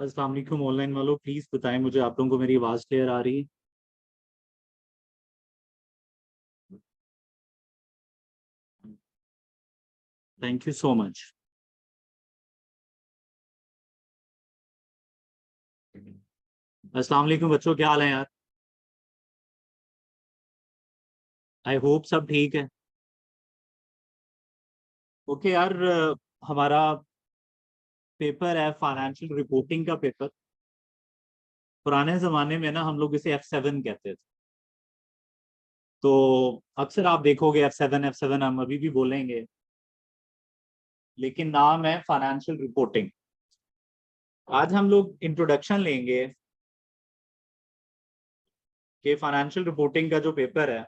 अस्सलाम वालेकुम ऑनलाइन वालों, प्लीज बताएं मुझे आप लोगों को मेरी आवाज क्लियर आ रही है? Thank you so much. अस्सलाम वालेकुम बच्चों, क्या हाल है यार? आई होप सब ठीक है। ओके यार, हमारा पेपर है फाइनेंशियल रिपोर्टिंग का पेपर। पुराने जमाने में ना हम लोग इसे F7 कहते थे। तो अक्सर आप देखोगे F7 F7 हम अभी भी बोलेंगे, लेकिन नाम है फाइनेंशियल रिपोर्टिंग। आज हम लोग इंट्रोडक्शन लेंगे कि फाइनेंशियल रिपोर्टिंग का जो पेपर है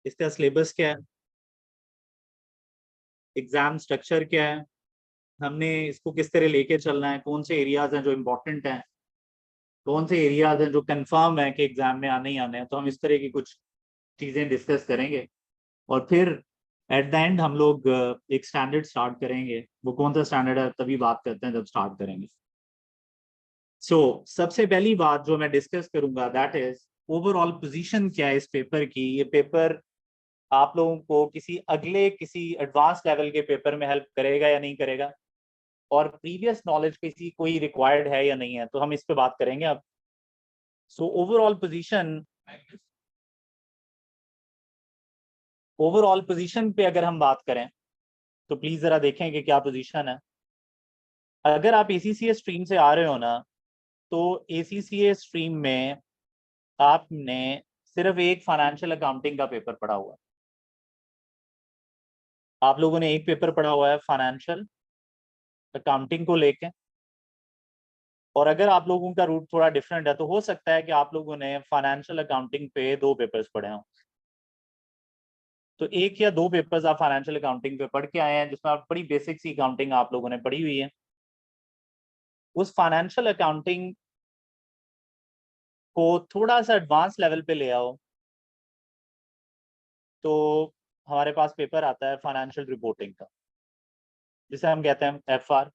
इसका सिलेबस क्या है, एग्जाम स्ट्रक्चर क्या है, हमने इसको किस तरह लेके चलना है, कौन से एरियाज हैं जो इम्पोर्टेंट हैं, कौन से एरियाज हैं जो कंफर्म है कि एग्जाम में आने ही आने हैं। तो हम इस तरह की कुछ चीजें डिस्कस करेंगे और फिर एट द एंड हम लोग एक स्टैंडर्ड स्टार्ट करेंगे। वो कौन सा स्टैंडर्ड है तभी बात करते हैं जब स्टार्ट करेंगे। सबसे पहली बात जो मैं डिस्कस करूंगा दैट इज ओवरऑल पोजीशन क्या है इस पेपर की। ये पेपर आप लोगों को किसी एडवांस लेवल के पेपर में हेल्प करेगा या नहीं करेगा, और प्रीवियस नॉलेज किसी कोई रिक्वायर्ड है या नहीं है, तो हम इस पे बात करेंगे अब। ओवरऑल पोजीशन पे अगर हम बात करें तो प्लीज जरा देखें कि क्या पोजीशन है। अगर आप एसीसीए स्ट्रीम से आ रहे हो ना, तो एसीसीए स्ट्रीम में आपने सिर्फ एक फाइनेंशियल अकाउंटिंग का पेपर पढ़ा हुआ है। आप लोगों ने एक पेपर पढ़ा हुआ है फाइनेंशियल अकाउंटिंग को लेके। और अगर आप लोगों का रूट थोड़ा डिफरेंट है तो हो सकता है कि आप लोगों ने फाइनेंशियल अकाउंटिंग पे दो पेपर्स पढ़े हों। तो एक या दो पेपर्स आप फाइनेंशियल अकाउंटिंग पे पढ़ के आए हैं जिसमें आप बड़ी बेसिक सी अकाउंटिंग आप लोगों ने पढ़ी हुई है। उस फाइनेंशियल अकाउंटिंग को थोड़ा सा एडवांस लेवल पे ले आओ तो हमारे पास पेपर आता है फाइनेंशियल रिपोर्टिंग का, जिसे हम कहते हैं FR।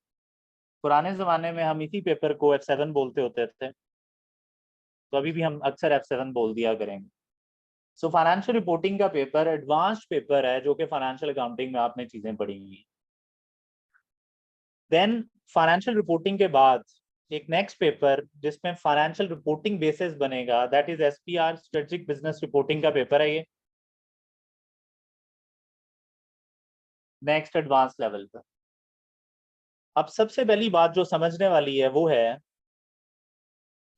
पुराने जमाने में हम इसी पेपर को F7 बोलते होते थे, तो अभी भी हम अक्सर F7 बोल दिया करेंगे। फाइनेंशियल रिपोर्टिंग का पेपर एडवांस्ड पेपर है जो कि फाइनेंशियल अकाउंटिंग में आपने चीजें पढ़ी हुई। देन फाइनेंशियल रिपोर्टिंग के बाद एक नेक्स्ट पेपर जिसमें फाइनेंशियल रिपोर्टिंग बेसिस बनेगा, that is SPR strategic business reporting का पेपर है ये, नेक्स्ट एडवांस लेवल पर। अब सबसे पहली बात जो समझने वाली है वो है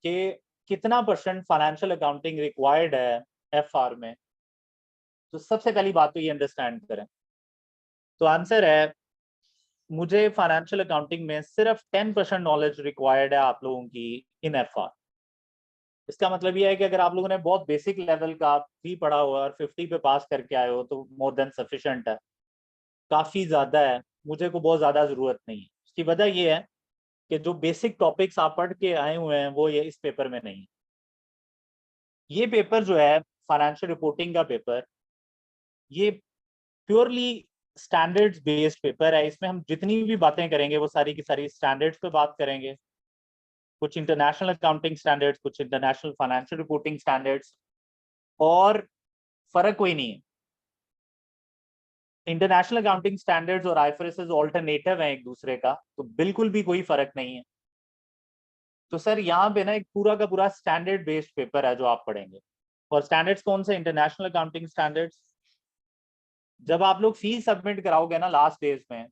कि कितना परसेंट फाइनेंशियल अकाउंटिंग रिक्वायर्ड है FR में। तो सबसे पहली बात तो ये अंडरस्टैंड करें। तो आंसर है, मुझे फाइनेंशियल अकाउंटिंग में सिर्फ 10% नॉलेज रिक्वायर्ड है आप लोगों की इन FR। इसका मतलब यह है कि अगर आप लोगों ने बहुत बेसिक लेवल का भी पढ़ा हुआ और 50 पे पास करके आए हो तो मोर देन सफिशिएंट है, काफी ज्यादा है। मुझे को बहुत ज्यादा जरूरत नहीं है। इसकी वजह यह है कि जो बेसिक टॉपिक्स आप पढ़ के आए हुए हैं वो ये इस पेपर में नहीं है। ये पेपर जो है फाइनेंशियल रिपोर्टिंग का पेपर, ये प्योरली स्टैंडर्ड्स बेस्ड पेपर है। इसमें हम जितनी भी बातें करेंगे वो सारी की सारी स्टैंडर्ड्स पे बात करेंगे। कुछ इंटरनेशनल अकाउंटिंग स्टैंडर्ड्स, कुछ इंटरनेशनल फाइनेंशियल रिपोर्टिंग स्टैंडर्ड्स। और फर्क कोई नहीं है, इंटरनेशनल अकाउंटिंग स्टैंडर्ड्स और IFRS ऑल्टरनेटिव है एक दूसरे का, तो बिल्कुल भी कोई फर्क नहीं है। तो सर यहाँ पे ना एक पूरा का पूरा स्टैंडर्ड बेस्ड पेपर है जो आप पढ़ेंगे। और स्टैंडर्ड्स कौन से? International accounting standards. जब आप लोग फीस सबमिट कराओगे ना लास्ट डेज में,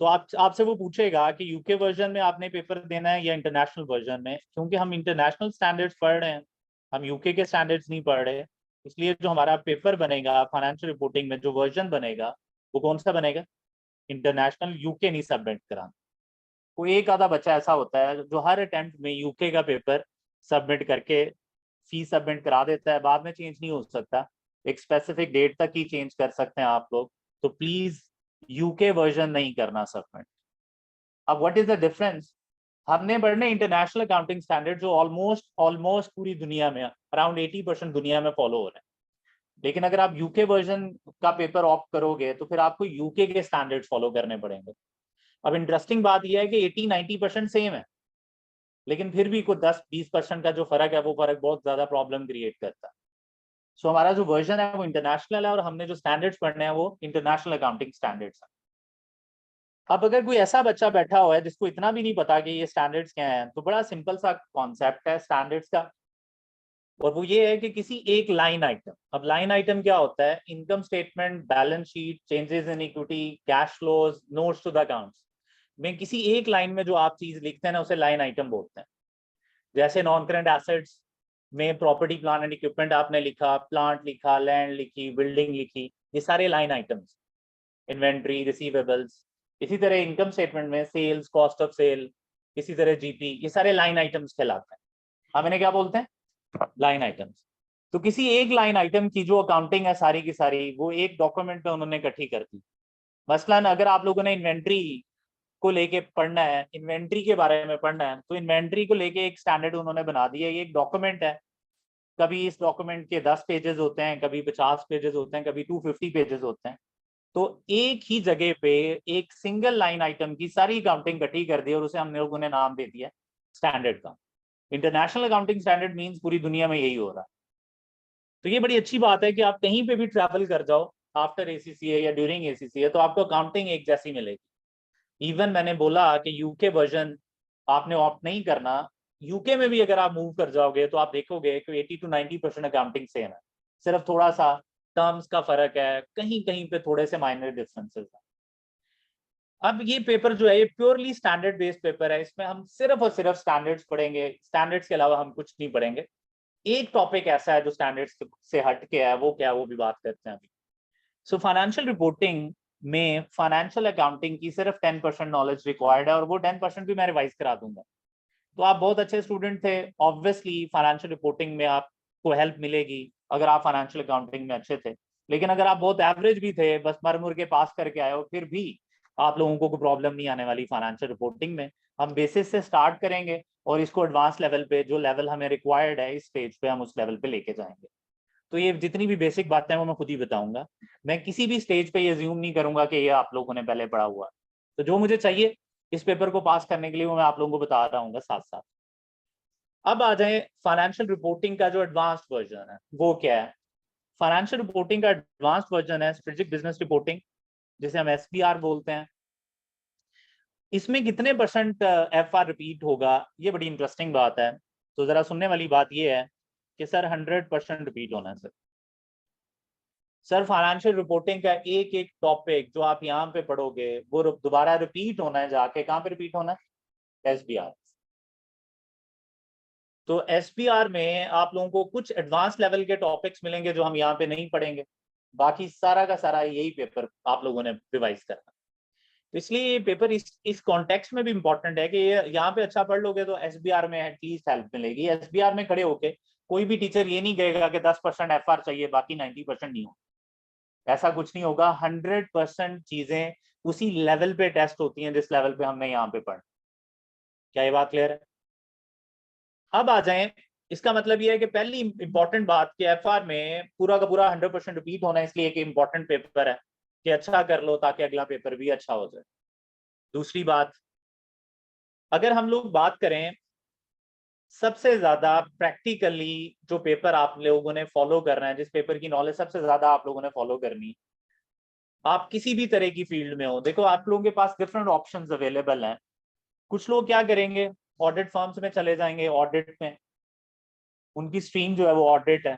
तो आपसे वो पूछेगा कि यूके वर्जन में आपने पेपर देना है या इंटरनेशनल वर्जन में। क्योंकि हम इंटरनेशनल स्टैंडर्ड्स पढ़ रहे हैं, हम यूके के स्टैंडर्ड्स नहीं पढ़ रहे, इसलिए जो हमारा पेपर बनेगा फाइनेंशियल रिपोर्टिंग में, जो वर्जन बनेगा वो कौन सा बनेगा? इंटरनेशनल। यूके नहीं सबमिट कराना। कोई एक आधा बच्चा ऐसा होता है जो हर अटेम्प्ट में यूके का पेपर सबमिट करके फीस सबमिट करा देता है, बाद में चेंज नहीं हो सकता। एक स्पेसिफिक डेट तक ही चेंज कर सकते हैं आप लोग। तो प्लीज यूके वर्जन नहीं करना सबमिट। अब व्हाट इज द डिफरेंस? हमने पढ़ने इंटरनेशनल अकाउंटिंग स्टैंडर्ड जो ऑलमोस्ट ऑलमोस्ट पूरी दुनिया में अराउंड 80% दुनिया में फॉलो हो रहे हैं। लेकिन अगर आप यूके वर्जन का पेपर ऑप्ट करोगे तो फिर आपको यूके के स्टैंडर्ड्स फॉलो करने पड़ेंगे। अब इंटरेस्टिंग बात यह है कि 80-90% सेम है। लेकिन फिर भी कोई 10-20% का जो फर्क है वो फर्क बहुत ज्यादा प्रॉब्लम क्रिएट करता है। सो हमारा जो वर्जन है वो इंटरनेशनल है और हमने जो स्टैंडर्ड्स पढ़ने हैं वो इंटरनेशनल अकाउंटिंग स्टैंडर्ड्स हैं। अब अगर कोई ऐसा बच्चा बैठा हुआ है जिसको इतना भी नहीं पता कि ये स्टैंडर्ड्स क्या हैं, तो बड़ा सिंपल सा कॉन्सेप्ट है स्टैंडर्ड्स का, और वो ये है कि किसी एक लाइन आइटम, अब लाइन आइटम क्या होता है, income statement, balance sheet, changes in equity, cash flows, notes to the accounts में किसी एक लाइन में जो आप चीज लिखते हैं ना उसे लाइन आइटम बोलते हैं। जैसे नॉन करेंट एसेट्स में प्रॉपर्टी प्लांट एंड इक्विपमेंट आपने लिखा, प्लांट लिखा, लैंड लिखी, बिल्डिंग लिखी, ये सारे लाइन आइटम्स, इन्वेंट्री, रिसीवेबल्स। इसी तरह इनकम स्टेटमेंट में सेल्स, कॉस्ट ऑफ सेल, इसी तरह जीपी, ये सारे लाइन आइटम्स कहलाते हैं। हम इन्हें क्या बोलते हैं, लाइन आइटम्स। तो किसी एक लाइन आइटम की जो अकाउंटिंग है सारी की सारी वो एक डॉक्यूमेंट में उन्होंने इकट्ठी कर दी। मसलन अगर आप लोगों ने इन्वेंट्री को लेके पढ़ना है, इन्वेंट्री के बारे में पढ़ना है, तो इन्वेंट्री को लेके एक स्टैंडर्ड उन्होंने बना दिया, ये एक डॉक्यूमेंट है। कभी इस डॉक्यूमेंट के 10 पेजेस होते हैं, कभी 50 पेजेस होते हैं, कभी 250 पेजेस होते हैं। तो एक ही जगह पे एक सिंगल लाइन आइटम की सारी अकाउंटिंग इकट्ठी कर दी और उसे हम लोगों ने नाम दे दिया स्टैंडर्ड का। इंटरनेशनल अकाउंटिंग स्टैंडर्ड मींस पूरी दुनिया में यही हो रहा है। तो ये बड़ी अच्छी बात है कि आप कहीं पे भी ट्रैवल कर जाओ आफ्टर एसीसीए या ड्यूरिंग एसीसीए तो आपको अकाउंटिंग एक जैसी मिलेगी। इवन मैंने बोला कि यूके वर्जन आपने ऑप्ट नहीं करना, यूके में भी अगर आप मूव कर जाओगे तो आप देखोगे कि 80 to 90% अकाउंटिंग सेम है, सिर्फ थोड़ा सा टर्म्स का फर्क है, कहीं कहीं पे थोड़े से माइनर डिफरेंसेस हैं। अब ये पेपर जो है ये प्योरली स्टैंडर्ड बेस्ड पेपर है, इसमें हम सिर्फ और सिर्फ स्टैंडर्ड्स पढ़ेंगे, स्टैंडर्ड्स के अलावा हम कुछ नहीं पढ़ेंगे। एक टॉपिक ऐसा है जो स्टैंडर्ड्स से हट के है, वो क्या है वो भी बात करते हैं अभी। सो फाइनेंशियल रिपोर्टिंग में फाइनेंशियल अकाउंटिंग की सिर्फ 10% नॉलेज रिक्वायर्ड है, और वो 10% भी मैं रिवाइज करा दूंगा। तो आप बहुत अच्छे स्टूडेंट थे, ऑब्वियसली फाइनेंशियल रिपोर्टिंग में आपको हेल्प मिलेगी अगर आप फाइनेंशियल अकाउंटिंग में अच्छे थे। लेकिन अगर आप बहुत एवरेज भी थे, बस मर मुर के पास करके आए हो, फिर भी आप लोगों को कोई प्रॉब्लम नहीं आने वाली फाइनेंशियल रिपोर्टिंग में। हम बेसिस से स्टार्ट करेंगे और इसको एडवांस लेवल पे, जो लेवल हमें रिक्वायर्ड है इस स्टेज पे, हम उस लेवल पे लेके जाएंगे। तो ये जितनी भी बेसिक बातें हैं वो मैं खुद ही बताऊंगा, मैं किसी भी स्टेज पे ये ज्यूम नहीं करूंगा कि ये आप लोगों ने पहले पढ़ा हुआ। तो जो मुझे चाहिए इस पेपर को पास करने के लिए वो मैं आप लोगों को बता रहा हूँ साथ साथ। अब आ जाए फाइनेंशियल रिपोर्टिंग का जो एडवांस्ड वर्जन है वो क्या है। फाइनेंशियल रिपोर्टिंग का एडवांस्ड वर्जन है स्ट्रेटेजिक बिजनेस रिपोर्टिंग, जिसे हम एसबीआर बोलते हैं। इसमें कितने परसेंट एफआर रिपीट होगा, ये बड़ी इंटरेस्टिंग बात है। तो जरा सुनने वाली बात ये है कि सर 100% रिपीट होना है सर फाइनेंशियल रिपोर्टिंग का एक एक टॉपिक जो आप यहाँ पे पढ़ोगे वो दोबारा रिपीट होना है, जाके कहाँ पे रिपीट होना है, एसबीआर। तो एसपीआर में आप लोगों को कुछ एडवांस लेवल के टॉपिक्स मिलेंगे जो हम यहाँ पे नहीं पढ़ेंगे, बाकी सारा का सारा यही पेपर आप लोगों ने रिवाइज करना। तो इसलिए ये पेपर इस कॉन्टेक्स्ट में भी इंपॉर्टेंट है कि ये यहाँ पे अच्छा पढ़ लोगे तो एसबीआर में एटलीस्ट हेल्प मिलेगी। एसबीआर में खड़े होके कोई भी टीचर ये नहीं कहेगा कि 10% एफआर चाहिए बाकी 90% नहीं हो, ऐसा कुछ नहीं होगा। 100% चीजें उसी लेवल पे टेस्ट होती हैं जिस लेवल पे हमने यहाँ पे पढ़ा। क्या ये बात क्लियर है? अब आ जाए, इसका मतलब ये है कि पहली इंपॉर्टेंट बात कि एफआर में पूरा का पूरा 100% रिपीट होना है, इसलिए एक इंपॉर्टेंट पेपर है कि अच्छा कर लो ताकि अगला पेपर भी अच्छा हो जाए। दूसरी बात, अगर हम लोग बात करें सबसे ज्यादा प्रैक्टिकली जो पेपर आप लोगों ने फॉलो करना है, जिस पेपर की नॉलेज सबसे ज्यादा आप लोगों ने फॉलो करनी, आप किसी भी तरह की फील्ड में हो, देखो आप लोगों के पास डिफरेंट ऑप्शंस अवेलेबल हैं। कुछ लोग क्या करेंगे, ऑडिट फर्म्स में चले जाएंगे, ऑडिट में उनकी स्ट्रीम जो है वो ऑडिट है।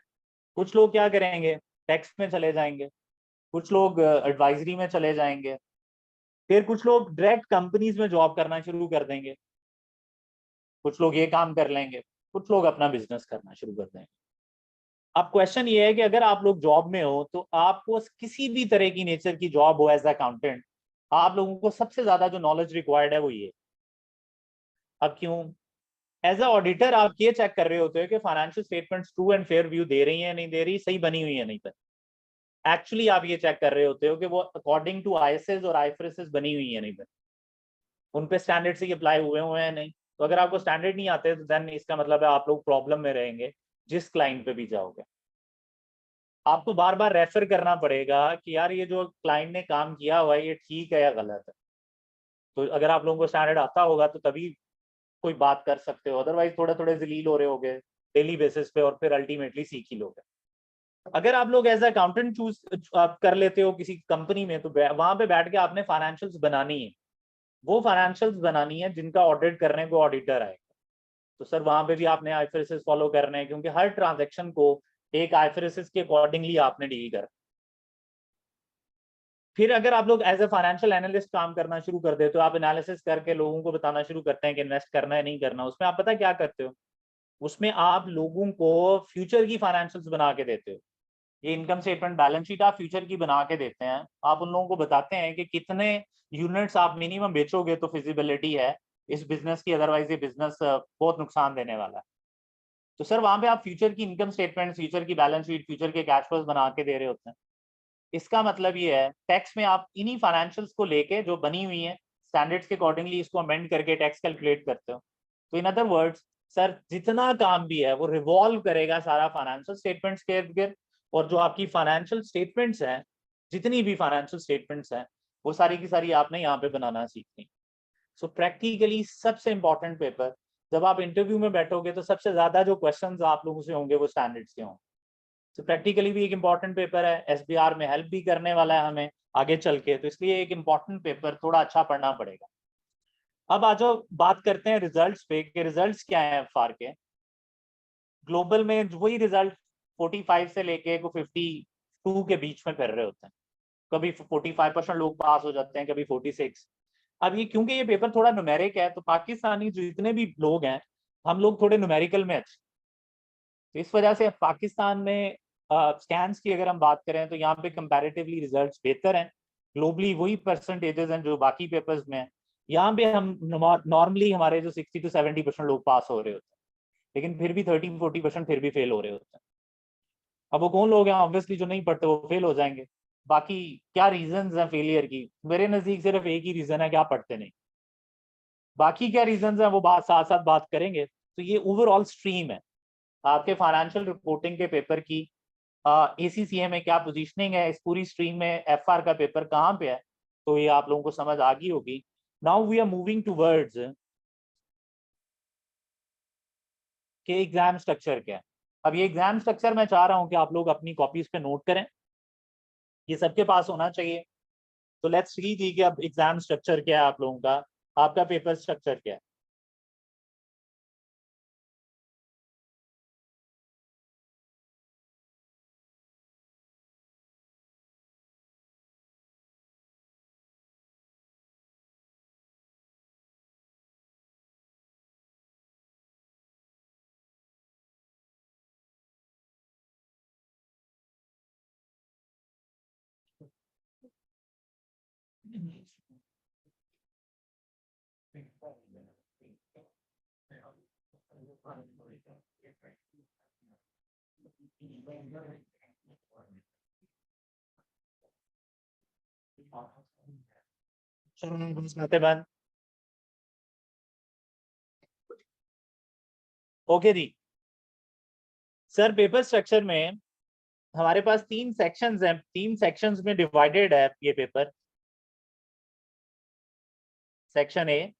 कुछ लोग क्या करेंगे, टैक्स में चले जाएंगे, कुछ लोग एडवाइजरी में चले जाएंगे, फिर कुछ लोग डायरेक्ट कंपनीज में जॉब करना शुरू कर देंगे, कुछ लोग ये काम कर लेंगे, कुछ लोग अपना बिजनेस करना शुरू कर देंगे। अब क्वेश्चन ये है कि अगर आप लोग जॉब में हो तो आपको किसी भी तरह की नेचर की जॉब हो एज अकाउंटेंट, आप लोगों को सबसे ज्यादा जो नॉलेज रिक्वायर्ड है वो ये। अब क्यों? एज अ ऑडिटर आप ये चेक कर रहे होते हो कि financial statements true and fair view दे रही है नहीं दे रही, सही बनी हुई है नहीं बनी। एक्चुअली आप ये चेक कर रहे होते हो कि वो अकॉर्डिंग टू आईएसएस और आईएफआरएस बनी हुई है नहीं बनी, उन पे स्टैंडर्ड से अप्लाई हुए हैं नहीं। तो अगर आपको स्टैंडर्ड नहीं आते तो देन इसका मतलब है आप लोग प्रॉब्लम में रहेंगे जिस क्लाइंट पे भी जाओगे। आपको बार बार रेफर करना पड़ेगा कि यार ये जो क्लाइंट ने काम किया हुआ है ये ठीक है या गलत है। तो अगर आप लोगों को स्टैंडर्ड आता होगा तो तभी कोई बात कर सकते हो, अदरवाइज थोड़े थोड़े जलील हो रहे होगे डेली बेसिस पे और फिर अल्टीमेटली सीख ही लोगे। अगर आप लोग एज अकाउंटेंट चूज कर लेते हो किसी कंपनी में, तो वहां पे बैठ के आपने फाइनेंशियल्स बनानी है, वो फाइनेंशियल्स बनानी है जिनका ऑडिट करने को ऑडिटर आएगा। तो सर वहां पे भी आपने आईएफआरएस फॉलो करने हैं, क्योंकि हर ट्रांजैक्शन को एक आईएफआरएस के अकॉर्डिंगली आपने डील करना। फिर अगर आप लोग एज ए फाइनेंशियल एनालिस्ट काम करना शुरू कर देते हो, आप एनालिसिस करके लोगों को बताना शुरू करते हैं कि इन्वेस्ट करना है नहीं करना, उसमें आप पता क्या करते हो, उसमें आप लोगों को फ्यूचर की फाइनेंशियल्स बना के देते हो। ये इनकम स्टेटमेंट बैलेंस शीट आप फ्यूचर की बना के देते हैं, आप उन लोगों को बताते हैं कि कितने यूनिट्स आप मिनिमम बेचोगे तो फिजिबिलिटी है इस बिजनेस की, अदरवाइज ये बिजनेस बहुत नुकसान देने वाला है। तो सर वहां पे आप फ्यूचर की इनकम स्टेटमेंट, फ्यूचर की बैलेंस शीट, फ्यूचर के कैश फ्लोज बना के दे रहे होते हैं। इसका मतलब ये है टैक्स में आप इन्हीं फाइनेंशियल्स को लेके जो बनी हुई है स्टैंडर्ड्स के अकॉर्डिंगली इसको अमेंड करके टैक्स कैलकुलेट करते हो। तो इन अदर वर्ड्स सर जितना काम भी है वो रिवॉल्व करेगा सारा फाइनेंशियल स्टेटमेंट्स के इर्द गिर्द, और जो आपकी फाइनेंशियल स्टेटमेंट्स हैं, जितनी भी फाइनेंशियल स्टेटमेंट्स हैं, वो सारी की सारी आपने यहाँ पे बनाना सीखनी। सो प्रैक्टिकली सबसे इंपॉर्टेंट पेपर, जब आप इंटरव्यू में बैठोगे तो सबसे ज्यादा जो क्वेश्चंस आप लोगों से होंगे वो स्टैंडर्ड्स के होंगे। तो प्रैक्टिकली भी एक इंपॉर्टेंट पेपर है, एसबीआर में हेल्प भी करने वाला है हमें आगे चल के, तो इसलिए एक इंपॉर्टेंट पेपर थोड़ा अच्छा पढ़ना पड़ेगा। अब आ जाओ बात करते हैं रिजल्ट्स पे कि रिजल्ट्स क्या है फार के। ग्लोबल में वही रिजल्ट 45 से लेके 52 के बीच में कर रहे होते हैं, कभी 45% लोग पास हो जाते हैं, कभी 46। अब ये क्योंकि ये पेपर थोड़ा न्यूमेरिक है, तो पाकिस्तानी जितने भी लोग हैं हम लोग थोड़े न्यूमेरिकल में अच्छे, तो इस वजह से पाकिस्तान में स्कैन्स की अगर हम बात करें तो यहाँ पे कंपैरेटिवली रिजल्ट्स बेहतर हैं। ग्लोबली वही परसेंटेजेस हैं जो बाकी पेपर्स में हैं। यहाँ पे हम नॉर्मली हमारे जो 60 to 70% लोग पास हो रहे होते हैं, लेकिन फिर भी 30-40% फिर भी फेल हो रहे होते हैं। अब वो कौन लोग हैं, ऑब्वियसली जो नहीं पढ़ते वो फेल हो जाएंगे। बाकी क्या रीजंस हैं फेलियर की, मेरे नजदीक सिर्फ एक ही रीजन है कि आप पढ़ते नहीं। बाकी क्या रीजंस हैं वो बात साथ साथ बात करेंगे। तो ये ओवरऑल स्ट्रीम है आपके फाइनेंशियल रिपोर्टिंग के पेपर की। एसीसीए में क्या पोजीशनिंग है, इस पूरी स्ट्रीम में एफआर का पेपर कहाँ पे है, तो ये आप लोगों को समझ आ गई होगी। Now we are moving towards के एग्जाम स्ट्रक्चर क्या है। अब ये एग्जाम स्ट्रक्चर मैं चाह रहा हूँ कि आप लोग अपनी कॉपीज पे नोट करें, ये सबके पास होना चाहिए। तो लेट्स सी जी कि अब एग्जाम स्ट्रक्चर क्या है आप लोगों का, आपका पेपर स्ट्रक्चर क्या है। बातें बंद। ओके जी सर, पेपर स्ट्रक्चर में हमारे पास 3 सेक्शंस हैं, 3 सेक्शंस में डिवाइडेड है ये paper. Section A,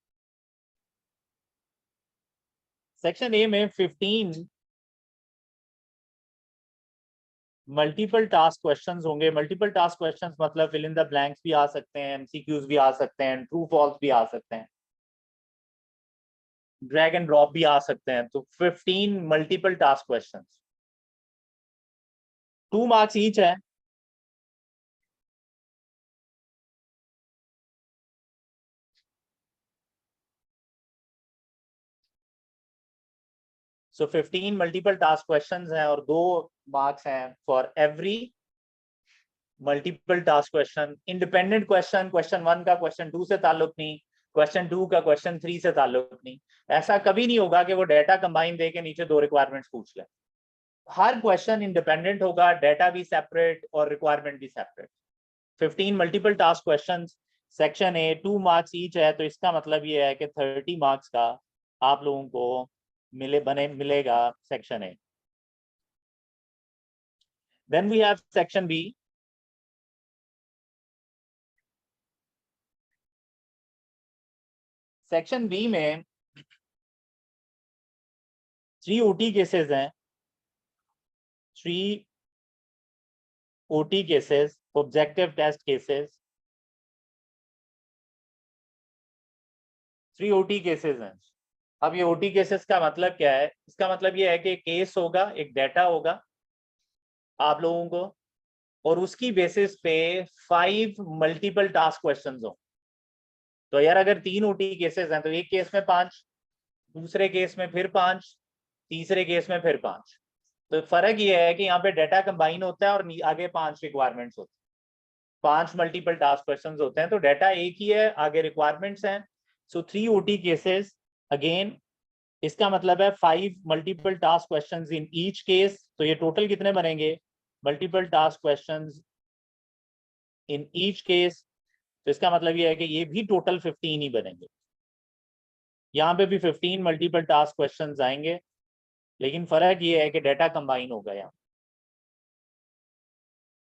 section A में 15 मल्टीपल टास्क क्वेश्चंस होंगे। मल्टीपल टास्क क्वेश्चंस मतलब फिल इन द ब्लैंक्स भी आ सकते हैं, एमसीक्यूज भी आ सकते हैं, ट्रू फॉल्स भी आ सकते हैं, ड्रैग एंड ड्रॉप भी आ सकते हैं। तो 15 multiple task questions, 2 marks each है। सो 15 मल्टीपल टास्क क्वेश्चंस हैं और 2 मार्क्स हैं for every multiple task question. Independent question, question 1 का क्वेश्चन 2 से ताल्लुक नहीं, क्वेश्चन 2 का क्वेश्चन 3 से ताल्लुक नहीं। ऐसा कभी नहीं होगा कि वो डेटा कंबाइन दे के नीचे 2 रिक्वायरमेंट्स पूछ ले। हर क्वेश्चन इंडिपेंडेंट होगा, डेटा भी सेपरेट और रिक्वायरमेंट भी separate. 15 multiple task question, section A, 2 marks each है, तो इसका मतलब ये है कि 30 मार्क्स का आप लोगों को मिलेगा section A. Then we have section B. Section B में 3 OT केसेस हैं, 3 OT cases, objective test cases, 3 OT cases हैं। अब ये OT केसेस का मतलब क्या है? इसका मतलब ये है कि केस होगा, एक डाटा होगा आप लोगों को, और उसकी बेसिस पे 5 मल्टीपल टास्क क्वेश्चंस हो। तो यार अगर 3 OT केसेस हैं तो एक केस में 5, दूसरे केस में फिर 5, तीसरे केस में फिर 5। तो फर्क ये है कि यहाँ पे डाटा कंबाइन होता है और आगे 5 रिक्वायरमेंट्स होती है, 5 मल्टीपल टास्क क्वेश्चंस होते हैं। तो डाटा एक ही है, आगे रिक्वायरमेंट्स हैं। सो 3 OT केसेस अगेन, इसका मतलब है 5 multiple task questions in each case. तो ये टोटल कितने बनेंगे? Multiple task questions in each case. तो इसका मतलब ये है कि ये भी टोटल 15 ही बनेंगे। यहाँ पे भी 15 मल्टीपल टास्क क्वेश्चंस आएंगे, लेकिन फर्क ये है कि डाटा कंबाइन होगा यहाँ।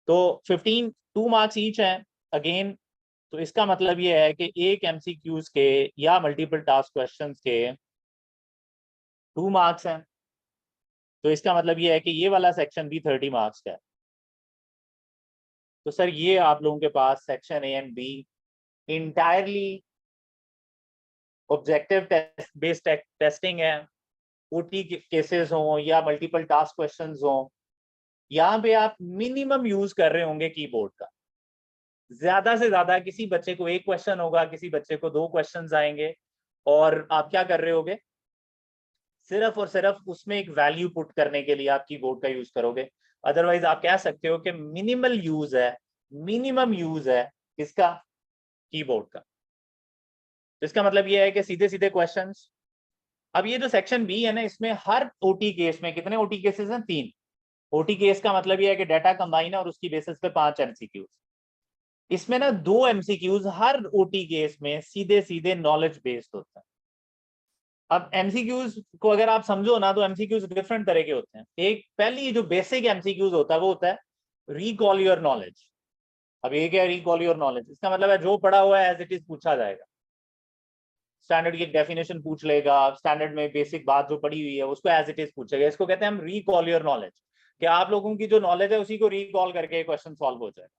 तो 15 2 मार्क्स ईच हैं अगेन। तो इसका मतलब ये है कि एक MCQs के या मल्टीपल टास्क क्वेश्चंस के 2 मार्क्स हैं। तो इसका मतलब ये है कि ये वाला सेक्शन भी 30 मार्क्स का है। तो सर ये आप लोगों के पास section A and B entirely objective test based testing है। OT केसेस हो या मल्टीपल टास्क क्वेश्चंस हो, यहाँ पे आप मिनिमम यूज कर रहे होंगे कीबोर्ड का। ज्यादा से ज्यादा किसी बच्चे को एक क्वेश्चन होगा, किसी बच्चे को 2 क्वेश्चंस आएंगे, और आप क्या कर रहे होगे? सिर्फ और सिर्फ उसमें एक वैल्यू पुट करने के लिए आप कीबोर्ड का यूज करोगे। अदरवाइज आप कह सकते हो कि मिनिमल यूज है, मिनिमम यूज है किसका? कीबोर्ड का। तो इसका मतलब ये है कि सीधे सीधे क्वेश्चंस। अब ये जो सेक्शन बी है ना, इसमें हर OT केस में कितने OT केसेस हैं? 3 OT केस का मतलब ये है कि डाटा कंबाइन है और उसकी बेसिस पे 5 MCQs। इसमें ना 2 MCQs हर OT केस में सीधे सीधे नॉलेज बेस्ड होता है। अब MCQs को अगर आप समझो ना, तो MCQs डिफरेंट तरह के होते हैं। एक पहली जो बेसिक MCQs होता है वो होता है रिकॉल योर नॉलेज। अब ये क्या है रिकॉल योर नॉलेज? इसका मतलब है जो पढ़ा हुआ है एज इट इज पूछा जाएगा। स्टैंडर्ड की एक डेफिनेशन पूछ लेगा, स्टैंडर्ड में बेसिक बात जो पड़ी हुई है उसको एज इट इज पूछेगा। इसको कहते हैं हम रिकॉल योर नॉलेज, कि आप लोगों की जो नॉलेज है उसी को रिकॉल करके क्वेश्चन सॉल्व हो जाएगा।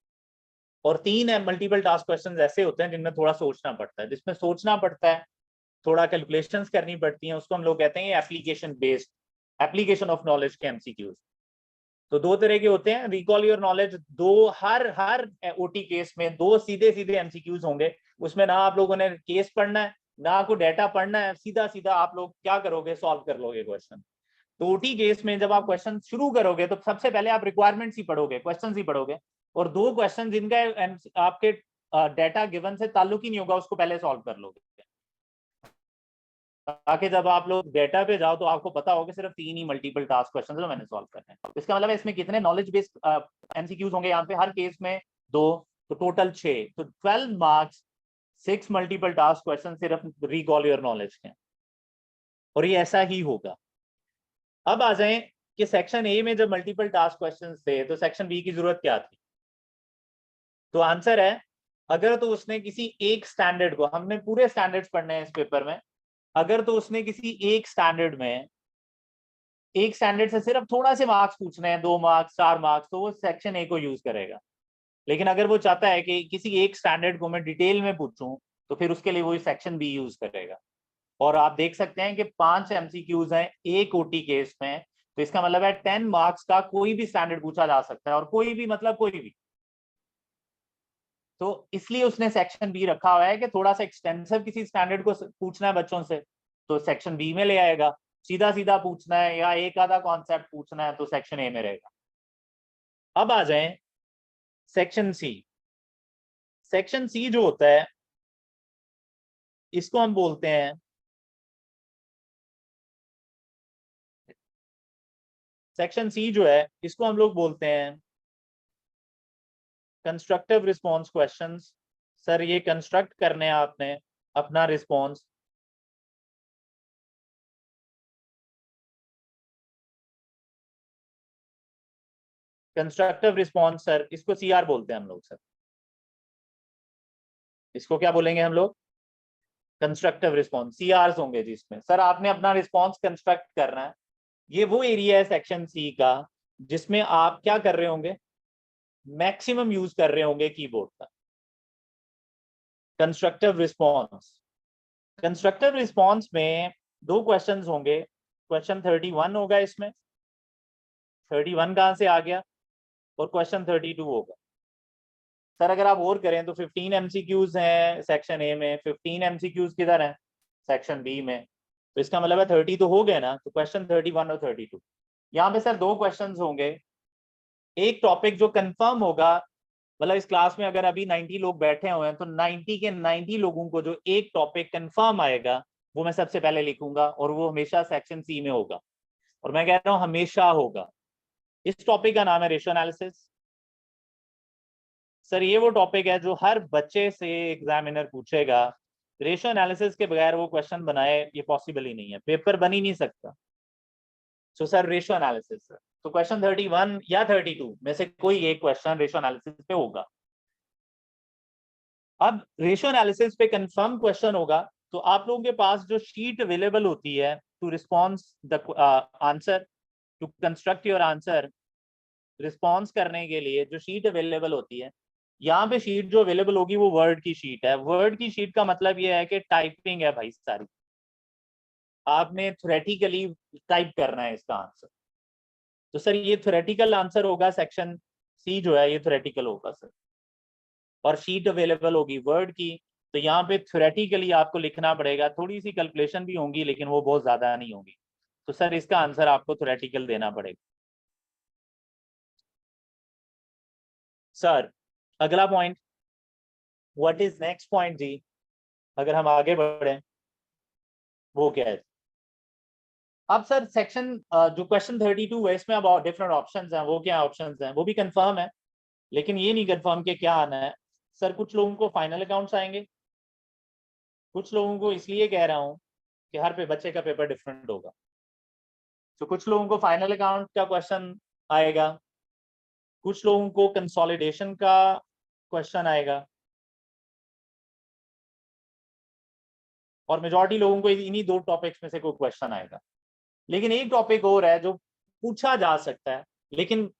और 3 है मल्टीपल टास्क क्वेश्चन ऐसे होते हैं जिनमें थोड़ा सोचना पड़ता है, जिसमें सोचना पड़ता है, थोड़ा कैलकुलेशंस करनी पड़ती हैं, उसको हम लोग कहते हैं application based, application of knowledge के MCQs। तो 2 तरह के होते हैं recall your knowledge. Her OT case में 2 सीधे सीधे MCQs होंगे। उसमें ना आप लोगों ने केस पढ़ना है, ना को डाटा पढ़ना है, सीधा सीधा आप लोग क्या करोगे? सॉल्व कर लोगे क्वेश्चन। तो OT केस में जब आप क्वेश्चन शुरू करोगे तो सबसे पहले आप रिक्वायरमेंट्स ही पढ़ोगे, क्वेश्चन ही पढ़ोगे, और 2 क्वेश्चन जिनका आपके डाटा गिवन से ताल्लुक ही नहीं होगा उसको पहले सॉल्व कर लोगे, ताकि जब आप लोग डेटा पे जाओ तो आपको पता हो कि सिर्फ 3 ही मल्टीपल टास्क क्वेश्चन जो मैंने सॉल्व करने हैं। इसका मतलब है इसमें कितने नॉलेज बेस्ड MCQs होंगे? यहाँ पे हर केस में 2, तो टोटल 6, तो 12 मार्क्स, 6 मल्टीपल टास्क क्वेश्चन सिर्फ रिकॉल योर नॉलेज के। और ये ऐसा ही होगा। अब आ जाए कि सेक्शन A में जब मल्टीपल टास्क क्वेश्चन थे तो सेक्शन B की जरूरत क्या थी? तो आंसर है, अगर तो उसने किसी एक स्टैंडर्ड को, हमने पूरे स्टैंडर्ड्स पढ़ने हैं इस पेपर में, अगर तो उसने किसी एक स्टैंडर्ड में, एक स्टैंडर्ड से सिर्फ थोड़ा से मार्क्स पूछने हैं, 2 मार्क्स 4 मार्क्स, तो वो सेक्शन A को यूज करेगा। लेकिन अगर वो चाहता है कि किसी एक स्टैंडर्ड को मैं डिटेल में पूछूं, तो फिर उसके लिए वो सेक्शन B यूज करेगा। और आप देख सकते हैं कि 5 MCQs हैं एक OT केस में। तो इसका मतलब है 10 मार्क्स का कोई भी स्टैंडर्ड पूछा जा सकता है, और कोई भी मतलब कोई भी। तो इसलिए उसने सेक्शन B रखा हुआ है कि थोड़ा सा एक्सटेंसिव किसी स्टैंडर्ड को पूछना है बच्चों से तो सेक्शन B में ले आएगा, सीधा सीधा पूछना है या एक आधा कॉन्सेप्ट पूछना है तो सेक्शन A में रहेगा। अब आ जाएं सेक्शन C। सेक्शन C जो होता है इसको हम बोलते हैं, सेक्शन C जो है इसको हम लोग बोलते हैं कंस्ट्रक्टिव रिस्पॉन्स क्वेश्चंस। सर ये कंस्ट्रक्ट करने हैं आपने अपना रिस्पॉन्स। कंस्ट्रक्टिव रिस्पॉन्स सर इसको CR बोलते हैं हम लोग। सर इसको क्या बोलेंगे हम लोग? Constructive response. CRs होंगे जिसमें सर आपने अपना रिस्पॉन्स कंस्ट्रक्ट करना है। ये वो एरिया है सेक्शन सी का जिसमें आप क्या कर रहे होंगे, मैक्सिमम यूज कर रहे होंगे कीबोर्ड का। कंस्ट्रक्टिव रिस्पॉन्स, कंस्ट्रक्टिव रिस्पॉन्स में दो क्वेश्चंस होंगे। क्वेश्चन 31 होगा इसमें, 31 कहां से आ गया, और क्वेश्चन 32 होगा। सर अगर आप और करें तो 15 एमसीक्यूज हैं सेक्शन ए में, 15 एमसीक्यूज किधर हैं, सेक्शन बी में। तो इसका मतलब है 30 तो हो गए ना, तो क्वेश्चन 31 और 32। यहाँ पे सर दो क्वेश्चंस होंगे। एक टॉपिक जो कंफर्म होगा, मतलब इस क्लास में अगर अभी 90 लोग बैठे हुए हैं तो 90 के 90 लोगों को जो एक टॉपिक कंफर्म आएगा वो मैं सबसे पहले लिखूंगा, और वो हमेशा सेक्शन सी में होगा। और मैं कह रहा हूं हमेशा होगा। इस टॉपिक का नाम है रेशियो एनालिसिस। सर ये वो टॉपिक है जो हर बच्चे से एग्जामिनर पूछेगा। रेशियो एनालिसिस के बगैर वो क्वेश्चन बनाए ये पॉसिबल ही नहीं है, पेपर बन ही नहीं सकता। सो सर रेशियो एनालिसिस, तो क्वेश्चन 31 या 32 में से कोई एक क्वेश्चन रेशियो एनालिसिस पे होगा। अब रेशियो एनालिसिस पे कंफर्म क्वेश्चन होगा तो आप लोगों के पास जो शीट अवेलेबल होती है to response the answer, to construct your answer, response करने के लिए जो शीट अवेलेबल होती है, यहाँ पे शीट जो अवेलेबल होगी वो वर्ड की शीट है। वर्ड की शीट का मतलब ये है कि टाइपिंग है भाई सारी, आपने थ्योरेटिकली टाइप करना है इसका आंसर। तो सर ये थ्योरेटिकल आंसर होगा, सेक्शन सी जो है ये थ्योरेटिकल होगा सर, और शीट अवेलेबल होगी वर्ड की। तो यहाँ पे थ्योरेटिकली आपको लिखना पड़ेगा, थोड़ी सी कैलकुलेशन भी होंगी लेकिन वो बहुत ज्यादा नहीं होगी। तो सर इसका आंसर आपको थ्योरेटिकल देना पड़ेगा। सर अगला point, what is next point जी, अगर हम आगे बढ़े वो क्या है। अब सर सेक्शन जो क्वेश्चन 32 है इसमें अब डिफरेंट ऑप्शंस हैं, वो क्या ऑप्शंस हैं वो भी कंफर्म है, लेकिन ये नहीं कंफर्म कि क्या आना है। सर कुछ लोगों को फाइनल अकाउंट्स आएंगे, कुछ लोगों को इसलिए कह रहा हूँ कि हर पे बच्चे का पेपर डिफरेंट होगा। तो कुछ लोगों को फाइनल अकाउंट का क्वेश्चन आएगा, कुछ लोगों को कंसोलिडेशन का क्वेश्चन आएगा, और मेजॉरिटी लोगों को इन्हीं दो टॉपिक्स में से कोई क्वेश्चन आएगा। लेकिन एक टॉपिक और है जो पूछा जा सकता है लेकिन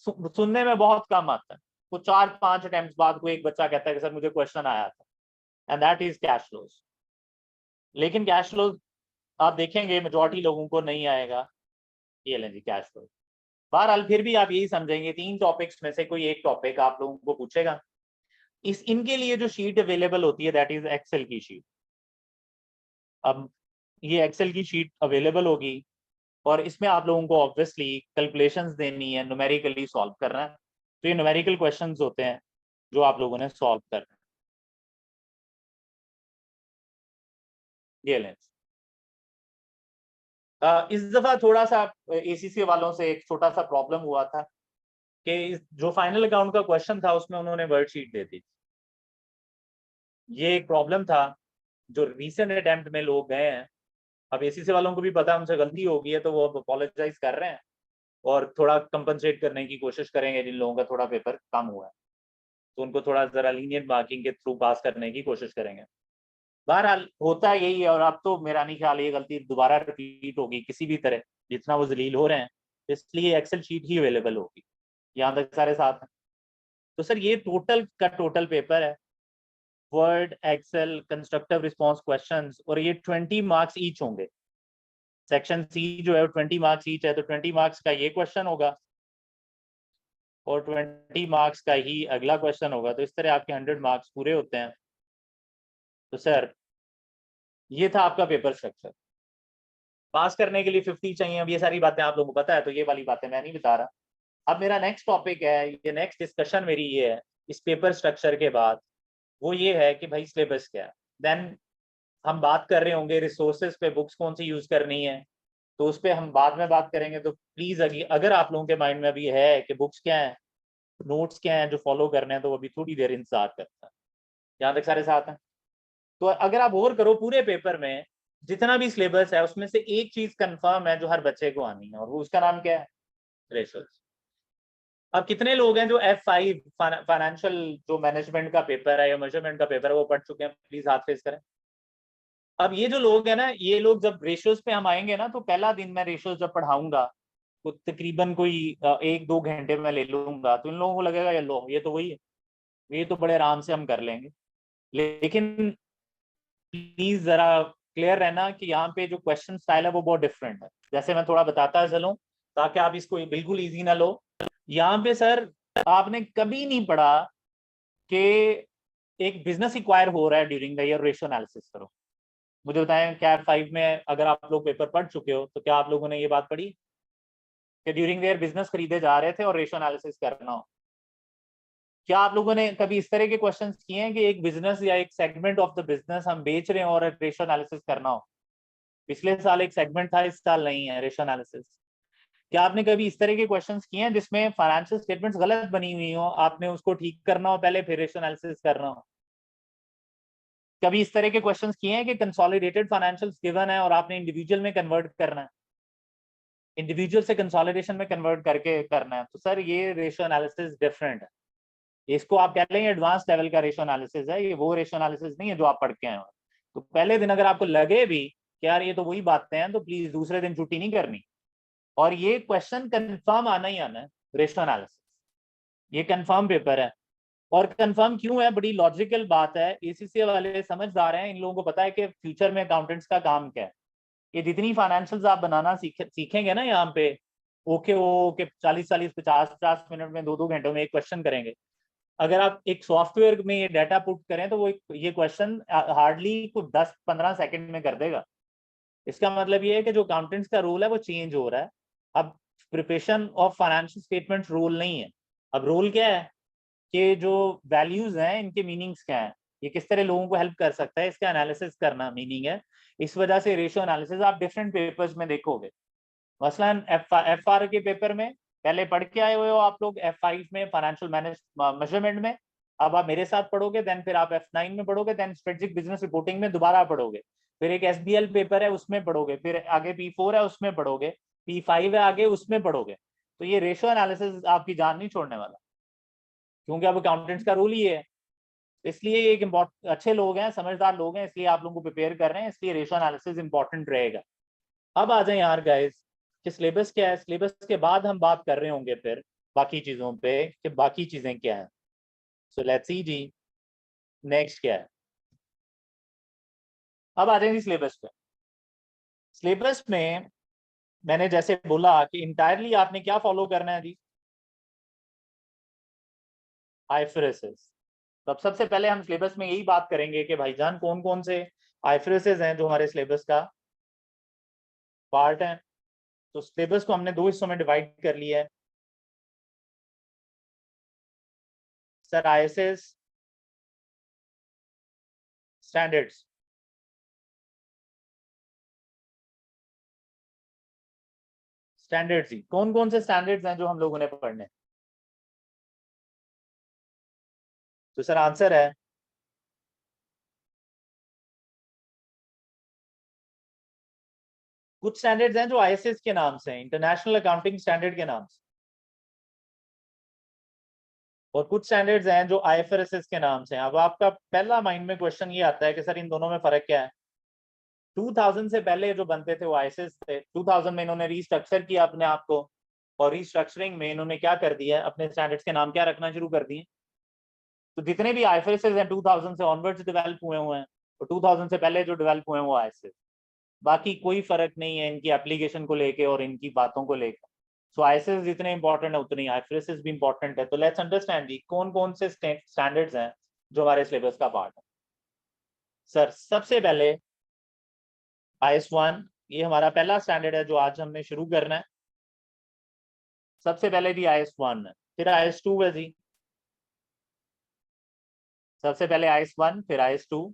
सुनने में बहुत कम आता है। वो 4-5 अटेम्प्ट बाद कोई एक बच्चा कहता है कि सर मुझे क्वेश्चन आया था, and that is cash flows. लेकिन कैश फ्लोज आप देखेंगे मेजॉरिटी लोगों को नहीं आएगा। ये लें जी कैश फ्लो। बहरहाल फिर भी आप यही समझेंगे 3 टॉपिक्स में से कोई एक टॉपिक आप लोगों को पूछेगा। इनके लिए जो शीट अवेलेबल होती है दैट इज एक्सेल की शीट। अब ये एक्सेल की शीट अवेलेबल होगी और इसमें आप लोगों को ऑब्वियसली कैलकुलेशंस देनी है, न्यूमेरिकली सॉल्व करना है। तो ये न्यूमेरिकल क्वेश्चंस होते हैं जो आप लोगों ने सॉल्व करना है। ये लें। इस दफा थोड़ा सा एसीसी वालों से एक छोटा सा प्रॉब्लम हुआ था कि जो फाइनल अकाउंट का क्वेश्चन था उसमें उन्होंने वर्कशीट दे दी। ये एक प्रॉब्लम था जो रिसेंट अटेम्प्ट में लोग गए हैं। अब एसीसी वालों को भी पता है उनसे गलती हो गई है तो वो अब अपोलोजाइज कर रहे हैं और थोड़ा कंपनसेट करने की कोशिश करेंगे जिन लोगों का थोड़ा पेपर कम हुआ है, तो उनको थोड़ा जरा लीनियंट मार्किंग के थ्रू पास करने की कोशिश करेंगे। बहरहाल होता यही है, और अब तो मेरा नहीं ख्याल ये गलती दोबारा रिपीट होगी किसी भी तरह, जितना वो जलील हो रहे हैं, इसलिए एक्सेल शीट ही अवेलेबल होगी। यहाँ तक सारे साथ हैं। तो सर ये टोटल का टोटल पेपर है, word, excel, constructive response questions, और ये 20 मार्क्स ईच होंगे। सेक्शन सी जो है 20 मार्क्स ईच है, तो 20 मार्क्स का ये क्वेश्चन होगा और 20 मार्क्स का ही अगला क्वेश्चन होगा। तो इस तरह आपके 100 मार्क्स पूरे होते हैं। तो सर ये था आपका पेपर स्ट्रक्चर। पास करने के लिए 50 चाहिए, अब ये सारी बातें आप लोगों को पता है तो ये वाली बातें मैं नहीं बता रहा। अब मेरा नेक्स्ट टॉपिक है, ये नेक्स्ट डिस्कशन मेरी ये है इस पेपर स्ट्रक्चर के बाद, वो ये है कि भाई सिलेबस क्या है। देन हम बात कर रहे होंगे रिसोर्सेज पे, बुक्स कौन सी यूज करनी है, तो उस पर हम बाद में बात करेंगे। तो प्लीज अगर आप लोगों के माइंड में अभी है कि बुक्स क्या है, नोट्स क्या है जो फॉलो करने हैं, तो अभी थोड़ी देर इंतजार करता है। यहाँ तक सारे साथ हैं। तो अगर आप और करो पूरे पेपर में जितना भी सिलेबस है उसमें से एक चीज कंफर्म है जो हर बच्चे को आनी है, और वो उसका नाम क्या है, रेशियोज। अब कितने लोग हैं जो F5 फाइनेंशियल जो मैनेजमेंट का पेपर है या मेजरमेंट का पेपर है वो पढ़ चुके हैं, प्लीज हाथ रेज करें। अब ये जो लोग है ना, ये लोग जब रेशियोज पे हम आएंगे ना, तो पहला दिन मैं रेशियोज जब पढ़ाऊंगा तो तकरीबन कोई 1-2 घंटे में ले लूंगा, तो इन लोगों को लगेगा ये लो ये तो वही है, ये तो बड़े आराम से हम कर लेंगे। लेकिन प्लीज जरा क्लियर रहना कि यहाँ पे जो क्वेश्चन स्टाइल है वो बहुत डिफरेंट है। जैसे मैं थोड़ा बताता चलूं ताकि आप इसको बिल्कुल इजी ना लो। यहाँ पे सर आपने कभी नहीं पढ़ा कि एक बिजनेस इक्वायर हो रहा है during the year, ratio analysis करो। मुझे बताएं क्या F5 में अगर आप लोग पेपर पढ़ चुके हो तो क्या आप लोगों ने ये बात पढ़ी कि ड्यूरिंग द ईयर बिजनेस खरीदे जा रहे थे और रेशियो एनालिसिस करना हो? क्या आप लोगों ने कभी इस तरह के क्वेश्चंस किए हैं कि एक बिजनेस या एक सेगमेंट ऑफ द बिजनेस हम बेच रहे हैं और रेशियो एनालिसिस करना हो? पिछले साल एक सेगमेंट था, इस साल नहीं है रेशियो एनालिसिस। क्या आपने कभी इस तरह के क्वेश्चंस किए हैं जिसमें फाइनेंशियल स्टेटमेंट्स गलत बनी हुई हो, आपने उसको ठीक करना हो पहले फिर रेशियो एनालिसिस करना हो? कभी इस तरह के क्वेश्चंस किए हैं कि कंसोलिडेटेड फाइनेंशियल्स गिवन है और आपने इंडिविजुअल में कन्वर्ट करना है, इंडिविजुअल से कंसोलिडेशन में कन्वर्ट करके करना है? तो सर ये रेशियो एनालिसिस डिफरेंट है। इसको आप कह लेंगे एडवांस लेवल का रेशियो एनालिसिस है, ये वो रेशियो एनालिसिस नहीं है जो आप पढ़ के आए हो। तो पहले दिन अगर आपको लगे भी कि यार ये तो वही बातें हैं, तो प्लीज दूसरे दिन छुट्टी नहीं करनी। और ये क्वेश्चन कंफर्म आना ही आना है, रेशियो एनालिसिस ये कंफर्म पेपर है। और कंफर्म क्यों है? बड़ी लॉजिकल बात है, एसीसी वाले समझदार हैं, इन लोगों को पता है कि फ्यूचर में अकाउंटेंट्स का काम क्या है। ये जितनी फाइनेंशियल्स आप बनाना सीखेंगे ना यहाँ पे, ओके ओके 40-40 50-50 मिनट में 2-2 घंटों में एक क्वेश्चन करेंगे। अगर आप एक सॉफ्टवेयर में ये डाटा पुट करें तो वो ये क्वेश्चन हार्डली को 10-15 सेकंड में कर देगा। इसका मतलब ये है कि जो अकाउंटेंट्स का रोल है वो चेंज हो रहा है। अब preparation of financial statements role नहीं है। अब रोल क्या है कि जो वैल्यूज हैं इनके मीनिंग्स क्या है, ये किस तरह लोगों को हेल्प कर सकता है, इसका एनालिसिस करना मीनिंग है। इस वजह से रेशियो एनालिसिस आप डिफरेंट पेपर्स में देखोगे। मसलन एफ आर के पेपर में पहले पढ़ के आए हुए हो आप लोग, F5 में फाइनेंशियल मेजरमेंट में। अब आप मेरे साथ पढ़ोगे, देन फिर आप F9 में पढ़ोगे, देन स्ट्रेटेजिक बिजनेस रिपोर्टिंग में दोबारा पढ़ोगे। फिर एक SBL पेपर है उसमें पढ़ोगे, फिर आगे P4 है उसमें पढ़ोगे, P5 है आगे उसमें पढ़ोगे। तो ये रेशियो एनालिसिस आपकी जान नहीं छोड़ने वाला, क्योंकि अब अकाउंटेंट्स का रूल ही है। इसलिए एक अच्छे लोग हैं, समझदार लोग हैं, इसलिए आप लोगों को प्रिपेयर कर रहे हैं, इसलिए रेशियो एनालिसिस इंपॉर्टेंट रहेगा। अब आ जाए यार गाइस कि सिलेबस क्या है। सिलेबस के बाद हम बात कर रहे होंगे फिर बाकी चीजों पे कि बाकी चीजें क्या है। So let's see ji next क्या है। अब आ जाएंगे सिलेबस पे। सिलेबस में मैंने जैसे बोला कि इंटायरली आपने क्या फॉलो करना है जी, आईएफआरएस। तो अब सबसे पहले हम सिलेबस में यही बात करेंगे कि भाईजान कौन कौन से आईएफआरएस हैं जो हमारे सिलेबस का पार्ट है। तो सिलेबस को हमने 2 हिस्सों में डिवाइड कर लिया है सर। आईएसएस स्टैंडर्ड्स, स्टैंडर्ड्स ही कौन कौन से स्टैंडर्ड्स हैं जो हम लोगों ने पढ़ने? तो सर आंसर है कुछ स्टैंडर्ड्स हैं जो आईएसएस के नाम से हैं, इंटरनेशनल अकाउंटिंग स्टैंडर्ड के नाम से, और कुछ स्टैंडर्ड्स हैं जो आईएफआरएस के नाम से हैं। अब आपका पहला माइंड में क्वेश्चन ये आता है कि सर इन दोनों में फर्क क्या है? 2000 से पहले जो बनते थे वो आईएसएस थे। 2000 में इन्होंने रीस्ट्रक्चर किया अपने आप को, और रीस्ट्रक्चरिंग में इन्होंने क्या कर दिया, अपने स्टैंडर्ड्स के नाम क्या रखना शुरू कर दिए। तो जितने भी आईएफआरएस हैं 2000 से ऑनवर्ड्स डेवलप हुए हुए हैं, और 2000 से पहले जो डेवलप हुए हैं वो आईएसएस। बाकी कोई फर्क नहीं है इनकी एप्लीकेशन को लेके और इनकी बातों को लेकर। सो आईएसएस जितने इंपॉर्टेंट है उतने आईएफआरएस भी इंपॉर्टेंट है। तो लेट्स अंडरस्टैंड जी कौन कौन से स्टैंडर्ड्स हैं जो हमारे सिलेबस का पार्ट है। सर सबसे पहले IS1, ये हमारा पहला स्टैंडर्ड है जो आज हमने शुरू करना है। सबसे पहले जी IS1 है, फिर IS2 है जी। सबसे पहले IS1 फिर IS2,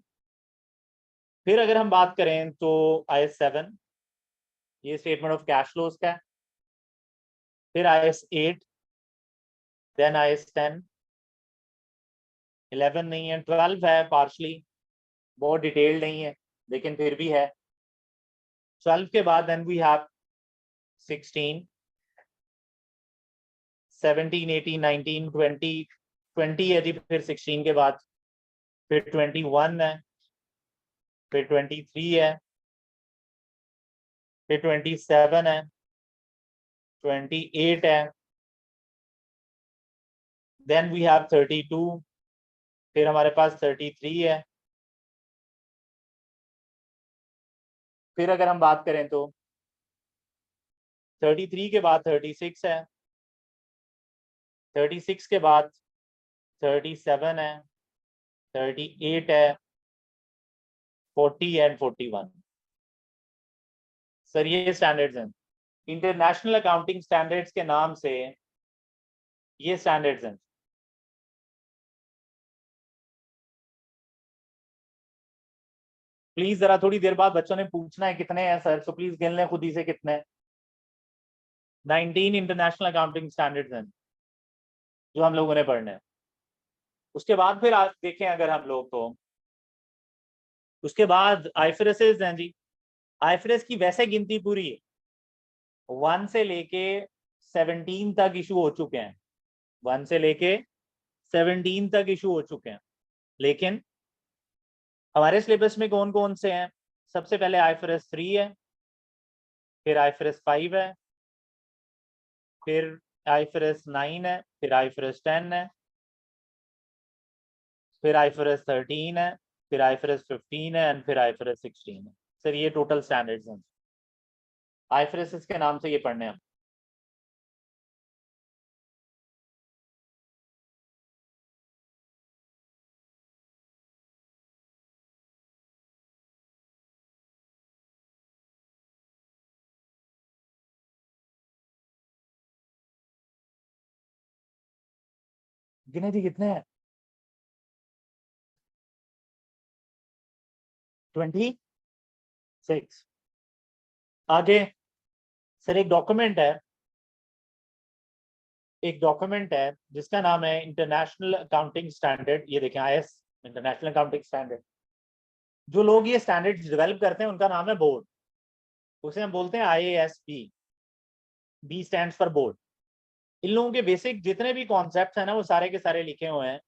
फिर अगर हम बात करें तो IS7, ये स्टेटमेंट ऑफ कैश फ्लोज का है। फिर IS8, देन IS10, 11 नहीं है, 12 है पार्शली, बहुत डिटेल्ड नहीं है लेकिन फिर भी है। 12 के बाद देन वी हैव 16, 17, 18, 19, 20, 20 है जी फिर 16 के बाद। फिर 21 है, फिर 23 है, फिर 27 है, 28 है, देन वी हैव 32, फिर हमारे पास 33 है, फिर अगर हम बात करें तो 33 के बाद 36 है, 36 के बाद 37 है, 38 है, 40 एंड 41। सर ये स्टैंडर्ड्स हैं, इंटरनेशनल अकाउंटिंग स्टैंडर्ड्स के नाम से ये स्टैंडर्ड्स हैं। प्लीज जरा थोड़ी देर बाद बच्चों ने पूछना है कितने हैं सर, तो प्लीज गिन लें खुद ही से कितने हैं। 19 इंटरनेशनल अकाउंटिंग स्टैंडर्ड्स हैं जो हम लोगों ने पढ़ने हैं। उसके बाद फिर आज देखें अगर हम लोग तो उसके बाद आईएफआरएस हैं जी। आईएफआरएस की वैसे गिनती पूरी है, 1 से लेके 17 तक इशू हो चुके हैं, 1 से लेके 17 तक इशू हो चुके हैं। लेकिन हमारे सिलेबस में कौन कौन से हैं? सबसे पहले आईएफआरएस 3 है, फिर आईएफआरएस 5 है, फिर आईएफआरएस 9 है, फिर आईएफआरएस 10 है, फिर आईएफआरएस 13 है, फिर आईएफआरएस 15 है एंड फिर आईएफआरएस 16 है। सर ये टोटल स्टैंडर्ड्स हैं, आईएफआरएस के नाम से ये पढ़ने हैं। गिने जी कितने हैं? 26। आगे सर एक डॉक्यूमेंट है जिसका नाम है इंटरनेशनल अकाउंटिंग स्टैंडर्ड। ये देखें आईएस, इंटरनेशनल अकाउंटिंग स्टैंडर्ड। जो लोग ये स्टैंडर्ड डेवलप करते हैं उनका नाम है बोर्ड, उसे हम बोलते हैं IASB। B stand for board. इन लोगों के बेसिक जितने भी कॉन्सेप्ट है ना वो सारे के सारे लिखे हुए हैं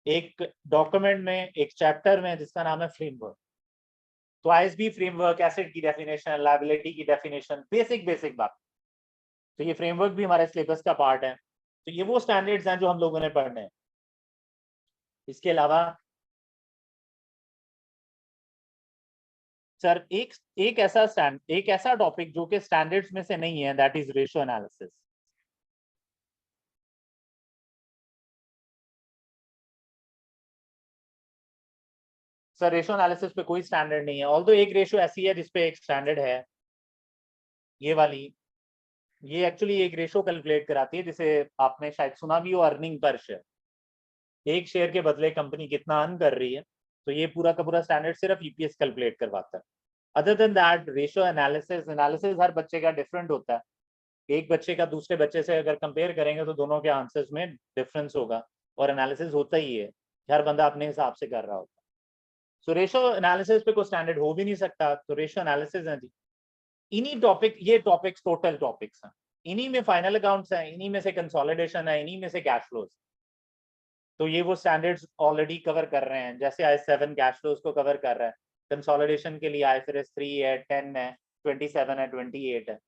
एक डॉक्यूमेंट में, एक चैप्टर में जिसका नाम है फ्रेमवर्क। तो IASB फ्रेमवर्क, एसेट की डेफिनेशन, लायबिलिटी की डेफिनेशन, बेसिक बेसिक बात। तो ये फ्रेमवर्क भी हमारे सिलेबस का पार्ट है। तो ये वो स्टैंडर्ड्स हैं जो हम लोगों ने पढ़ने हैं। इसके अलावा सर एक ऐसा टॉपिक जो कि स्टैंडर्ड्स में से नहीं है, that is ratio analysis. Sir ratio analysis पे कोई स्टैंडर्ड नहीं है, ऑल्दो एक रेशियो ऐसी है जिसपे एक स्टैंडर्ड है, ये वाली। ये एक्चुअली एक रेशियो कैलकुलेट कराती है जिसे आपने शायद सुना भी हो, अर्निंग पर शेयर। एक शेयर के बदले कंपनी कितना अर्न कर रही है। तो ये पूरा का पूरा स्टैंडर्ड सिर्फ ईपीएस कैलकुलेट करवाता है। Other than that ratio analysis हर बच्चे का डिफरेंट होता है। एक बच्चे का दूसरे बच्चे से अगर कंपेयर करेंगे तो दोनों के आंसर्स में डिफरेंस होगा, और एनालिसिस होता ही है, हर बंदा अपने हिसाब से कर रहा होता है। सो रेशियो एनालिसिस पे कोई स्टैंडर्ड हो भी नहीं सकता। तो रेशियो एनालिसिस है जी। इन्हीं टॉपिक, ये टॉपिक्स टोटल टॉपिक्स हैं, इन्हीं में फाइनल अकाउंट्स हैं, इन्हीं में से कंसोलिडेशन है, इन्हीं में से कैश फ्लोज। तो ये वो स्टैंडर्ड्स ऑलरेडी कवर कर रहे हैं, जैसे IAS 7 कैश फ्लोज को कवर कर रहा है। कंसोलिडेशन के लिए IFRS 3 है, 10 है, 27 है, 28 है।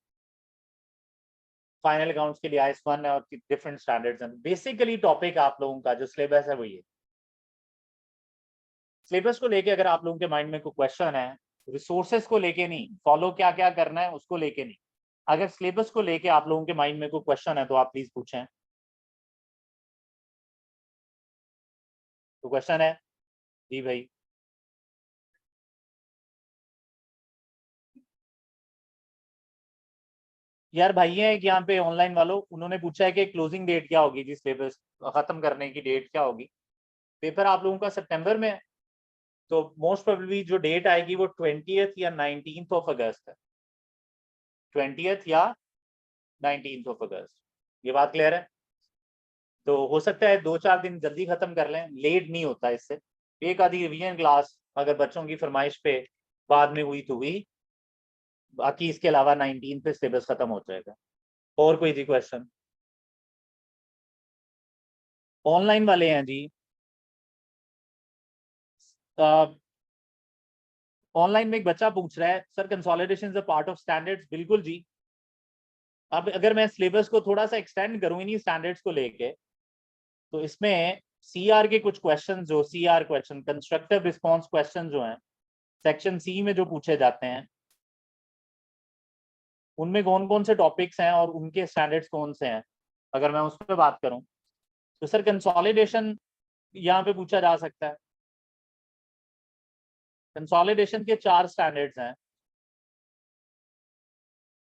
फाइनल अकाउंट्स के लिए IAS 1 है और डिफरेंट स्टैंडर्ड्स हैं। बेसिकली टॉपिक आप लोगों का जो सिलेबस है वो ये। सिलेबस को लेके अगर आप लोगों के माइंड में कोई क्वेश्चन है, रिसोर्सेज को लेके नहीं, फॉलो क्या क्या करना है उसको लेके नहीं, अगर सिलेबस को लेके आप लोगों के माइंड में कोई क्वेश्चन है तो आप प्लीज पूछें। तो क्वेश्चन है जी भाई। यार भाई है कि यहाँ पे ऑनलाइन वालों, उन्होंने पूछा है कि क्लोजिंग डेट क्या होगी जी, सिलेबस खत्म करने की डेट क्या होगी। पेपर आप लोगों का सितंबर में है, तो मोस्ट प्रोबेबली जो डेट आएगी वो 20th या 19th ऑफ अगस्त है। 20th या 19th ऑफ अगस्त। ये बात क्लियर है? तो हो सकता है 2-4 दिन जल्दी खत्म कर लें, लेट नहीं होता इससे। एक आधी रिवीजन क्लास अगर बच्चों की फरमाइश पे बाद में हुई तो हुई, बाकी इसके अलावा 19 पे सिलेबस खत्म हो जाएगा। और कोई जी क्वेश्चन? ऑनलाइन वाले हैं जी, ऑनलाइन में एक बच्चा पूछ रहा है sir consolidation is a part of standards. बिल्कुल जी। अब अगर मैं सिलेबस को थोड़ा सा एक्सटेंड करूँ इन्हीं स्टैंडर्ड्स को लेके, तो इसमें सीआर के कुछ क्वेश्चन, जो CR question constructive response question जो हैं सेक्शन सी में जो पूछे जाते हैं, उनमें कौन कौन से टॉपिक्स हैं और उनके स्टैंडर्ड्स कौन से हैं, अगर मैं उस पर बात करूं तो सर कंसोलिडेशन यहाँ पे पूछा जा सकता है। कंसोलिडेशन के 4 स्टैंडर्ड्स हैं,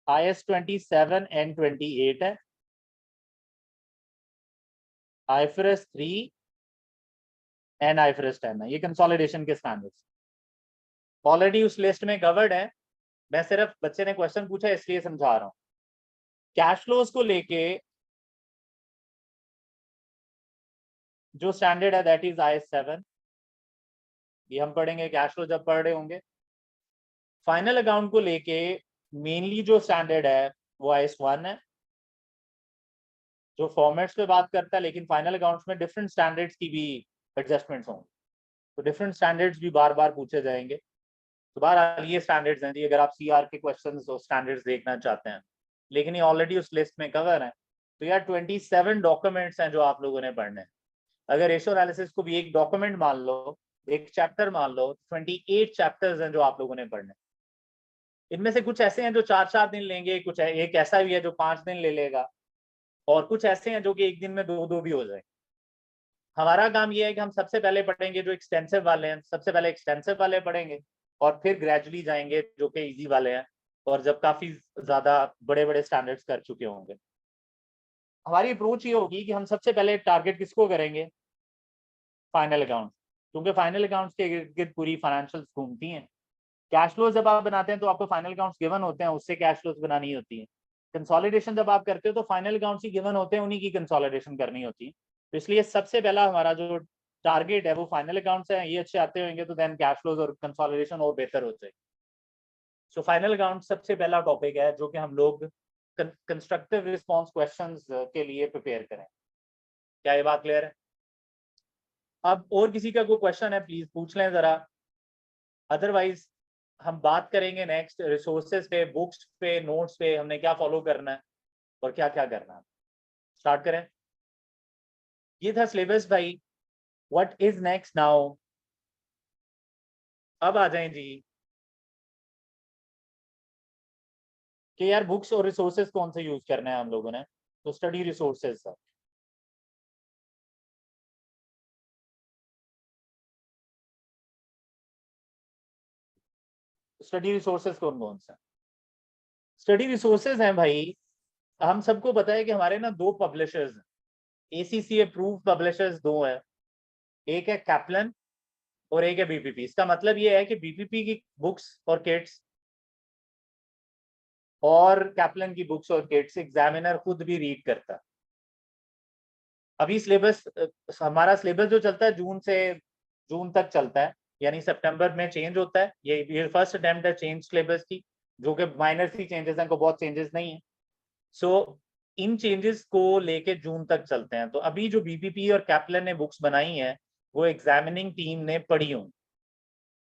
IS 27 एंड 28 है, IFRS 3 एंड IFRS 10 है। ये कंसोलिडेशन के स्टैंडर्ड्स ऑलरेडी उस लिस्ट में कवर्ड है। मैं सिर्फ बच्चे ने क्वेश्चन पूछा इसलिए समझा रहा हूँ। कैश फ्लोज को लेके जो स्टैंडर्ड है दैट इज IS 7, ये हम पढ़ेंगे कैश फ्लो जब पढ़ रहे होंगे। फाइनल अकाउंट को लेके मेनली जो स्टैंडर्ड है वो IS 1 है, जो फॉर्मेट्स पे बात करता है, लेकिन फाइनल अकाउंट्स में डिफरेंट स्टैंडर्ड्स की भी एडजस्टमेंट्स होंगे, तो डिफरेंट स्टैंडर्ड्स भी बार बार पूछे जाएंगे। तो बहरहाल ये स्टैंडर्ड्स हैं जी, अगर आप सीआर के क्वेश्चंस और स्टैंडर्ड्स देखना चाहते हैं, लेकिन ये ऑलरेडी उस लिस्ट में कवर है। तो यार 27 डॉक्यूमेंट्स हैं जो आप लोगों ने पढ़ने हैं। अगर रेशियो एनालिसिस को भी एक डॉक्यूमेंट मान लो, एक चैप्टर मान लो, 28 चैप्टर्स हैं जो आप लोगों ने पढ़ने। इनमें से कुछ ऐसे हैं जो 4-4 दिन लेंगे, कुछ है एक ऐसा भी है जो 5 दिन ले लेगा, और कुछ ऐसे हैं जो कि एक दिन में 2-2 भी हो जाए। हमारा काम ये है कि हम सबसे पहले पढ़ेंगे जो एक्सटेंसिव वाले हैं, सबसे पहले एक्सटेंसिव वाले पढ़ेंगे और फिर ग्रेजुअली जाएंगे जो कि इजी वाले हैं, और जब काफी ज्यादा बड़े बड़े स्टैंडर्ड्स कर चुके होंगे। हमारी अप्रोच ये होगी कि हम सबसे पहले टारगेट किसको करेंगे, फाइनल अकाउंट, क्योंकि फाइनल अकाउंट्स के इर्द गिर्द पूरी फाइनेंशियल घूमती हैं। कैश फ्लो जब आप बनाते हैं तो आपको फाइनल अकाउंट्स गिवन होते हैं, उससे कैश फ्लोज बनानी होती है। कंसोलिडेशन जब आप करते हो तो फाइनल अकाउंट्स ही गिवन होते हैं, उन्हीं की कंसोलिडेशन करनी होती है। तो इसलिए सबसे पहला हमारा जो टारगेट है वो फाइनल अकाउंट्स है। ये अच्छे आते होंगे तो देन कैश फ्लोज और कंसोलिडेशन और बेहतर हो जाएगी। सो फाइनल अकाउंट सबसे पहला टॉपिक है जो कि हम लोग कंस्ट्रक्टिव रिस्पॉन्स क्वेश्चंस के लिए प्रिपेयर करें। क्या ये बात क्लियर है? अब और किसी का कोई क्वेश्चन है प्लीज पूछ लें जरा, अदरवाइज हम बात करेंगे नेक्स्ट रिसोर्सेज पे, बुक्स पे, नोट्स पे, हमने क्या फॉलो करना है और क्या क्या करना है। स्टार्ट करें। ये था सिलेबस भाई। What is next now? अब आ जाएं जी कि यार बुक्स और रिसोर्सेज कौन से यूज करना है हम लोगों ने। तो study resources sir, study resources कौन कौन से? स्टडी रिसोर्सेज हैं भाई, हम सबको पता है कि हमारे ना 2 पब्लिशर्स हैं, ACC अप्रूव्ड पब्लिशर्स 2 है, एक है कैप्लन और एक है BPP। इसका मतलब ये है कि BPP की बुक्स और किट्स और कैप्लन की बुक्स और किट्स एग्जामिनर खुद भी रीड करता है। अभी सिलेबस, हमारा सिलेबस जो चलता है जून तक चलता है, यानी सितंबर में चेंज होता है। ये फर्स्ट अटेम्प्ट है चेंज सिलेबस की, जो कि माइनर सी चेंजेस हैं, को बहुत चेंजेस नहीं है। सो इन चेंजेस को लेके जून तक चलते हैं। तो अभी जो BPP और कैप्लन ने बुक्स बनाई हैं वो एग्जामिनिंग टीम ने पढ़ी हों,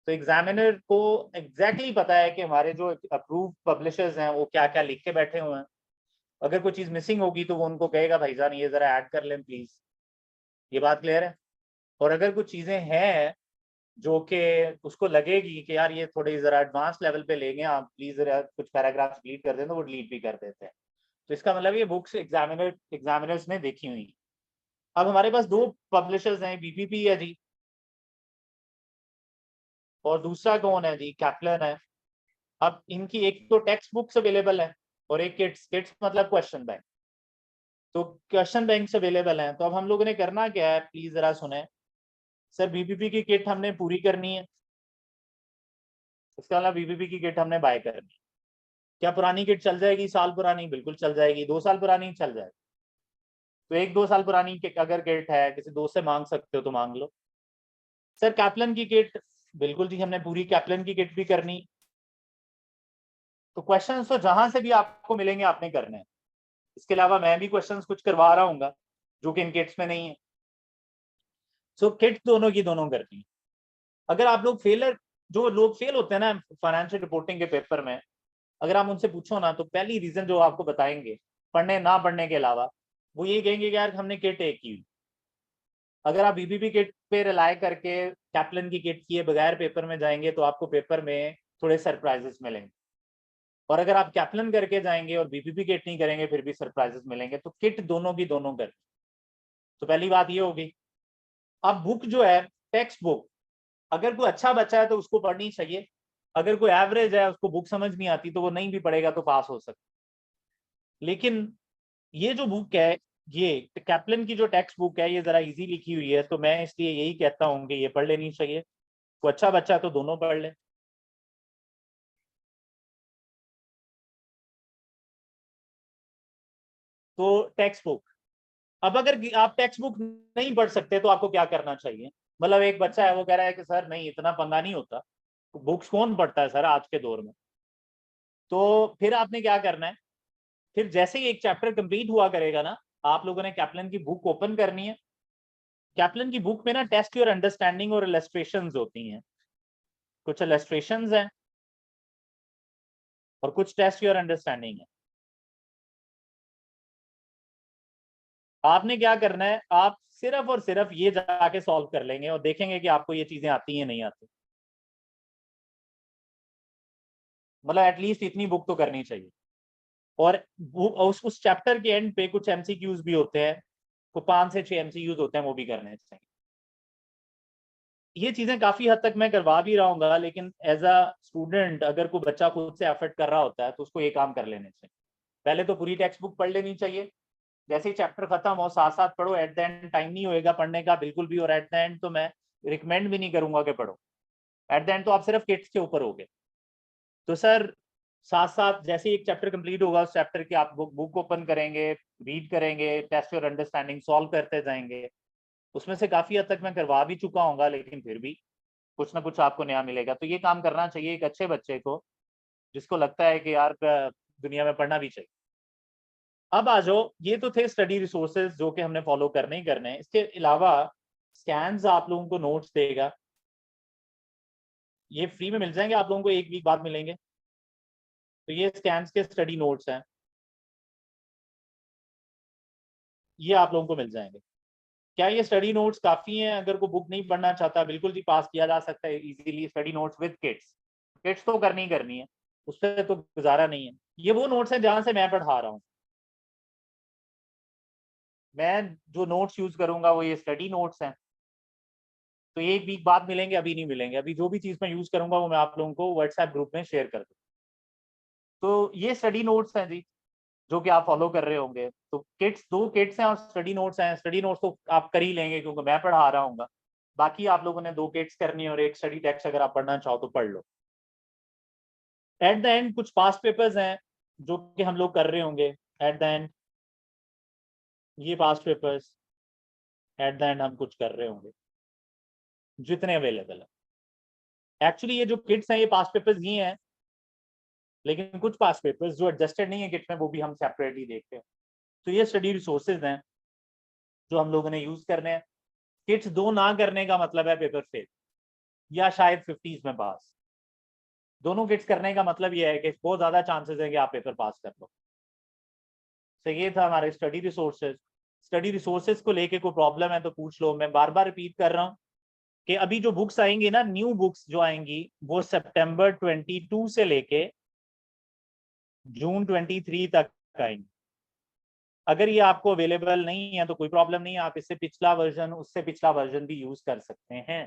तो एग्जामिनर को एग्जैक्टली पता है कि हमारे जो अप्रूव पब्लिशर्स हैं वो क्या क्या लिख के बैठे हुए हैं। अगर कोई चीज मिसिंग होगी तो वो उनको कहेगा भाईजान ये जरा ऐड कर लें प्लीज। ये बात क्लियर है? और अगर कुछ चीजें हैं जो कि उसको लगेगी कि यार ये थोड़ी जरा एडवांस लेवल पे लेंगे आप प्लीज, जरा कुछ पैराग्राफ्स डिलीट कर दें, तो वो डिलीट भी कर देते हैं। तो इसका मतलब ये बुक्स एग्जामिनर्स ने देखी हुई। अब हमारे पास 2 पब्लिशर्स हैं, BPP है जी और दूसरा कौन है जी, कैप्लन है। अब इनकी एक तो टेक्स्ट बुक्स अवेलेबल है और एक किट्स मतलब क्वेश्चन बैंक। तो क्वेश्चन बैंक अवेलेबल हैं। तो अब हम लोगों ने करना क्या है, प्लीज जरा सुने सर। BPP की किट हमने पूरी करनी है, इसका मतलब BPP की किट हमने बाय करनी है। क्या पुरानी किट चल जाएगी, साल पुरानी? बिल्कुल चल जाएगी। 2 साल पुरानी चल जाएगी। तो 1-2 साल पुरानी अगर किट है, किसी दोस्त से मांग सकते हो तो मांग लो। सर कैप्लन की किट, बिल्कुल जी हमने पूरी कैप्लन की किट भी करनी। तो क्वेश्चन तो जहां से भी आपको मिलेंगे आपने करने हैं। इसके अलावा मैं भी क्वेश्चंस कुछ करवा रहा हूँ जो कि इन किट्स में नहीं है। सो किट दोनों की दोनों करनी है। अगर आप लोग फेलर जो लोग फेल होते हैं ना फाइनेंशियल रिपोर्टिंग के पेपर में, अगर आप उनसे पूछो ना तो पहली रीजन जो आपको बताएंगे पढ़ने ना पढ़ने के अलावा, वो ये कहेंगे कि यार हमने किट एक की। अगर आप बीबीबी किट पे रिलाय करके कैप्लन की किट किए बगैर पेपर में जाएंगे तो आपको पेपर में थोड़े सरप्राइजेस मिलेंगे, और अगर आप कैप्लन करके जाएंगे और बीबीबी किट नहीं करेंगे फिर भी सरप्राइजेस मिलेंगे। तो किट दोनों की दोनों कर। तो पहली बात ये होगी। अब बुक जो है, टेक्स्ट बुक, अगर कोई अच्छा बच्चा है तो उसको पढ़नी चाहिए, अगर कोई एवरेज है उसको बुक समझ नहीं आती तो वो नहीं भी पढ़ेगा तो पास हो सकता। लेकिन ये जो बुक है, ये कैप्लन की जो टेक्स्ट बुक है, ये जरा इजी लिखी हुई है, तो मैं इसलिए यही कहता हूँ कि ये पढ़ लेनी चाहिए। कोई अच्छा बच्चा तो दोनों पढ़ ले। तो टेक्स्ट बुक, अब अगर आप टेक्स्ट बुक नहीं पढ़ सकते तो आपको क्या करना चाहिए। मतलब एक बच्चा है वो कह रहा है कि सर नहीं इतना पंगा नहीं होता, बुक्स कौन पढ़ता है सर आज के दौर में। तो फिर आपने क्या करना है, फिर जैसे ही एक चैप्टर कंप्लीट हुआ करेगा ना, आप लोगों ने कैप्लन की बुक ओपन करनी है। कैप्लन की बुक में ना टेस्ट योर अंडरस्टैंडिंग और इलस्ट्रेशंस होती हैं। कुछ इलस्ट्रेशंस हैं और कुछ टेस्ट योर अंडरस्टैंडिंग है। आपने क्या करना है, आप सिर्फ और सिर्फ ये जाके सॉल्व कर लेंगे और देखेंगे कि आपको ये चीजें आती हैं नहीं आती। मतलब एटलीस्ट इतनी बुक तो करनी चाहिए। और उस चैप्टर के एंड पे कुछ एमसीक्यूज भी होते हैं, तो 5 से 6 एमसीक्यूज होते हैं, वो भी करने चाहिए। ये चीजें काफी हद तक मैं करवा भी रहा हूँ, लेकिन एज अ स्टूडेंट अगर कोई बच्चा खुद से एफर्ट कर रहा होता है तो उसको ये काम कर लेने चाहिए। पहले तो पूरी टेक्स्ट बुक पढ़ लेनी चाहिए, जैसे ही चैप्टर खत्म हो साथ साथ पढ़ो। एट द एंड टाइम नहीं होएगा पढ़ने का बिल्कुल भी, और एट द एंड तो मैं रिकमेंड भी नहीं करूंगा कि पढ़ो। एट द एंड तो आप सिर्फ किट्स के ऊपर होगे। तो सर साथ साथ जैसे ही एक चैप्टर कंप्लीट होगा उस चैप्टर की आप बुक ओपन करेंगे, रीड करेंगे, टेस्ट योर अंडरस्टैंडिंग सॉल्व करते जाएंगे। उसमें से काफी हद तक मैं करवा भी चुका हूँ, लेकिन फिर भी कुछ ना कुछ आपको नया मिलेगा। तो ये काम करना चाहिए एक अच्छे बच्चे को, जिसको लगता है कि यार दुनिया में पढ़ना भी चाहिए। अब आ जाओ, ये तो थे स्टडी रिसोर्सेज जो कि हमने फॉलो करने ही करने हैं। इसके अलावा स्कैन्स आप लोगों को नोट्स देगा, ये फ्री में मिल जाएंगे आप लोगों को, एक वीक बाद मिलेंगे। तो ये स्कैन्स के स्टडी नोट्स हैं, ये आप लोगों को मिल जाएंगे। क्या ये स्टडी नोट्स काफी हैं? अगर कोई बुक नहीं पढ़ना चाहता बिल्कुल भी पास किया जा सकता है easily. Study notes with kits, kits तो करनी ही करनी है, उस पर तो गुजारा नहीं है। ये वो नोट्स हैं जहां से मैं पढ़ा रहा हूँ। मैं जो नोट्स यूज करूंगा वो ये स्टडी नोट्स हैं। तो ये एक वीक बाद मिलेंगे, अभी नहीं मिलेंगे। अभी जो भी चीज मैं यूज करूंगा वो मैं आप लोगों को व्हाट्सएप ग्रुप में शेयर कर दूँ। तो ये स्टडी नोट्स हैं जी, जो कि आप फॉलो कर रहे होंगे। तो किट्स, 2 किट्स हैं और स्टडी नोट्स हैं। स्टडी नोट्स तो आप कर ही लेंगे क्योंकि मैं पढ़ा रहा हूँ। बाकी आप लोगों ने 2 किट्स करनी है और एक स्टडी टेक्स्ट अगर आप पढ़ना चाहो तो पढ़ लो। एट द एंड कुछ पास्ट पेपर्स हैं जो कि हम लोग कर रहे होंगे। एट द एंड ये past papers at the end हम कुछ कर रहे होंगे जितने अवेलेबल है। एक्चुअली ये जो किट्स हैं ये पास्ट पेपर्स ही हैं, लेकिन कुछ पास्ट पेपर्स जो एडजस्टेड नहीं है किट में वो भी हम सेपरेटली देखते हैं। तो ये स्टडी रिसोर्सेज हैं जो हम लोगों ने यूज करने हैं। किट्स 2 ना करने का मतलब है पेपर फेल या शायद 50s में पास। दोनों किट्स करने का मतलब ये है कि बहुत ज्यादा चांसेस है कि आप पेपर पास कर लो। तो ये था हमारे स्टडी रिसोर्सेज। स्टडी रिसोर्सेज को लेके कोई प्रॉब्लम है तो पूछ लो। मैं बार बार रिपीट कर रहा हूँ कि अभी जो बुक्स आएंगी ना, न्यू बुक्स जो आएंगी वो सितंबर 22 से लेके जून 23 तक आएंगी। अगर ये आपको अवेलेबल नहीं है तो कोई प्रॉब्लम नहीं है, आप इससे पिछला वर्जन उससे पिछला वर्जन भी यूज कर सकते हैं,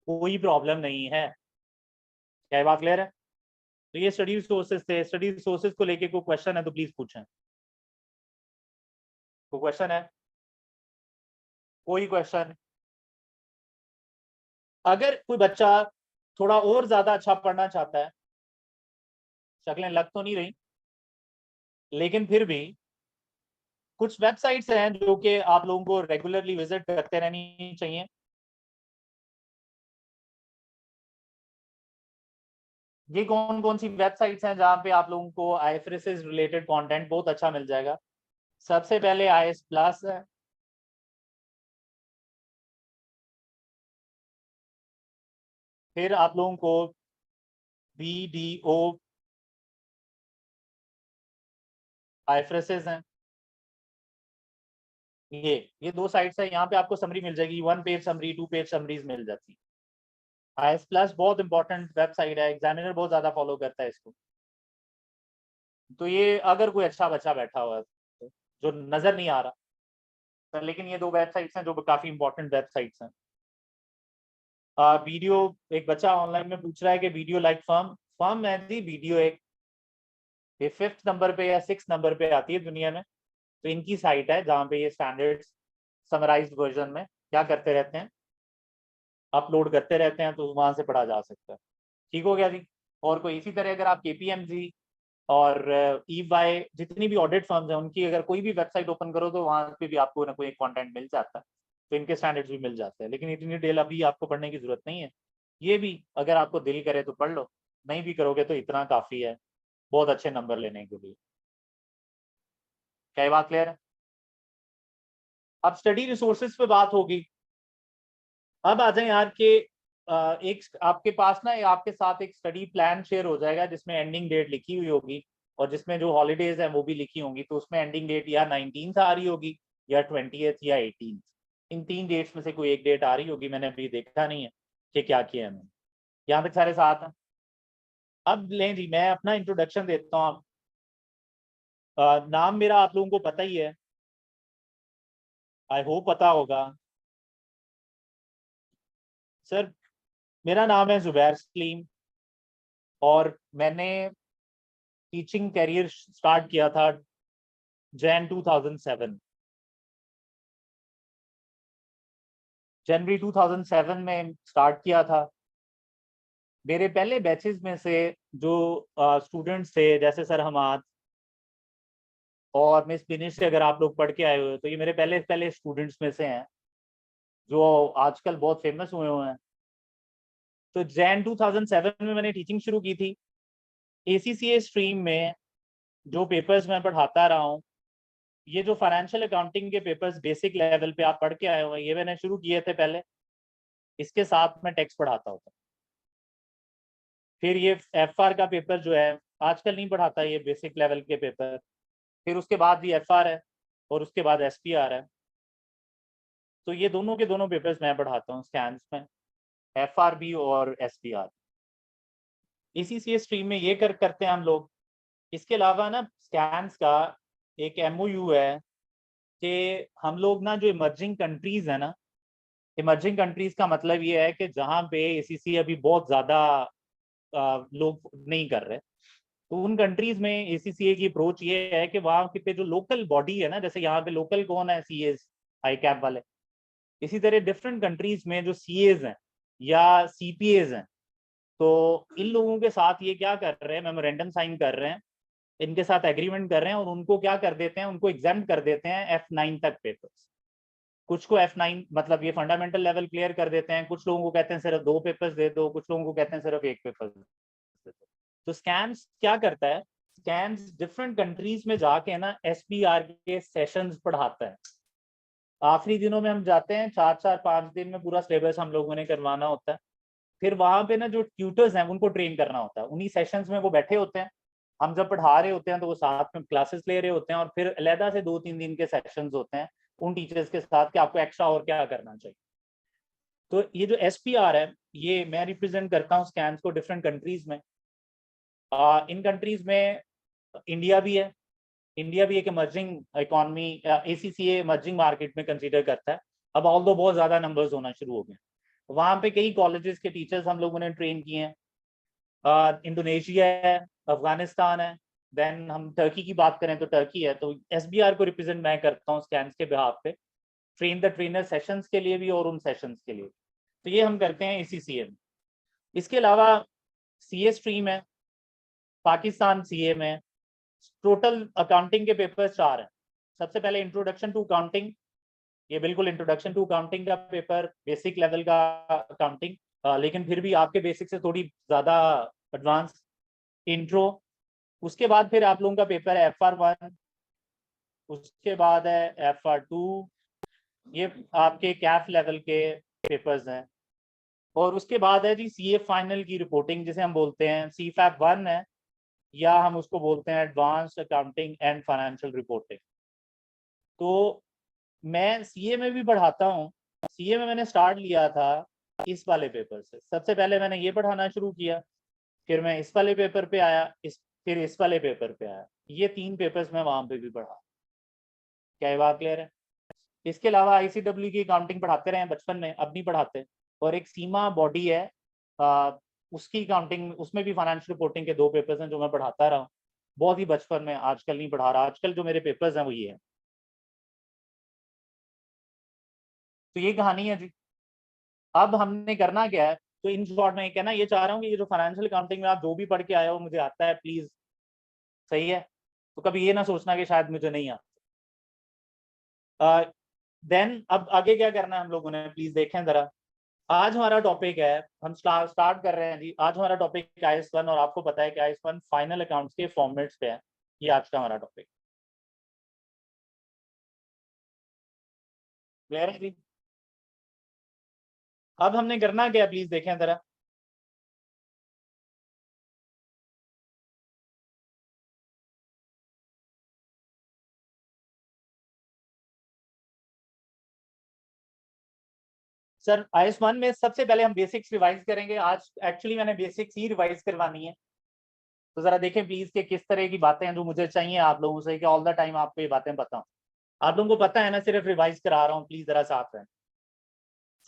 कोई प्रॉब्लम नहीं है। क्या ये बात क्लियर है? तो ये स्टडी रिसोर्सेज थे। स्टडी रिसोर्सेज को लेके कोई क्वेश्चन है तो प्लीज पूछें। कोई क्वेश्चन है? कोई क्वेश्चन? अगर कोई बच्चा थोड़ा और ज्यादा अच्छा पढ़ना चाहता है, शक्लें लग तो नहीं रही, लेकिन फिर भी कुछ वेबसाइट्स हैं जो कि आप लोगों को रेगुलरली विजिट करते रहनी चाहिए। ये कौन कौन सी वेबसाइट्स हैं जहाँ पे आप लोगों को आईएफआरएस रिलेटेड कंटेंट बहुत अच्छा मिल जाएगा? सबसे पहले आईएस प्लस है, फिर आप लोगों को BDO IFRSs हैं, ये 2 साइट्स है। यहाँ पे आपको समरी मिल जाएगी, 1 पेज समरी, 2 पेज समरीज मिल जाती है। IS प्लस बहुत इंपॉर्टेंट वेबसाइट है, एग्जामिनर बहुत ज्यादा फॉलो करता है इसको। तो ये अगर कोई अच्छा बच्चा बैठा हुआ है तो, जो नजर नहीं आ रहा, तो लेकिन ये 2 वेबसाइट्स हैं जो काफी इंपॉर्टेंट वेबसाइट्स हैं। वीडियो, एक बच्चा ऑनलाइन में पूछ रहा है कि वीडियो लाइक फर्म है जी, वीडियो एक ये 5th नंबर पे या 6th नंबर पे आती है दुनिया में। तो इनकी साइट है जहाँ पे ये स्टैंडर्ड्स समराइज्ड वर्जन में क्या करते रहते हैं, अपलोड करते रहते हैं, तो वहां से पढ़ा जा सकता है। ठीक हो गया जी। और कोई इसी तरह अगर आप KPMG और EY जितनी भी ऑडिट फर्म्स हैं उनकी अगर कोई भी वेबसाइट ओपन करो तो वहां पे भी आपको ना कोई कंटेंट मिल जाता है, तो इनके स्टैंडर्ड्स भी मिल जाते हैं। लेकिन इतनी डिटेल अभी आपको पढ़ने की जरूरत नहीं है, ये भी अगर आपको दिल करे तो पढ़ लो, नहीं भी करोगे तो इतना काफी है बहुत अच्छे नंबर लेने के लिए। क्या ये बात क्लियर है? अब स्टडी रिसोर्सेज पे बात होगी। अब आ जाए यार के एक आपके पास ना आपके साथ एक स्टडी प्लान शेयर हो जाएगा जिसमें एंडिंग डेट लिखी हुई होगी और जिसमें जो हॉलीडेज हैं वो भी लिखी होंगी। तो उसमें एंडिंग डेट या 19th आ रही होगी या 20th या 18th, इन 3 डेट्स में से कोई एक डेट आ रही होगी। मैंने अभी देखा नहीं है कि क्या किया है मैंने। यहाँ तक सारे साथ हैं। अब लें जी, मैं अपना इंट्रोडक्शन देता हूँ। नाम मेरा आप लोगों को पता ही है, आई होप पता होगा। सर मेरा नाम है जुबैर सलीम और मैंने टीचिंग करियर स्टार्ट किया था Jan 2007, जनवरी 2007 में स्टार्ट किया था। मेरे पहले बैचेस में से जो स्टूडेंट्स थे जैसे सर हमाद और मिस बिनिश से अगर आप लोग पढ़ के आए हुए तो ये मेरे पहले पहले स्टूडेंट्स में से हैं जो आजकल बहुत फेमस हुए हुए हैं। तो Jan 2007 में मैंने टीचिंग शुरू की थी। ACCA स्ट्रीम में जो पेपर्स मैं पढ़ाता रहा हूँ, ये जो फाइनेंशियल अकाउंटिंग के पेपर्स बेसिक लेवल पे आप पढ़ के आए हुए हैं, ये मैंने शुरू किए थे पहले। इसके साथ मैं टेक्स्ट पढ़ाता होता। फिर ये FR का पेपर जो है आजकल नहीं पढ़ाता, ये बेसिक लेवल के पेपर। फिर उसके बाद भी FR है और उसके बाद SPR है। तो ये दोनों के दोनों पेपर्स मैं पढ़ाता हूँ स्कैन्स में, FRB और SPR। ACCA स्ट्रीम में ये करते हैं हम लोग। इसके अलावा ना स्कैन्स का एक MOU है कि हम लोग ना जो इमर्जिंग कंट्रीज है ना, इमर्जिंग कंट्रीज का मतलब ये है कि जहाँ पे ACCA अभी बहुत ज्यादा लोग नहीं कर रहे, तो उन कंट्रीज में ACCA की अप्रोच ये है कि वहाँ पे जो लोकल बॉडी है ना, जैसे यहाँ पे लोकल कौन है, CAs ICAP वाले, इसी तरह डिफरेंट कंट्रीज में जो CAs हैं या CPAs हैं, तो इन लोगों के साथ ये क्या कर रहे हैं, मेमोरेंडम साइन कर रहे हैं, इनके साथ एग्रीमेंट कर रहे हैं और उनको क्या कर देते हैं, उनको एग्जाम कर देते हैं F9 तक पेपर्स। कुछ को F9 मतलब ये फंडामेंटल लेवल क्लियर कर देते हैं, कुछ लोगों को कहते हैं सिर्फ 2 पेपर्स दे दो, कुछ लोगों को कहते हैं सिर्फ 1 पेपर दे दो। तो स्कैम्स क्या करता है, स्कैम्स डिफरेंट कंट्रीज में जाके ना SPR के सेशंस पढ़ाता है। आखिरी दिनों में हम जाते हैं, 4-4-5 दिन में पूरा सिलेबस हम लोगों ने करवाना होता है। फिर वहां पे ना जो ट्यूटर्स हैं उनको ट्रेन करना होता है, उन्हीं सेशंस में वो बैठे होते हैं। हम जब पढ़ा रहे होते हैं तो वो साथ में क्लासेस ले रहे होते हैं और फिर अलहदा से 2-3 दिन के सेशंस होते हैं उन टीचर्स के साथ कि आपको एक्स्ट्रा और क्या करना चाहिए। तो ये जो SPR है ये मैं रिप्रेजेंट करता हूँ स्कैन्स को डिफरेंट कंट्रीज में। इन कंट्रीज में इंडिया भी है। इंडिया भी एक emerging economy, ACCA emerging market में कंसीडर करता है। अब ऑल दो बहुत ज्यादा नंबर्स होना शुरू हो गए। वहाँ पे कई कॉलेजेस के टीचर्स हम लोगों ने ट्रेन किए हैं। इंडोनेशिया है, अफगानिस्तान है, देन हम टर्की की बात करें तो टर्की है। तो SBR को रिप्रेजेंट मैं करता हूँ स्कैन्स के बिहाफ पे, ट्रेन द ट्रेनर सेशंस के लिए भी और उन सेशंस के लिए। तो ये हम करते हैं ACCA में। इसके अलावा CA स्ट्रीम है, पाकिस्तान CA में टोटल अकाउंटिंग के पेपर 4 हैं। सबसे पहले इंट्रोडक्शन टू अकाउंटिंग, ये बिल्कुल इंट्रोडक्शन टू अकाउंटिंग का पेपर, बेसिक लेवल का अकाउंटिंग, लेकिन फिर भी आपके बेसिक से थोड़ी ज्यादा एडवांस इंट्रो। उसके बाद फिर आप लोगों का पेपर है FR1, उसके बाद है FR2। ये आपके कैफ लेवल के पेपर्स हैं। और उसके बाद है जी सीए फाइनल की रिपोर्टिंग, जिसे हम बोलते हैं CFAP 1 है, या हम उसको बोलते हैं advanced accounting and financial reporting. तो मैं सीए में भी पढ़ाता हूँ। सीए में मैंने स्टार्ट लिया था इस वाले पेपर से, सबसे पहले मैंने ये पढ़ाना शुरू किया, फिर मैं इस वाले पेपर पे आया, फिर इस वाले पेपर पे आया। ये 3 पेपर्स मैं वहां पे भी पढ़ा। क्या ये बात क्लियर है? इसके अलावा ICW की अकाउंटिंग पढ़ाते रहे हैं बचपन में, अब नहीं पढ़ाते। और एक सीमा बॉडी है, उसकी अकाउंटिंग, उसमें भी फाइनेंशियल रिपोर्टिंग के 2 पेपर्स हैं जो मैं पढ़ाता रहा हूँ बहुत ही बचपन में। आजकल नहीं पढ़ा रहा, आजकल जो मेरे पेपर्स हैं वो ये है। तो ये कहानी है जी। अब हमने करना क्या है, तो इन शॉर्ट में ये कहना ये चाह रहा हूँ कि ये जो फाइनेंशियल अकाउंटिंग में आप जो भी पढ़ के आए हो मुझे आता है प्लीज, सही है? तो कभी ये ना सोचना कि शायद मुझे नहीं आता। देन अब आगे क्या करना है हम लोगों ने, प्लीज देखें जरा। आज हमारा टॉपिक है, हम स्टार्ट कर रहे हैं जी। आज हमारा टॉपिक IS1, और आपको पता है कि IS1 फाइनल अकाउंट्स के फॉर्मेट्स पे है। ये आज का हमारा टॉपिक क्लियर है जी। अब हमने करना क्या, प्लीज देखें जरा। सर IS1 में सबसे पहले हम बेसिक्स रिवाइज करेंगे आज। एक्चुअली मैंने बेसिक्स ही रिवाइज करवानी है। तो जरा देखें प्लीज कि किस तरह की बातें हैं जो मुझे चाहिए आप लोगों से, कि ऑल द टाइम आपको ये बातें बताऊं। आप लोगों को पता है ना, सिर्फ रिवाइज करा रहा हूँ, प्लीज जरा साथ रहें।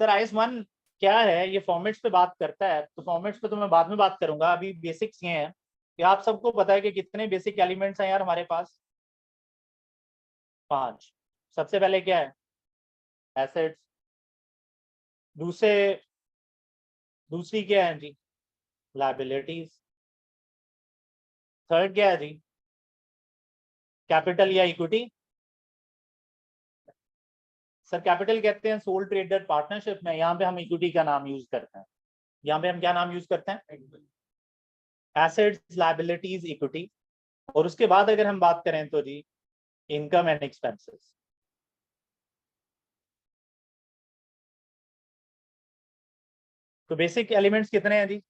सर IS1 क्या है, ये फॉर्मेट्स पे बात करता है। तो फॉर्मेट्स पे तो मैं बाद में बात करूंगा, अभी बेसिक्स ये हैं कि आप सबको पता है कि कितने बेसिक एलिमेंट्स हैं यार हमारे पास। 5। सबसे पहले क्या है, एसेट्स। दूसरे दूसरी क्या है जी, लायबिलिटीज। थर्ड क्या है जी, कैपिटल या इक्विटी। सर कैपिटल कहते हैं सोल ट्रेडर पार्टनरशिप में, यहाँ पे हम इक्विटी का नाम यूज करते हैं। यहाँ पे हम क्या नाम यूज करते हैं, एसेट्स लायबिलिटीज इक्विटी। और उसके बाद अगर हम बात करें तो जी इनकम एंड एक्सपेंसेस। तो बेसिक एलिमेंट्स कितने हैं जी?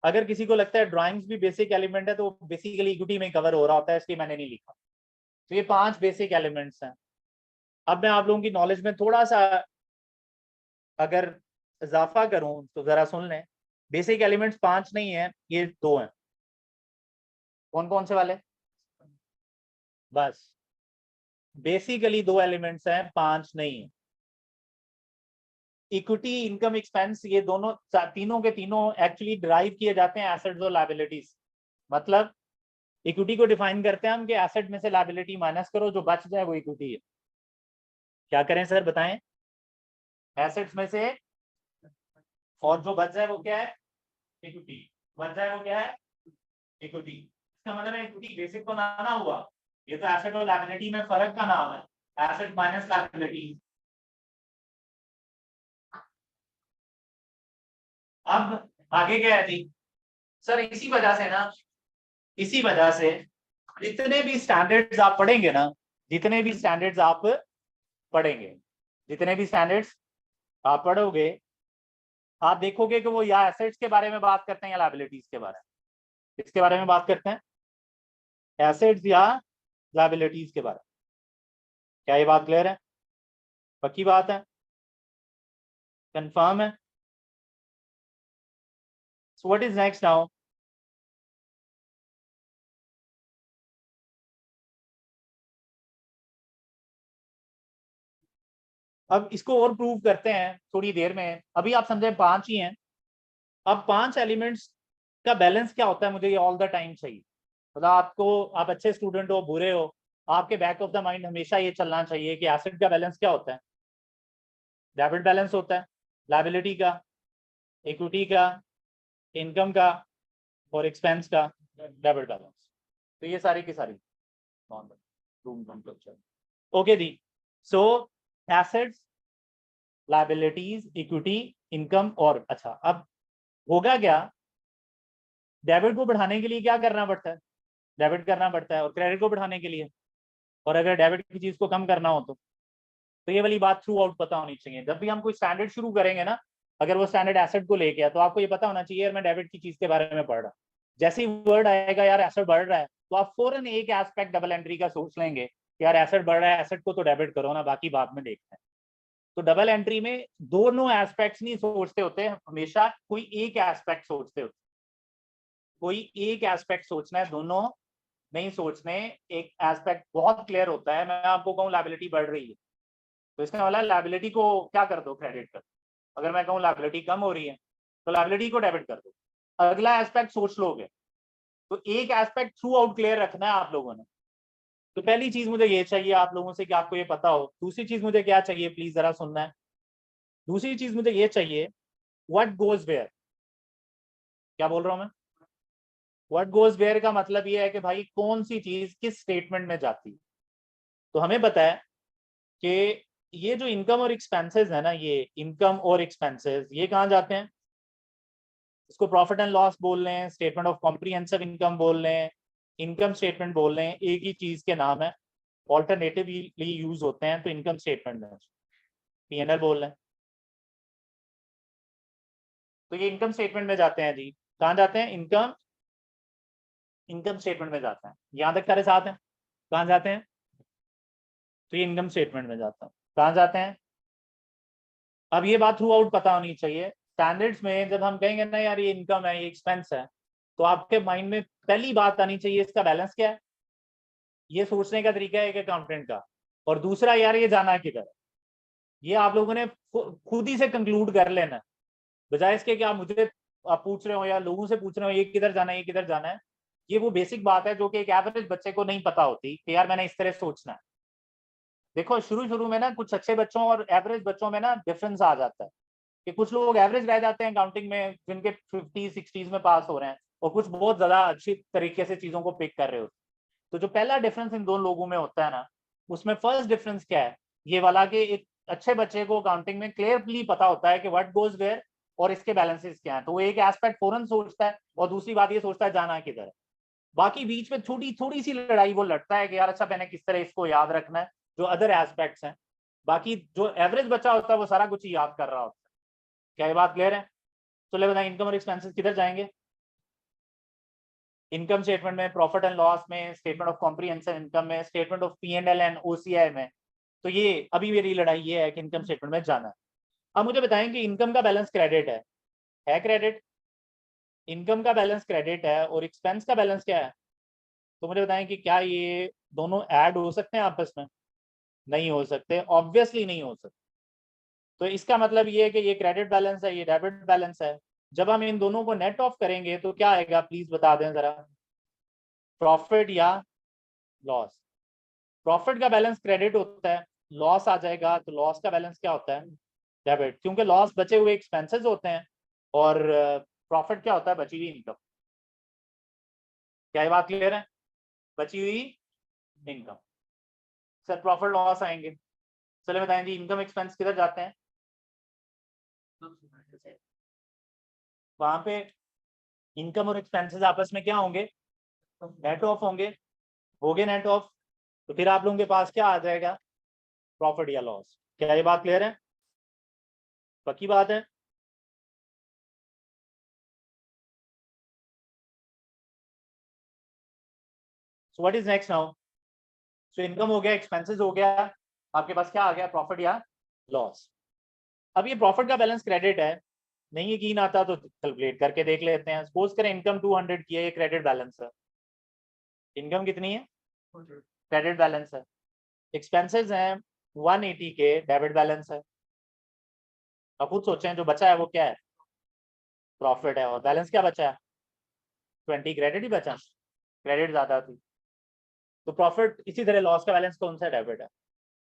अगर किसी को लगता है ड्राइंग्स भी बेसिक एलिमेंट है तो बेसिकली इक्विटी में कवर हो रहा होता है, इसलिए मैंने नहीं लिखा। तो ये 5 बेसिक एलिमेंट्स हैं। अब मैं आप लोगों की नॉलेज में थोड़ा सा अगर इजाफा करूं तो जरा सुन लें। बेसिक एलिमेंट्स 5 नहीं है, ये 2 हैं। कौन कौन से वाले? बस बेसिकली 2 एलिमेंट्स हैं, 5 नहीं है। इक्विटी, इनकम, एक्सपेंस, ये दोनों तीनों के तीनों एक्चुअली ड्राइव किए जाते हैं एसेट्स और लायबिलिटीज। मतलब इक्विटी को डिफाइन करते हैं हम कि एसेट में से लायबिलिटी माइनस करो, जो बच जाए वो इक्विटी है। क्या करें सर बताएं? एसेट्स में से और जो बच जाए वो क्या है, इक्विटी। बच जाए वो क्या है, इक्विटी। इसका मतलब है इक्विटी बेसिक तो ना हुआ, ये तो एसेट और लायबिलिटी में फर्क का नाम है, एसेट माइनस लायबिलिटी। अब आगे क्या है जी, सर इसी वजह से ना, इसी वजह से जितने भी स्टैंडर्ड्स आप पढ़ेंगे ना, जितने भी स्टैंडर्ड्स आप पढ़ेंगे, जितने भी स्टैंडर्ड्स आप पढ़ोगे, आप देखोगे कि वो या एसेट्स के बारे में बात करते हैं या लायबिलिटीज के बारे में। इसके बारे में बात करते हैं, एसेट्स या लायबिलिटीज के बारे में। क्या ये बात क्लियर है? पक्की बात है? कंफर्म है? So what is next now? अब इसको और प्रूव करते हैं थोड़ी देर में, अभी आप समझे 5 ही हैं। अब 5 एलिमेंट्स का बैलेंस क्या होता है, मुझे ये ऑल द टाइम चाहिए। मतलब आपको, आप अच्छे स्टूडेंट हो बुरे हो, आपके बैक ऑफ द माइंड हमेशा ये चलना चाहिए कि एसेट का बैलेंस क्या होता है, डेबिट बैलेंस होता है, लायबिलिटी का, इक्विटी का, इनकम का, और एक्सपेंस का डेबिट बैलेंस। तो ये सारी की सारी ओके दी। So assets, liabilities, equity, income, और अच्छा अब होगा क्या, डेबिट को बढ़ाने के लिए क्या करना पड़ता है, डेबिट करना पड़ता है, और क्रेडिट को बढ़ाने के लिए, और अगर डेबिट की चीज को कम करना हो तो ये वाली बात थ्रू आउट पता होनी चाहिए। जब भी हम कोई स्टैंडर्ड शुरू करेंगे ना, अगर वो स्टैंडर्ड एसेट को लेके है तो आपको ये पता होना चाहिए यार मैं डेबिट की चीज के बारे में पढ़ रहा हूँ। जैसे ही वर्ड आएगा यार एसेट बढ़ रहा है तो आप फौरन एक एस्पेक्ट डबल एंट्री का सोच लेंगे कि यार एसेट बढ़ रहा है, एसेट को तो डेबिट करो ना, बाकी बाद में देखते हैं। तो डबल एंट्री में दोनों एस्पेक्ट्स नहीं सोचते होते, हमेशा कोई एक एस्पेक्ट सोचते होते, कोई एक एस्पेक्ट सोचना है, दोनों नहीं सोचने। एक एस्पेक्ट बहुत क्लियर होता है, मैं आपको कहूँ लायबिलिटी बढ़ रही है तो इसका मतलब लायबिलिटी को क्या कर दो, क्रेडिट कर दो। अगर मैं कहूँ लायबिलिटी कम हो रही है तो लायबिलिटी को डेबिट कर दो। अगला एस्पेक्ट सोच लोगे तो एक एस्पेक्ट थ्रू आउट क्लियर रखना है आप लोगों ने। तो पहली चीज मुझे ये चाहिए आप लोगों से कि आपको ये पता हो। दूसरी चीज मुझे क्या चाहिए, प्लीज जरा सुनना है। दूसरी चीज मुझे ये चाहिए, व्हाट गोज वेयर। क्या बोल रहा हूं मैं? व्हाट गोज वेयर का मतलब ये है कि भाई कौन सी चीज किस स्टेटमेंट में जाती है। तो हमें पता है कि ये जो इनकम और एक्सपेंसेस है ना, ये इनकम और एक्सपेंसेस ये कहाँ जाते हैं? इसको प्रॉफिट एंड लॉस बोल रहे हैं, स्टेटमेंट ऑफ कॉम्प्रिहेंसिव इनकम बोल रहे हैं, इनकम स्टेटमेंट बोल रहे हैं, एक ही चीज के नाम है, ऑल्टरनेटिवली यूज होते हैं। तो इनकम स्टेटमेंट में पीएनएल बोल रहे हैं, तो ये इनकम स्टेटमेंट में जाते हैं जी। कहाँ जाते हैं? इनकम, इनकम स्टेटमेंट में जाते हैं। यहाँ तक सारे साथ हैं। कहाँ जाते हैं? तो ये इनकम स्टेटमेंट में जाता है। कहाँ जाते हैं? अब ये बात थ्रू आउट पता होनी चाहिए। स्टैंडर्ड्स में जब हम कहेंगे ना यार ये इनकम है, ये एक्सपेंस है, तो आपके माइंड में पहली बात आनी चाहिए इसका बैलेंस क्या है। ये सोचने का तरीका है एक अकाउंटेंट का। और दूसरा यार ये जाना किधर है, ये आप लोगों ने खुद ही से कंक्लूड कर लेना है, बजाय इसके कि आप मुझे आप पूछ रहे हो या लोगों से पूछ रहे हो ये किधर जाना है, ये किधर जाना है। ये वो बेसिक बात है जो कि एक एवरेज बच्चे को नहीं पता होती कि यार मैंने इस तरह सोचना है। देखो शुरू शुरू में ना कुछ अच्छे बच्चों और एवरेज बच्चों में ना डिफरेंस आ जाता है कि कुछ लोग एवरेज रह जाते हैं अकाउंटिंग में जिनके 50-60s में पास हो रहे हैं, और कुछ बहुत ज्यादा अच्छी तरीके से चीजों को पिक कर रहे होते हैं। तो जो पहला डिफरेंस इन दोनों लोगों में होता है ना, उसमें फर्स्ट डिफरेंस क्या है, ये वाला कि एक अच्छे बच्चे को अकाउंटिंग में क्लियरली पता होता है कि व्हाट गोज वेयर और इसके बैलेंसेस क्या है। तो वो एक एस्पेक्ट फौरन सोचता है और दूसरी बात ये सोचता है जाना किधर है। बाकी बीच में छोटी थोड़ी सी लड़ाई वो लड़ता है कि यार अच्छा मैंने किस तरह इसको याद रखना है, जो अदर एस्पेक्ट्स हैं। बाकी जो एवरेज बच्चा होता है वो सारा कुछ ही याद कर रहा होता है। क्या ये बात क्लियर है? तो ले बताएं इनकम और एक्सपेंसेस किधर जाएंगे? इनकम स्टेटमेंट में, प्रॉफिट एंड लॉस में, स्टेटमेंट ऑफ कॉम्प्रिहेंसिव इनकम में, statement of P&L and OCI में। तो ये अभी मेरी लड़ाई ये है कि इनकम स्टेटमेंट में जाना है। अब मुझे बताएं कि इनकम का बैलेंस क्रेडिट है क्रेडिट? इनकम का बैलेंस क्रेडिट है और एक्सपेंस का बैलेंस क्या है? तो मुझे बताएं कि क्या ये दोनों ऐड हो सकते हैं आपस में? नहीं हो सकते, ऑब्वियसली नहीं हो सकते। तो इसका मतलब ये है कि ये क्रेडिट बैलेंस है, ये डेबिट बैलेंस है। जब हम इन दोनों को नेट ऑफ करेंगे तो क्या आएगा, प्लीज बता दें जरा। प्रॉफिट या लॉस? प्रॉफिट का बैलेंस क्रेडिट होता है, लॉस आ जाएगा तो लॉस का बैलेंस क्या होता है? डेबिट, क्योंकि लॉस बचे हुए एक्सपेंसेस होते हैं और प्रॉफिट क्या होता है? बची हुई इनकम। क्या ये बात क्लियर है? बची हुई इनकम। सर प्रॉफिट लॉस आएंगे, चले बताएं जी इनकम एक्सपेंस किधर जाते हैं? वहां पे इनकम और एक्सपेंसेस आपस में क्या होंगे? नेट ऑफ होंगे। हो गए नेट ऑफ, तो फिर आप लोगों के पास क्या आ जाएगा? प्रॉफिट या लॉस। क्या ये बात क्लियर है? पक्की बात है? So what is next now? So income हो गया, एक्सपेंसेस हो गया, आपके पास क्या आ गया? प्रॉफिट या लॉस। अब ये प्रॉफिट का बैलेंस क्रेडिट है, नहीं यकीन आता तो कैलकुलेट करके देख लेते हैं। सपोज करें इनकम 200 की है, ये क्रेडिट बैलेंस है। इनकम कितनी है? क्रेडिट बैलेंस है। एक्सपेंसेस हैं 180 के, डेबिट बैलेंस है। अब खुद सोचें जो बचा है वो क्या है? प्रॉफिट है। और बैलेंस क्या बचा है? 20 क्रेडिट ही बचा, क्रेडिट ज्यादा थी। तो प्रॉफिट इसी तरह, लॉस का बैलेंस कौन सा? डेबिट है।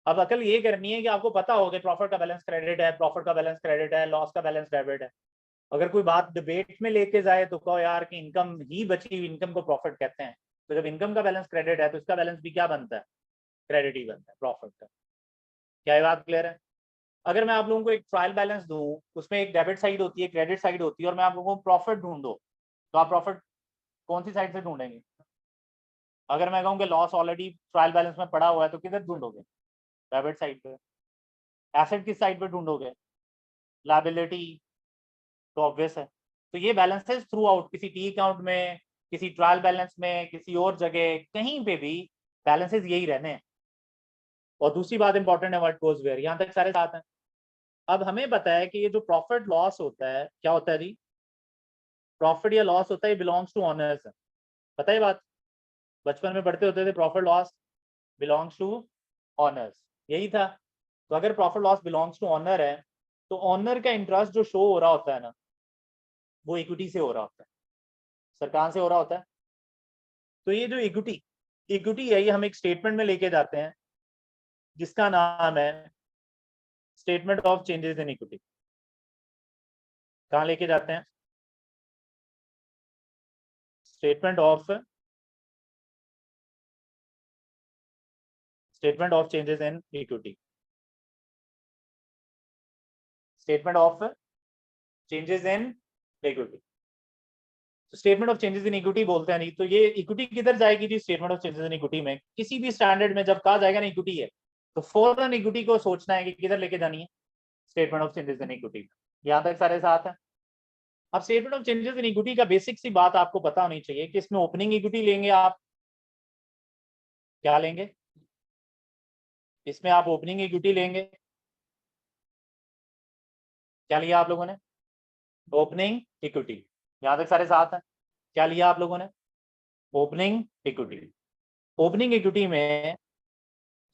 अब अकल ये करनी है कि आपको पता हो कि प्रॉफिट का बैलेंस क्रेडिट है, प्रॉफिट का बैलेंस क्रेडिट है, लॉस का बैलेंस डेबिट है। अगर कोई बात डिबेट में लेके जाए तो कहो यार कि इनकम ही बची हुई इनकम को प्रॉफिट कहते हैं। तो जब इनकम का बैलेंस क्रेडिट है तो इसका बैलेंस भी क्या बनता है? क्रेडिट ही बनता है, प्रॉफिट का। क्या ये बात क्लियर है? अगर मैं आप लोगों को एक ट्रायल बैलेंस दूं, उसमें एक डेबिट साइड होती है, क्रेडिट साइड होती है, और मैं आप लोगों को प्रॉफिट ढूंढो, तो आप प्रॉफिट कौन सी साइड से ढूंढेंगे? अगर मैं कहूँ कि लॉस ऑलरेडी ट्रायल बैलेंस में पड़ा हुआ है तो किधर ढूंढोगे? डेबिट साइड पे। एसेट किस साइड पे ढूंढोगे? लायबिलिटी, तो ऑब्वियस है। तो ये बैलेंसेस थ्रू आउट, किसी टी अकाउंट में, किसी ट्रायल बैलेंस में, किसी और जगह, कहीं पे भी बैलेंसेस यही रहने हैं। और दूसरी बात इंपॉर्टेंट है, व्हाट गोज वेयर, यहाँ तक सारे साथ हैं। अब हमें पता है कि ये जो प्रॉफिट लॉस होता है, क्या होता है जी, प्रॉफिट या लॉस होता है, बिलोंग्स टू ऑनर्स है। पता है बात, बचपन में पढ़ते होते थे profit loss belongs to owners, यही था। तो अगर profit loss belongs to owner है, तो ऑनर का इंटरेस्ट जो शो हो रहा होता है ना, वो इक्विटी से हो रहा होता है, सरकार से हो रहा होता है। तो ये जो इक्विटी इक्विटी है, ये हम एक स्टेटमेंट में लेके जाते हैं जिसका नाम है statement of changes in equity. कहाँ लेके जाते हैं? Statement of changes in equity, statement of changes in equity. Statement of changes in equity बोलते हैं नहीं, तो ये इक्विटी किधर जाएगी जी? Statement of changes in equity में किसी भी स्टैंडर्ड में जब कहा जाएगा ना इक्विटी है, तो फौरन इक्विटी को सोचना है कि किधर लेके जानी है, statement of changes in equity. यहाँ तक सारे साथ हैं। अब statement of changes in equity का बेसिक सी बात आपको पता होनी चाहिए कि इसमें ओपनिंग इक्विटी लेंगे आप, क्या लेंगे इसमें? आप ओपनिंग इक्विटी लेंगे। क्या लिया आप लोगों ने? Opening equity. यहाँ तक सारे साथ हैं। क्या लिया आप लोगों ने? Opening equity. ओपनिंग इक्विटी में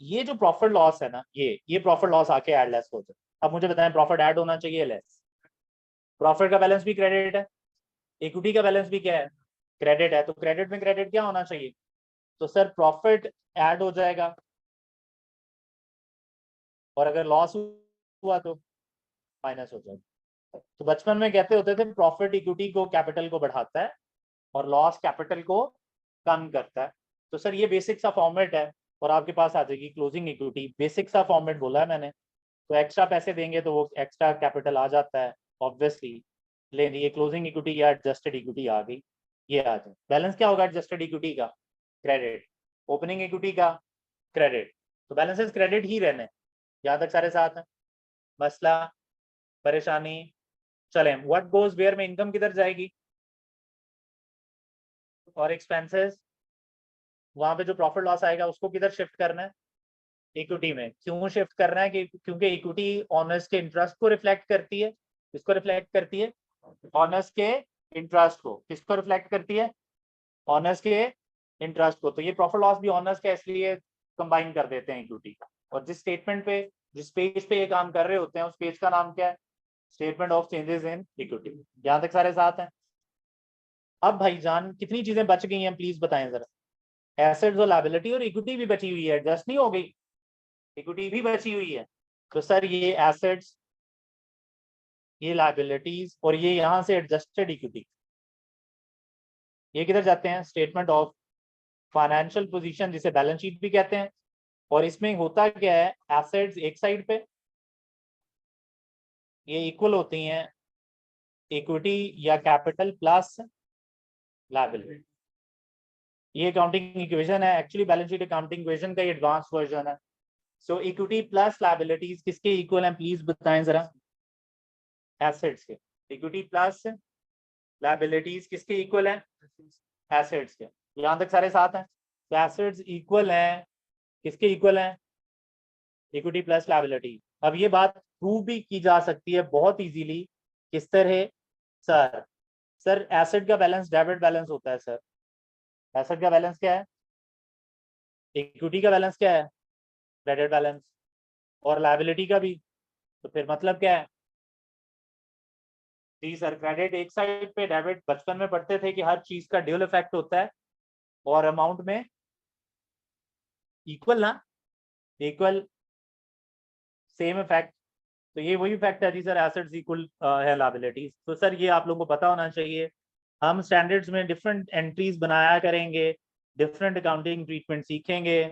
ये जो प्रॉफिट लॉस है ना, ये प्रॉफिट लॉस आके ऐड लेस हो जाए। अब मुझे बताएं, प्रॉफिट ऐड होना चाहिए लेस? प्रॉफिट का बैलेंस भी क्रेडिट है, इक्विटी का बैलेंस भी क्या है? क्रेडिट है। तो क्रेडिट में क्रेडिट क्या होना चाहिए? तो सर प्रॉफिट ऐड हो जाएगा, और अगर लॉस हुआ तो माइनस हो जाएगा। तो बचपन में कहते होते थे प्रॉफिट इक्विटी को, कैपिटल को बढ़ाता है, और लॉस कैपिटल को कम करता है। तो सर ये बेसिक सा फॉर्मेट है, और आपके पास आ जाएगी क्लोजिंग इक्विटी। बेसिक सा फॉर्मेट बोला है मैंने, तो एक्स्ट्रा पैसे देंगे तो वो एक्स्ट्रा कैपिटल आ जाता है ऑब्वियसली। लेकिन ये क्लोजिंग इक्विटी या एडजस्टेड इक्विटी आ गई, ये आ जाए। बैलेंस क्या होगा एडजस्टेड इक्विटी का? क्रेडिट। ओपनिंग इक्विटी का क्रेडिट। तो बैलेंसेस क्रेडिट ही रहने। यहाँ तक सारे साथ हैं। मसला, परेशानी? चलें, व्हाट गोज वेयर में इनकम किधर जाएगी, और एक्सपेंसेस, वहां पे जो प्रॉफिट लॉस आएगा उसको किधर शिफ्ट करना है? इक्विटी में। क्यों शिफ्ट करना है? कि क्योंकि इक्विटी ऑनर्स के इंटरेस्ट को रिफ्लेक्ट करती है। किसको रिफ्लेक्ट करती है? ऑनर्स के इंटरेस्ट को। किसको रिफ्लेक्ट करती है? ऑनर्स के इंटरेस्ट को। तो ये प्रॉफिट लॉस भी ऑनर्स का, इसलिए कंबाइन कर देते हैं इक्विटी। और जिस स्टेटमेंट पे, जिस पेज पे ये काम कर रहे होते हैं, उस पेज का नाम क्या है? Statement of changes in equity. यहाँ तक सारे साथ हैं। अब भाईजान कितनी चीजें बच गई हैं प्लीज बताएं जरा। एसेट्स और लायबिलिटी और इक्विटी भी बची हुई है, एडजस्ट नहीं हो गई, इक्विटी भी बची हुई है। तो सर ये एसेट्स, ये लायबिलिटीज, और ये यहाँ से एडजस्टेड इक्विटी, ये किधर जाते हैं? स्टेटमेंट ऑफ फाइनेंशियल पोजीशन, जिसे बैलेंस शीट भी कहते हैं। और इसमें होता क्या है, एसेट्स एक साइड पे, ये इक्वल होती हैं इक्विटी या कैपिटल प्लस लायबिलिटी। ये अकाउंटिंग इक्वेशन है, actually balance sheet accounting equation का ये एडवांस वर्जन है। सो इक्विटी प्लस लायबिलिटीज किसके इक्वल हैं प्लीज बताएं जरा? एसेट्स के। इक्विटी प्लस लायबिलिटीज किसके इक्वल है? एसेट्स के। यहाँ तक सारे साथ हैं। तो एसेट्स इक्वल हैं, किसके इक्वल हैं? Equity plus liability. अब ये बात प्रूव भी की जा सकती है बहुत इजीली। किस तरह? सर सर एसेट का बैलेंस डेबिट बैलेंस होता है सर। एसेट का बैलेंस क्या है? इक्विटी का बैलेंस क्या है? Credit balance. और लायबिलिटी का भी। तो फिर मतलब क्या है? जी सर, क्रेडिट एक साइड पे, डेबिट बचपन में पढ़ते थे कि हर चीज का ड्यूल इफेक्ट होता है, और अमाउंट में इक्वल ना, इक्वल सेम इफेक्ट। तो ये वही फैक्ट है जी सर, एसेट्स इक्वल है लायबिलिटीज। तो सर ये आप लोगों को पता होना चाहिए। हम स्टैंडर्ड्स में डिफरेंट एंट्रीज बनाया करेंगे, डिफरेंट अकाउंटिंग ट्रीटमेंट सीखेंगे।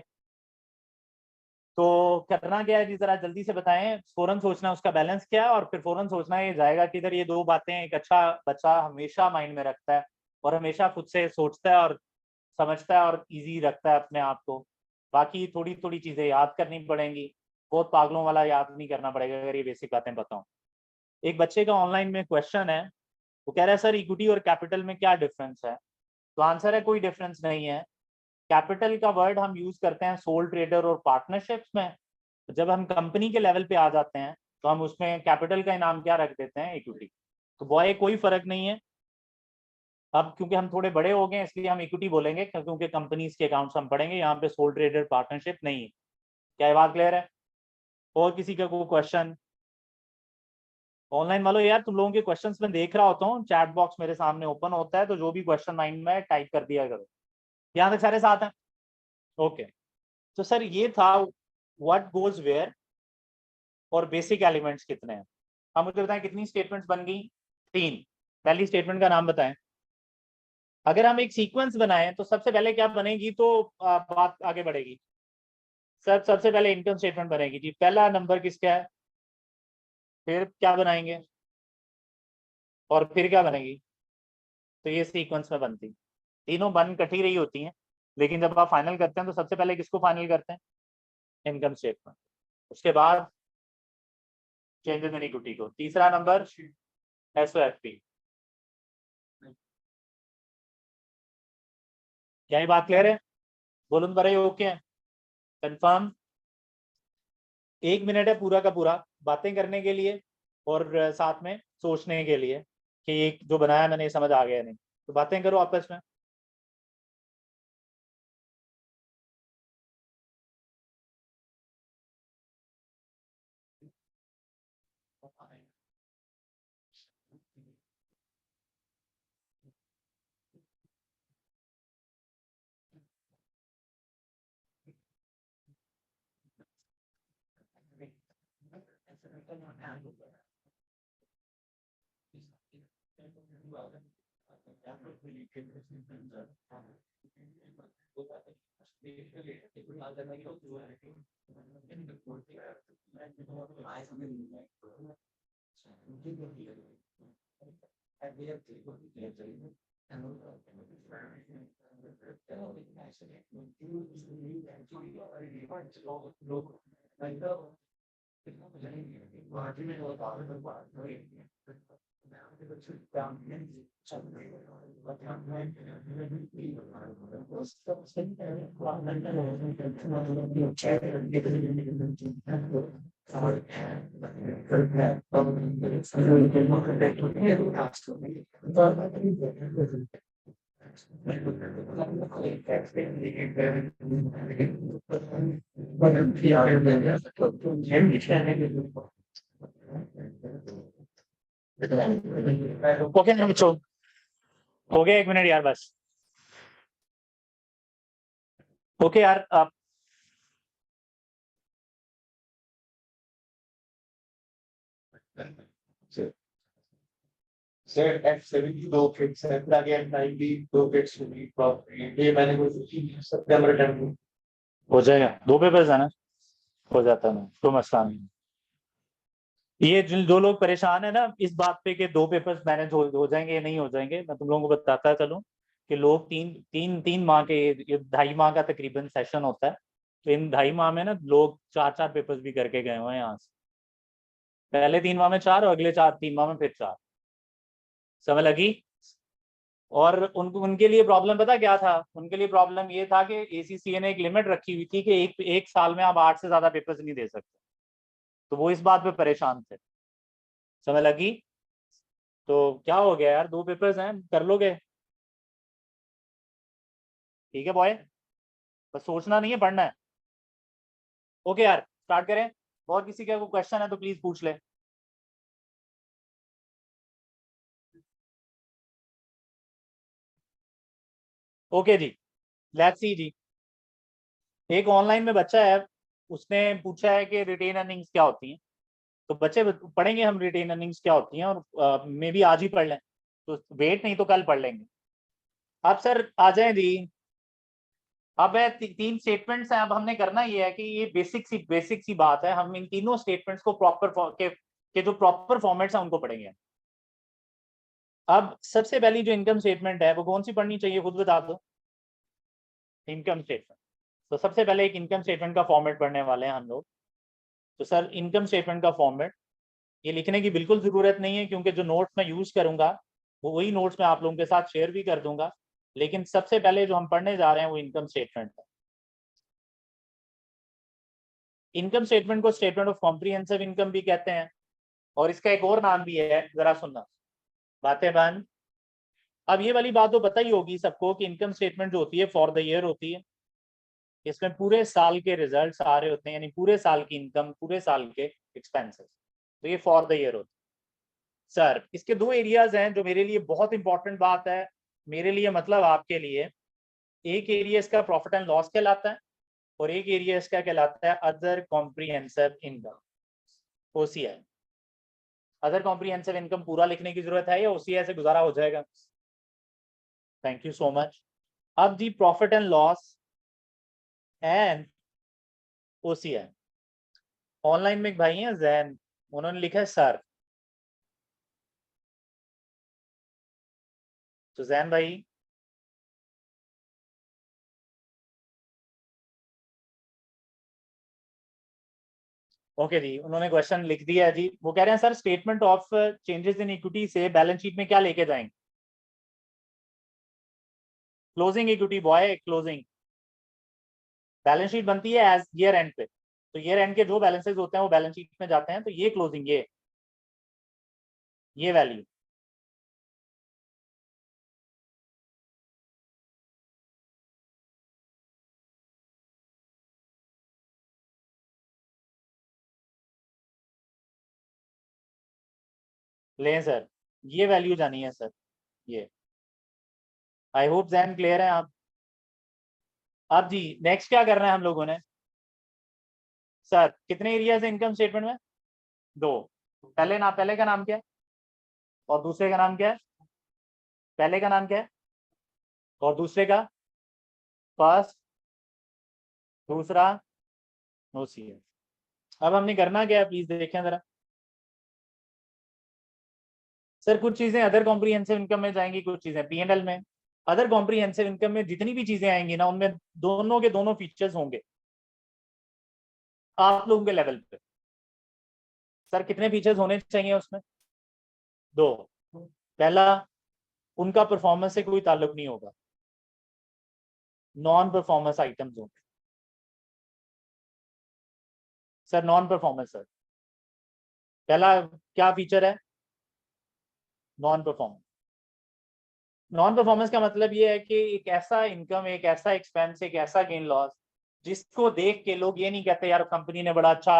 तो करना क्या है जी, जरा जल्दी से बताएं। फौरन सोचना उसका बैलेंस क्या है, और फिर फौरन सोचना ये जाएगा किधर। ये दो बातें एक अच्छा बच्चा हमेशा माइंड में रखता है, और हमेशा खुद से सोचता है और समझता है और इजी रखता है अपने आप को। बाकी थोड़ी थोड़ी चीजें याद करनी पड़ेंगी, बहुत पागलों वाला याद नहीं करना पड़ेगा अगर ये बेसिक बातें बताऊं। एक बच्चे का ऑनलाइन में क्वेश्चन है वो कह रहा है सर इक्विटी और कैपिटल में क्या डिफरेंस है? तो आंसर है कोई डिफरेंस नहीं है। कैपिटल का वर्ड हम यूज करते हैं सोल ट्रेडर और पार्टनरशिप्स में। जब हम कंपनी के लेवल पे आ जाते हैं तो हम उसमें कैपिटल का इनाम क्या रख देते हैं? इक्विटी। तो बॉय कोई फर्क नहीं है। अब क्योंकि हम थोड़े बड़े हो गए इसलिए हम इक्विटी बोलेंगे, क्योंकि कंपनीज के अकाउंट्स हम पढ़ेंगे, यहाँ पे सोल ट्रेडर पार्टनरशिप नहीं है। क्या ये बात क्लियर है? और किसी का कोई क्वेश्चन? ऑनलाइन वालों यार तुम लोगों के क्वेश्चंस मैं देख रहा होता हूँ, चैट बॉक्स मेरे सामने ओपन होता है, तो जो भी क्वेश्चन माइंड में है टाइप कर दिया करो। यहाँ तक सारे साथ हैं? ओके। तो सर ये था व्हाट गोज वेयर और बेसिक एलिमेंट्स कितने हैं। अब मुझे बताएं कितनी स्टेटमेंट्स बन गई? 3। पहली स्टेटमेंट का नाम बताएं। अगर हम एक सीक्वेंस बनाएं तो सबसे पहले क्या बनेगी, तो बात आगे बढ़ेगी। सर सबसे पहले इनकम स्टेटमेंट बनेगी जी, पहला नंबर किसका है, फिर क्या बनाएंगे, और फिर क्या बनेगी। तो ये सीक्वेंस में बनती, तीनों बन कटी रही होती हैं, लेकिन जब आप फाइनल करते हैं तो सबसे पहले किसको फाइनल करते हैं? Income statement. उसके बाद चेंजेस इन इक्विटी को। तीसरा नंबर एसओएफपी। क्या ये बात क्लियर है? बोलून पर ओके है, कंफर्म। 1 मिनट है पूरा का पूरा बातें करने के लिए और साथ में सोचने के लिए कि ये जो बनाया मैंने समझ आ गया नहीं, तो बातें करो आपस में। ओके ना बच्चों, हो गया 1 मिनट यार बस। ओके यार आप सेट एट 70 दो फिक्स है, ताकि एट 90 दो फिक्स होगी प्रॉपर्टी। ये मैंने कोई सितंबर टाइम हो जाएगा, 2 पेपर्स है ना, हो जाता है, तो मसला नहीं। ये जो लोग परेशान है ना इस बात पे कि 2 पेपर्स मैनेज हो जाएंगे या नहीं हो जाएंगे, मैं तुम लोगों को बताता चलूं कि लोग 3 माह के, ये 2.5 माह का तकरीबन सेशन होता है, तो इन 2.5 माह में ना लोग 4-4 पेपर्स भी करके गए हुए हैं यहाँ से। पहले 3 माह में 4 और अगले 3 माह में फिर 4। समझ लगी? और उनके लिए प्रॉब्लम पता क्या था? उनके लिए प्रॉब्लम ये था कि एसीसीए ने एक लिमिट रखी हुई थी कि एक साल में आप 8 से ज्यादा पेपर्स नहीं दे सकते, तो वो इस बात पे परेशान थे। समझ लगी? तो क्या हो गया यार, 2 पेपर्स हैं, कर लोगे? ठीक है बॉय, बस सोचना नहीं है, पढ़ना है। ओके यार स्टार्ट करें। और किसी का कोई क्वेश्चन है तो प्लीज पूछ ले। ओके जी, लेट्स सी जी। एक ऑनलाइन में बच्चा है, उसने पूछा है कि रिटेन अर्निंग्स क्या होती हैं। तो बच्चे पढ़ेंगे हम रिटेन अर्निंग्स क्या होती हैं, और मे बी आज ही पढ़ लें, तो वेट नहीं तो कल पढ़ लेंगे। अब सर आ जाए जी। अब है 3 स्टेटमेंट्स हैं। अब हमने करना ये है कि ये बेसिक सी बात है, हम इन तीनों स्टेटमेंट्स को के जो प्रॉपर फॉर्मेट्स हैं उनको पढ़ेंगे। अब सबसे पहली जो इनकम स्टेटमेंट है वो कौन सी पढ़नी चाहिए, खुद बता दो। Income statement. तो सबसे पहले एक इनकम स्टेटमेंट का फॉर्मेट पढ़ने वाले हैं हम लोग। तो सर इनकम स्टेटमेंट का फॉर्मेट ये लिखने की बिल्कुल जरूरत नहीं है, क्योंकि जो नोट्स मैं यूज करूंगा वो वही नोट्स मैं आप लोगों के साथ शेयर भी कर दूंगा, लेकिन सबसे पहले जो हम पढ़ने जा रहे हैं वो इनकम स्टेटमेंट है। इनकम स्टेटमेंट को स्टेटमेंट ऑफ कॉम्प्रिहेंसिव इनकम भी कहते हैं, और इसका एक और नाम भी है, जरा सुनना बातें बन। अब ये वाली बात तो पता ही होगी सबको कि इनकम स्टेटमेंट जो होती है फॉर द ईयर होती है, इसमें पूरे साल के रिजल्ट्स आ रहे होते हैं, यानी पूरे साल की इनकम, पूरे साल के एक्सपेंसेस, तो ये फॉर द ईयर होती है। सर इसके दो एरियाज हैं जो मेरे लिए बहुत इंपॉर्टेंट बात है, मेरे लिए मतलब आपके लिए। एक एरिया इसका प्रॉफिट एंड लॉस कहलाता है, और एक एरिया इसका कहलाता है other comprehensive income, OCI. Other comprehensive income पूरा लिखने की जरूरत है या ओसीआई से गुजारा हो जाएगा? Thank you so much. अब जी profit and loss and OCI, online में एक भाई हैं जैन, उन्होंने लिखा है सर, तो जैन भाई ओके जी, उन्होंने क्वेश्चन लिख दिया है जी। वो कह रहे हैं sir statement of changes in equity से बैलेंस शीट में क्या लेके जाएंगे? Closing equity boy, closing balance sheet बनती है एज ईयर एंड पे, तो ईयर एंड के जो बैलेंसेस होते हैं वो बैलेंस शीट में जाते हैं, तो ये क्लोजिंग, ये वैल्यू। ले सर, ये वैल्यू जानी है सर, ये। आई होप जैन क्लियर है आप। अब जी नेक्स्ट क्या करना है हम लोगों ने? सर कितने एरियाज है इनकम स्टेटमेंट में? दो। पहले का नाम क्या है और दूसरे का नाम क्या है? पहले का नाम क्या है और दूसरे का? फर्स्ट, दूसरा, ओसीआई। अब हमने करना क्या है, प्लीज देखें जरा। सर कुछ चीजें अदर कॉम्प्रिहेंसिव इनकम में जाएंगी, कुछ चीजें पीएनएल में। अदर कॉम्प्रिहेंसिव इनकम में जितनी भी चीजें आएंगी ना, उनमें दोनों के दोनों फीचर्स होंगे आप लोगों के लेवल पे। सर कितने फीचर्स होने चाहिए उसमें? दो। पहला, उनका परफॉर्मेंस से कोई ताल्लुक नहीं होगा, नॉन परफॉर्मेंस आइटम्स होंगे। सर नॉन परफॉर्मेंस, सर पहला क्या फीचर है? Non performance. नॉन परफॉर्मेंस का मतलब ये है कि एक ऐसा इनकम, एक ऐसा एक्सपेंस, एक ऐसा गेन लॉस जिसको देख के लोग ये नहीं कहते यार कंपनी ने बड़ा अच्छा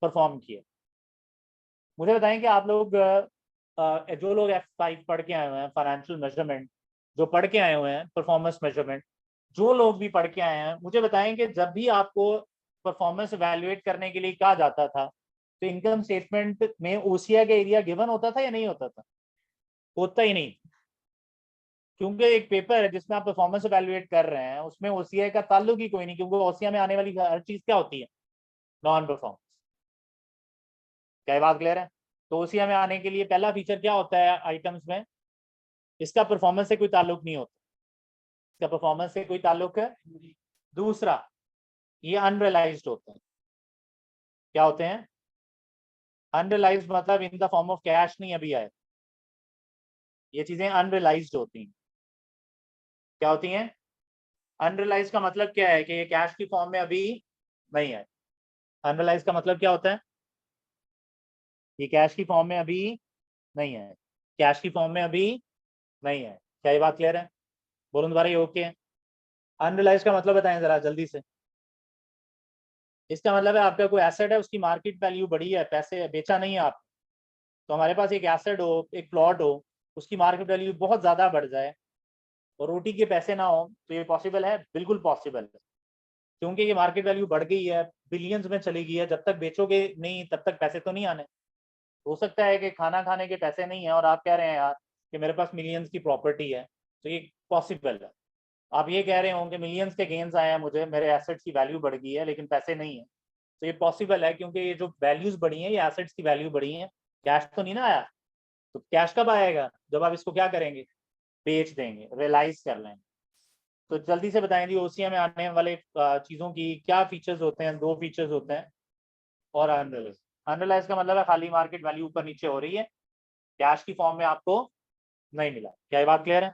परफॉर्म किया। मुझे बताएं कि आप लोग जो लोग F5 पढ़ के आए हुए हैं, फाइनेंशियल मेजरमेंट जो पढ़ के आए हुए हैं, परफॉर्मेंस मेजरमेंट जो लोग भी पढ़ के आए हैं, मुझे बताएं कि जब भी आपको परफॉर्मेंस एवेल्युएट करने के लिए कहा जाता था, तो इनकम स्टेटमेंट में ओसीआई का एरिया गिवन होता था या नहीं होता था? होता ही नहीं, क्योंकि एक पेपर है जिसमें आप परफॉर्मेंस एवेल्युएट कर रहे हैं, उसमें ओसीआई का ताल्लुक ही कोई नहीं, क्योंकि ओसीआई में आने वाली हर चीज क्या होती है? Non performance. क्या ये बात क्लियर है? तो ओसीआई में आने के लिए पहला फीचर क्या होता है आइटम्स में? इसका परफॉर्मेंस से कोई ताल्लुक नहीं होता, इसका परफॉर्मेंस से कोई ताल्लुक है। दूसरा, ये अनरियलाइज्ड होते हैं। क्या होते हैं? अनरियलाइज्ड मतलब इन द फॉर्म ऑफ कैश नहीं अभी आए, ये चीजें अनरियलाइज्ड होती हैं। क्या होती हैं? अनरियलाइज्ड का मतलब क्या है कि ये कैश की फॉर्म में अभी नहीं है। अनरियलाइज्ड का मतलब क्या होता है? ये कैश की फॉर्म में अभी नहीं है, कैश की फॉर्म में अभी नहीं है। क्या ये बात क्लियर है? बोलो दोबारा, ये ओके है? अनरियलाइज्ड का मतलब बताएं जरा जल्दी से। इसका मतलब है आपका कोई एसेट है, उसकी मार्केट वैल्यू बढ़ी है, पैसे बेचा नहीं है आप, तो हमारे पास एक एसेट हो, एक प्लॉट हो, उसकी मार्केट वैल्यू बहुत ज्यादा बढ़ जाए और रोटी के पैसे ना हो, तो ये पॉसिबल है? बिल्कुल पॉसिबल है, क्योंकि ये मार्केट वैल्यू बढ़ गई है, बिलियंस में चली गई है। जब तक बेचोगे नहीं तब तक पैसे तो नहीं आने। हो सकता है कि खाना खाने के पैसे नहीं है और आप कह रहे हैं यार कि मेरे पास मिलियंस की प्रॉपर्टी है, तो ये पॉसिबल है। आप ये कह रहे हो कि मिलियंस के गेन्स आए हैं मुझे, मेरे एसेट्स की वैल्यू बढ़ गई है लेकिन पैसे नहीं है, तो ये पॉसिबल है, क्योंकि ये जो वैल्यूज बढ़ी हैं, ये एसेट्स की वैल्यू बढ़ी है, कैश तो नहीं ना आया। तो कैश कब आएगा? जब आप इसको क्या करेंगे? बेच देंगे, रियलाइज कर लेंगे। तो जल्दी से बताएं जी, ओसीआई में आने वाले चीजों की क्या फीचर्स होते हैं? दो फीचर्स होते हैं, और अनरियलाइज। अनरियलाइज का मतलब है खाली मार्केट वैल्यू ऊपर नीचे हो रही है, कैश की फॉर्म में आपको नहीं मिला। क्या ये बात क्लियर है?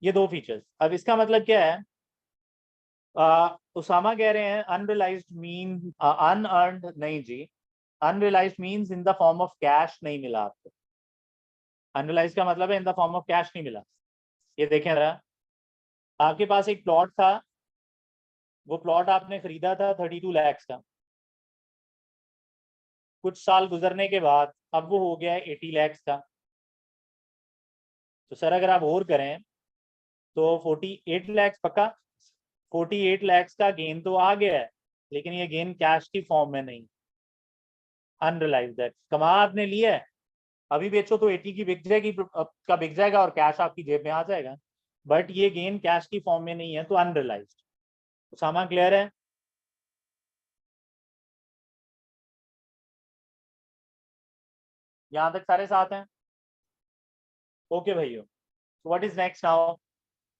ये दो फीचर्स। अब इसका मतलब क्या है? उसामा कह रहे हैं अनरियलाइज्ड मीन अनअर्न्ड नहीं जी, unrealised means in the form of cash नहीं मिला आपको। अनरियलाइज का मतलब है in the form of cash नहीं मिला। ये देखें जरा, आपके पास एक प्लॉट था, वो प्लॉट आपने खरीदा था 32 लाख का, कुछ साल गुजरने के बाद अब वो हो गया है 80 लाख का। तो सर अगर आप और करें तो 48 लाख पक्का, 48 लाख का गेन तो आ गया है, लेकिन ये गेन कैश की फॉर्म में नहीं, अनरियलाइज्ड है। कमा आपने लिया है, अभी बेचो तो 80 की बिक जाएगी, का बिक जाएगा और कैश आपकी जेब में आ जाएगा, बट ये गेन कैश की फॉर्म में नहीं है, तो अनरियलाइज्ड। तो सामान क्लियर है? यहां तक सारे साथ हैं? ओके भाइयों, व्हाट इज नेक्स्ट नाउ?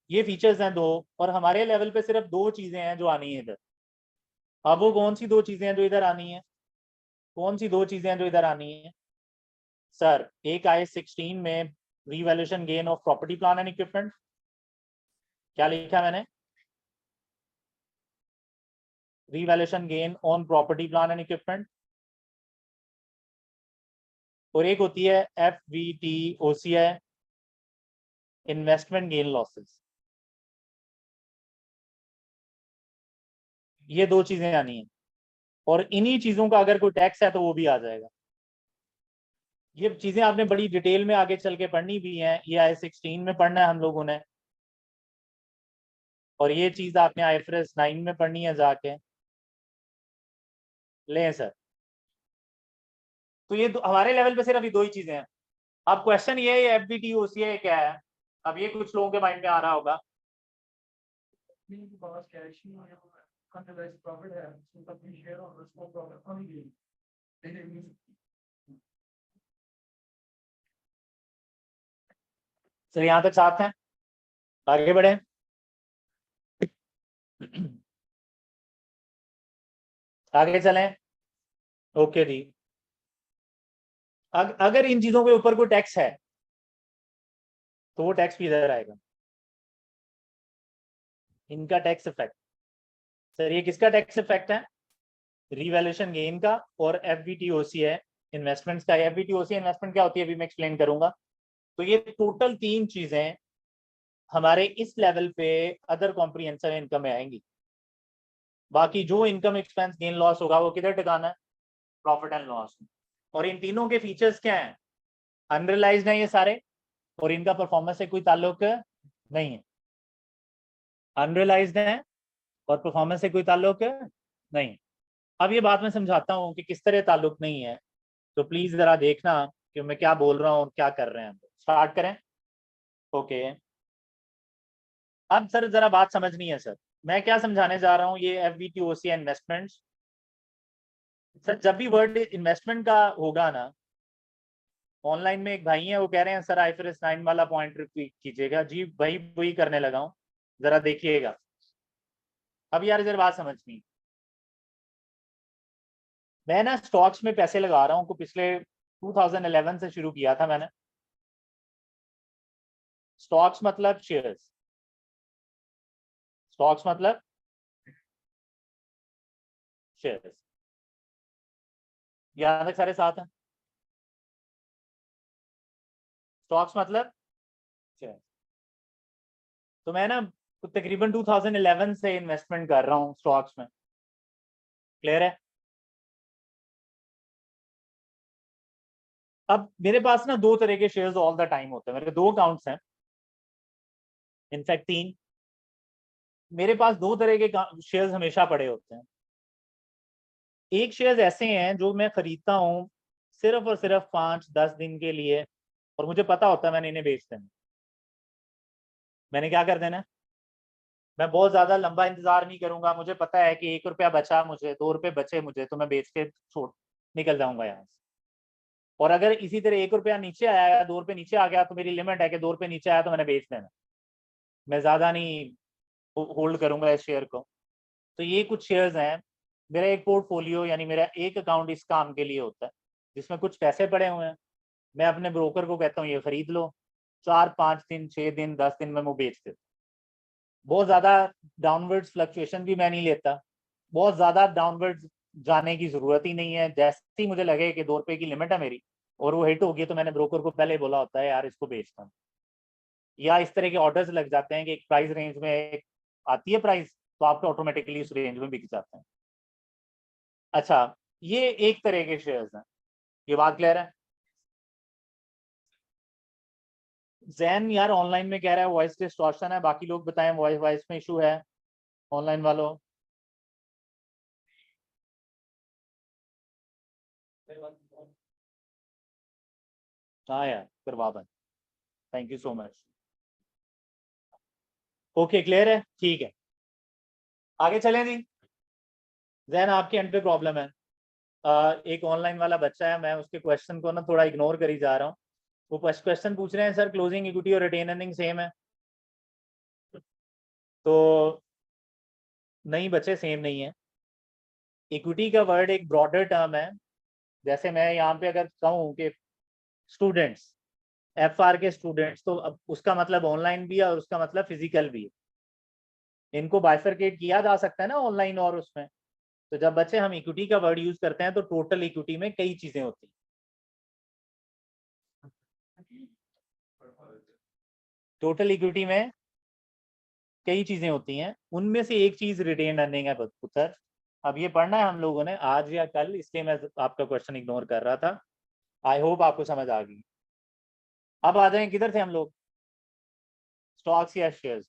ये फीचर्स हैं दो, और हमारे लेवल पे सिर्फ दो चीजें हैं जो आनी है इधर। अब वो कौन सी दो चीजें हैं जो इधर आनी है? कौन सी दो चीजें हैं जो इधर आनी है? सर एक आए 16 में revaluation gain of property plant and equipment. क्या लिखा मैंने? Revaluation gain on property plant and equipment. और एक होती है FVTOCI, इन्वेस्टमेंट गेन लॉसेस। ये दो चीजें आनी है, और इन्हीं चीजों का अगर कोई टैक्स है तो वो भी आ जाएगा। ये चीजें आपने बड़ी डिटेल में आगे चल के पढ़नी भी हैं, ये IAS 16 में पढ़ना है हम लोगों ने, और ये चीज आपने IFRS 9 में पढ़नी है जाके। ले सर, तो ये हमारे लेवल पे सिर्फ अभी दो ही चीजें हैं। अब क्वेश्चन ये है FVTOCI क्या है? अब ये कुछ लोगों के माइंड में आ रहा होगा। सर यहाँ तक साथ हैं? आगे बढ़े। आगे चलें। ओके जी। अगर इन चीजों के ऊपर कोई टैक्स है तो वो टैक्स भी इधर आएगा, इनका टैक्स इफेक्ट। सर ये किसका टैक्स इफेक्ट है? रीवैल्यूएशन गेन का, और FVTOCI इन्वेस्टमेंट्स का। FVTOCI इन्वेस्टमेंट क्या होती है अभी मैं एक्सप्लेन करूंगा। तो ये टोटल तीन चीजें हमारे इस लेवल पे अदर कॉम्प्रिहेंसिव इनकम में आएंगी। बाकी जो इनकम एक्सपेंस गेन लॉस होगा वो किधर टिकाना है? Profit and loss. और इन तीनों के फीचर्स क्या हैं? अनरियलाइज्ड है ये सारे, और इनका परफॉर्मेंस से कोई ताल्लुक नहीं है। अनरियलाइज्ड है और परफॉर्मेंस से कोई ताल्लुक नहीं है। अब ये बात मैं समझाता हूँ कि किस तरह ताल्लुक नहीं है, तो प्लीज जरा देखना कि मैं क्या बोल रहा हूँ और क्या कर रहे हैं हम। स्टार्ट करें। ओके, अब सर जरा बात समझनी है सर, मैं क्या समझाने जा रहा हूँ। ये FVTOCI इन्वेस्टमेंट्स, सर जब भी वर्ड इन्वेस्टमेंट का होगा ना, ऑनलाइन में एक भाई है वो कह रहे हैं सर IFRS 9 वाला पॉइंट रिपीट कीजिएगा जी, भाई वही करने लगा हूँ, जरा देखिएगा। अब यार इधर बात समझनी, मैं ना स्टॉक्स में पैसे लगा रहा हूँ को पिछले 2011 से शुरू किया था मैंने। स्टॉक्स मतलब शेयर्स, स्टॉक्स मतलब शेयर्स। यहाँ तक सारे साथ हैं? स्टॉक्स मतलब शेयर्स। तो मैं ना तकरीबन 2011 से इन्वेस्टमेंट कर रहा हूँ स्टॉक्स में। क्लियर है? अब मेरे पास ना दो तरह के शेयर्स ऑल द टाइम होते हैं, मेरे दो अकाउंट्स हैं, इनफैक्ट तीन। मेरे पास दो तरह के शेयर्स हमेशा पड़े होते हैं। एक शेयर्स ऐसे हैं जो मैं खरीदता हूँ सिर्फ और सिर्फ 5-10 दिन के लिए, और मुझे पता होता है मैंने इन्हें बेच देना। मैंने क्या कर देना, मैं बहुत ज्यादा लंबा इंतजार नहीं करूंगा, मुझे पता है कि 1 रुपया बचा मुझे, 2 रुपए बचे मुझे, तो मैं बेच के छोड़ निकल जाऊंगा यहाँ से। और अगर इसी तरह 1 रुपया नीचे आया या 2 रुपए नीचे आ गया तो मेरी लिमिट है कि 2 रुपए नीचे आया तो मैंने बेच देना, मैं ज्यादा नहीं होल्ड करूंगा इस शेयर को। तो ये कुछ शेयर्स हैं। मेरा एक पोर्टफोलियो यानी मेरा एक अकाउंट इस काम के लिए होता है जिसमें कुछ पैसे पड़े हुए हैं, मैं अपने ब्रोकर को कहता हूँ ये खरीद लो, 4-5 दिन, 6 दिन, 10 दिन में वो बेच देता। बहुत ज्यादा डाउनवर्ड्स फ्लक्चुएशन भी मैं नहीं लेता, बहुत ज्यादा डाउनवर्ड्स जाने की जरूरत ही नहीं है। जैसे ही मुझे लगे कि 2 रुपए की लिमिट है मेरी और वो हिट होगी, तो मैंने ब्रोकर को पहले बोला होता है यार इसको बेचता हूँ। या इस तरह के ऑर्डर्स लग जाते हैं कि एक प्राइस रेंज में एक आती है प्राइस, तो आपके ऑटोमेटिकली उस रेंज में बिक जाते हैं। अच्छा, ये एक तरह के शेयर्स हैं, ये बात क्लियर है। जैन यार ऑनलाइन में कह रहा है वॉइस डिस्टॉर्शन है, बाकी लोग बताएं वॉइस वॉइस में इशू है ऑनलाइन वालों। हाँ यार करवा बंद, thank you so much. Okay clear है, ठीक है आगे चलें जी। जैन आपके एंड पे प्रॉब्लम है। एक ऑनलाइन वाला बच्चा है, मैं उसके क्वेश्चन को ना थोड़ा इग्नोर करी जा रहा हूँ। वो क्वेश्चन पूछ रहे हैं सर क्लोजिंग इक्विटी और रिटेन अर्निंग सेम है, तो नहीं बच्चे सेम नहीं है। इक्विटी का वर्ड एक ब्रॉडर टर्म है। जैसे मैं यहाँ पे अगर कहूँ कि स्टूडेंट्स, FR के स्टूडेंट्स, तो अब उसका मतलब ऑनलाइन भी है और उसका मतलब फिजिकल भी है। इनको बाइफरकेट किया जा सकता है ना ऑनलाइन और उसमें। तो जब बच्चे हम इक्विटी का वर्ड यूज करते हैं तो टोटल इक्विटी में कई चीजें होती हैं। टोटल इक्विटी में कई चीजें होती हैं, उनमें से एक चीज रिटेन अर्निंग है पुत्र। अब ये पढ़ना है हम लोगों ने आज या कल, इसलिए मैं आपका क्वेश्चन इग्नोर कर रहा था। आई होप आपको समझ आ गई। अब आ जाएं, किधर थे हम लोग, स्टॉक्स या शेयर्स,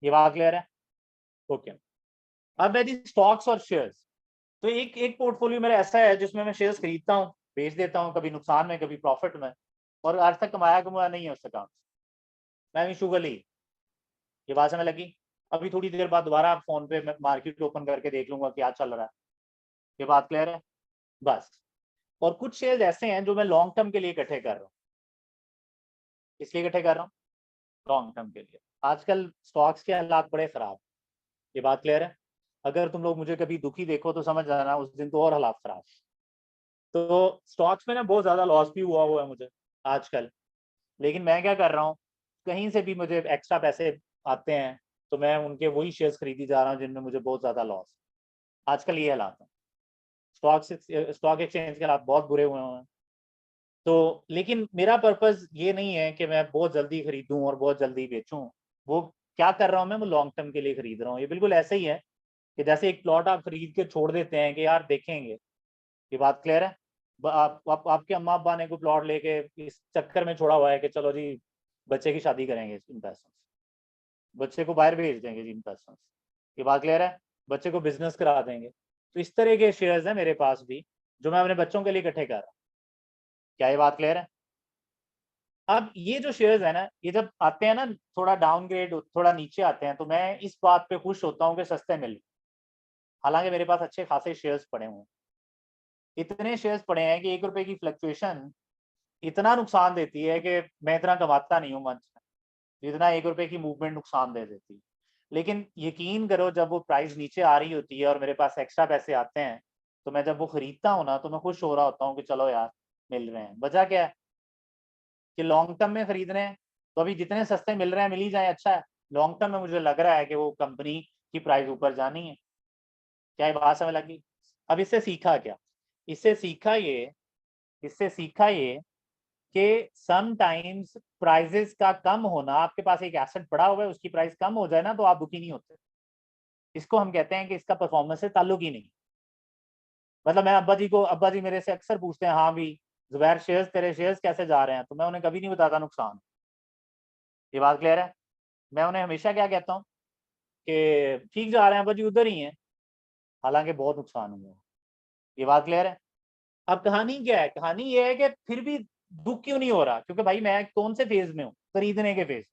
ये बात क्लियर है। ओके, अब है जी स्टॉक्स और शेयर्स। तो एक एक पोर्टफोलियो मेरा ऐसा है जिसमें मैं शेयर्स खरीदता हूँ, बेच देता हूँ, कभी नुकसान में कभी प्रॉफिट में, और आज तक कमाया कमाया नहीं है उस अकाउंट। मैं शुगरली, ये बात समझ लगी। अभी थोड़ी देर बाद दोबारा आप फोन पे मार्केट ओपन करके देख लूंगा क्या चल रहा है, ये बात क्लियर है बस। और कुछ शेयर्स ऐसे हैं जो मैं लॉन्ग टर्म के लिए इकट्ठे कर रहा हूँ। इसलिए इकट्ठे कर रहा हूँ लॉन्ग टर्म के लिए। आजकल स्टॉक्स के हालात बड़े खराब, ये बात क्लियर है। अगर तुम लोग मुझे कभी दुखी देखो तो समझ जाना उस दिन तो और हालात खराब। तो स्टॉक्स में ना बहुत ज्यादा लॉस भी हुआ है मुझे आजकल। लेकिन मैं क्या कर रहा हूँ, कहीं से भी मुझे एक्स्ट्रा पैसे आते हैं तो मैं उनके वही शेयर्स खरीदी जा रहा हूँ जिनमें मुझे बहुत ज्यादा लॉस। आजकल ये हालात है, स्टॉक एक्सचेंज के हालात बहुत बुरे हुए हैं। तो लेकिन मेरा पर्पस ये नहीं है कि मैं बहुत जल्दी खरीदूं और बहुत जल्दी बेचूं। वो क्या कर रहा हूं मैं, वो लॉन्ग टर्म के लिए खरीद रहा हूँ। ये बिल्कुल ऐसे ही है कि जैसे एक प्लॉट आप खरीद के छोड़ देते हैं कि यार देखेंगे, ये बात क्लियर है। आपके अम्मा अब्बा ने कोई प्लॉट लेके इस चक्कर में छोड़ा हुआ है कि चलो जी बच्चे की शादी करेंगे इन पैसों से, बच्चे को बाहर भेज देंगे जी इन पैसों से, ये बात क्लियर है, बच्चे को बिजनेस करा देंगे। तो इस तरह के शेयर्स हैं मेरे पास भी जो मैं अपने बच्चों के लिए इकट्ठे कर रहा हूँ। क्या ये बात क्लियर है। अब ये जो शेयर्स है ना, ये जब आते हैं ना थोड़ा डाउनग्रेड, थोड़ा नीचे आते हैं, तो मैं इस बात पे खुश होता हूँ कि सस्ते मिल। हालांकि मेरे पास अच्छे खासे शेयर्स पड़े हुए हैं, इतने शेयर्स पड़े हैं कि 1 रुपए की फ्लक्चुएशन इतना नुकसान देती है कि मैं इतना कमाता नहीं हूँ मंच में, जितना 1 रुपए की मूवमेंट नुकसान दे देती है। लेकिन यकीन करो जब वो प्राइस नीचे आ रही होती है और मेरे पास एक्स्ट्रा पैसे आते हैं, तो मैं जब वो खरीदता हूँ ना तो मैं खुश हो रहा होता हूँ कि चलो यार मिल रहे हैं। वजह क्या है कि लॉन्ग टर्म में खरीद रहे हैं, तो अभी जितने सस्ते मिल रहे हैं मिल ही जाए, अच्छा है। लॉन्ग टर्म में मुझे लग रहा है कि वो कंपनी की प्राइस ऊपर जानी है। क्या ये बात समझ लगी। अब इससे सीखा क्या, इससे सीखा ये इससे सीखा ये कि समटाइम्स प्राइजेस का कम होना, आपके पास एक एसेट पड़ा हुआ है उसकी प्राइस कम हो जाए ना तो आप दुखी नहीं होते। इसको हम कहते हैं कि इसका परफॉर्मेंस से ताल्लुक ही नहीं। मतलब मैं अब्बा जी मेरे से अक्सर पूछते हैं हाँ भी जुबैर शेयर्स तेरे शेयर्स कैसे जा रहे हैं, तो मैं उन्हें कभी नहीं बताता नुकसान। ये बात क्लियर है। मैं उन्हें हमेशा क्या कहता हूँ कि ठीक जा रहे हैं अब्बा जी, उधर ही हैं, हालांकि बहुत नुकसान हुआ है। ये बात क्लियर है। अब कहानी क्या है, कहानी ये है कि फिर भी दुख क्यों नहीं हो रहा, क्योंकि भाई मैं कौन से फेज में हूँ, खरीदने के फेज।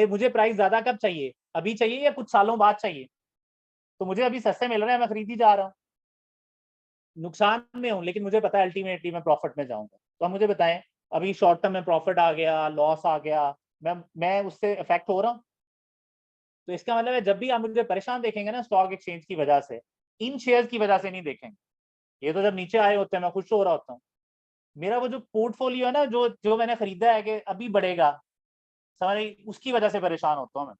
मुझे प्राइस ज्यादा कब चाहिए, अभी चाहिए या कुछ सालों बाद चाहिए। तो मुझे अभी सस्ते मिल रहे हैं, मैं खरीदी जा रहा हूँ, नुकसान में हूँ, लेकिन मुझे पता है अल्टीमेटली मैं प्रॉफिट में जाऊंगा। तो आप मुझे बताएं, अभी शॉर्ट टर्म में प्रॉफिट आ गया, लॉस आ गया, मैं उससे इफेक्ट हो रहा हूँ। तो इसका मतलब है जब भी आप मुझे परेशान देखेंगे ना स्टॉक एक्सचेंज की वजह से, इन शेयर्स की वजह से नहीं देखेंगे। ये तो जब नीचे आए होते हैं मैं खुश हो रहा होता हूँ। मेरा वो जो पोर्टफोलियो है ना, जो जो मैंने खरीदा है कि अभी बढ़ेगा, समझ, उसकी वजह से परेशान होता हूँ मैं।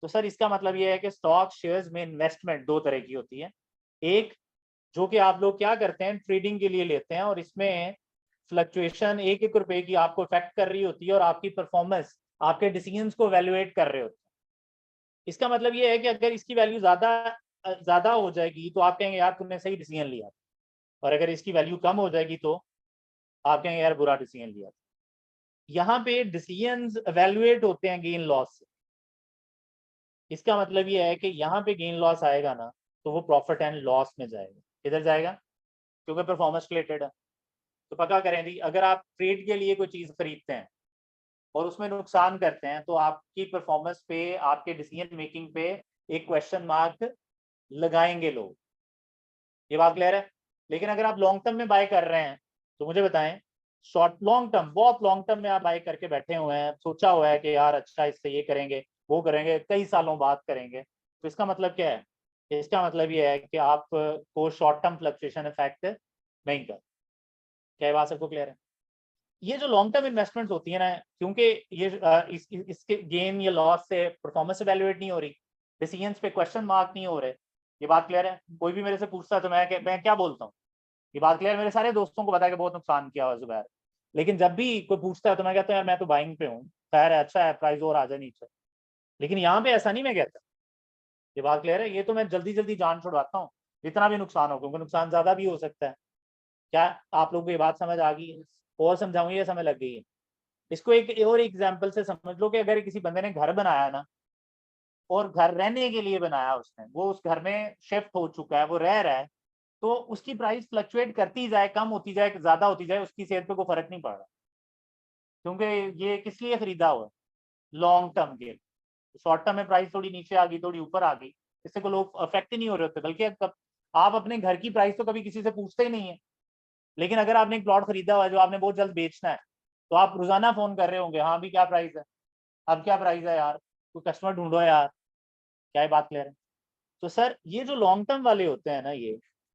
तो सर इसका मतलब ये है कि स्टॉक शेयर्स में इन्वेस्टमेंट दो तरह की होती है। एक, जो कि आप लोग क्या करते हैं, ट्रेडिंग के लिए लेते हैं, और इसमें फ्लक्चुएशन एक एक रुपए की आपको इफेक्ट कर रही होती है, और आपकी परफॉर्मेंस, आपके डिसीजंस को वैल्यूएट कर रहे होते हैं। इसका मतलब ये है कि अगर इसकी वैल्यू ज्यादा हो जाएगी तो आप कहेंगे यार तुमने सही डिसीजन लिया, और अगर इसकी वैल्यू कम हो जाएगी तो आप कहेंगे यार बुरा डिसीजन लिया। यहाँ पे डिसीजंस वैल्यूएट होते हैं गेन लॉस से। इसका मतलब ये है कि यहाँ पे गेन लॉस आएगा ना, तो वो प्रॉफिट एंड लॉस में जाएगा। किधर जाएगा? क्योंकि परफॉर्मेंस रिलेटेड है। तो पता करें जी, अगर आप ट्रेड के लिए कोई चीज खरीदते हैं और उसमें नुकसान करते हैं, तो आपकी परफॉर्मेंस पे, आपके डिसीजन मेकिंग पे एक क्वेश्चन मार्क लगाएंगे लोग। ये बात क्लियर है? लेकिन अगर आप लॉन्ग टर्म में बाय कर रहे हैं, तो मुझे बताएं, शॉर्ट लॉन्ग टर्म, बहुत लॉन्ग टर्म में आप बाय करके बैठे हुए हैं, सोचा हुआ है कि यार अच्छा इससे ये करेंगे वो करेंगे, कई सालों बाद करेंगे, तो इसका मतलब क्या है? इसका मतलब ये है कि आप को शॉर्ट टर्म फ्लक्चुएशन इफेक्ट नहीं कर। क्या ये बात सबको क्लियर है? ये जो लॉन्ग टर्म इन्वेस्टमेंट्स होती है ना, क्योंकि ये इसके गेन या लॉस से परफॉर्मेंस इवैल्यूएट नहीं हो रही, डिसीजंस पे क्वेश्चन मार्क नहीं हो रहे। ये बात क्लियर है? कोई भी मेरे से पूछता है तो मैं क्या बोलता हूँ? ये बात क्लियर? मेरे सारे दोस्तों को पता है कि बहुत नुकसान किया हुआ जुबैर, लेकिन जब भी कोई पूछता है तो मैं कहता हूँ यार मैं तो बाइंग पे हूँ, खैर है, अच्छा है, प्राइस और आ जाए नीचे। लेकिन यहाँ पे ऐसा नहीं मैं कहता। ये बात क्लियर है? ये तो मैं जल्दी जल्दी जान छुड़वाता हूँ, जितना भी नुकसान हो, क्योंकि नुकसान ज्यादा भी हो सकता है। क्या आप लोगों को ये बात समझ आ गई है? और समझाऊँ, ये समझ लग गई है? इसको एक और एग्जाम्पल से समझ लो कि अगर किसी बंदे ने घर बनाया ना, और घर रहने के लिए बनाया उसने, वो उस घर में शिफ्ट हो चुका है, वो रह रहा है, तो उसकी प्राइस फ्लक्चुएट करती जाए, कम होती जाए, ज्यादा होती जाए, उसकी सेहत पे कोई फर्क नहीं पड़ रहा, क्योंकि ये किस लिए खरीदा हुआ है? लॉन्ग टर्म के। शॉर्ट टर्म में प्राइस थोड़ी नीचे आ गई, थोड़ी ऊपर आ गई, इससे कोई लोग अफेक्ट ही नहीं हो रहे होते, बल्कि आप अपने घर की प्राइस तो कभी किसी से पूछते ही नहीं है। लेकिन अगर आपने एक प्लॉट खरीदा हुआ है जो आपने बहुत जल्द बेचना है, तो आप रोजाना फोन कर रहे होंगे, हाँ भी क्या प्राइस है, अब क्या प्राइस है यार, कोई कस्टमर ढूंढो यार। क्या ये बात क्लियर है? तो सर ये जो लॉन्ग टर्म वाले होते हैं ना,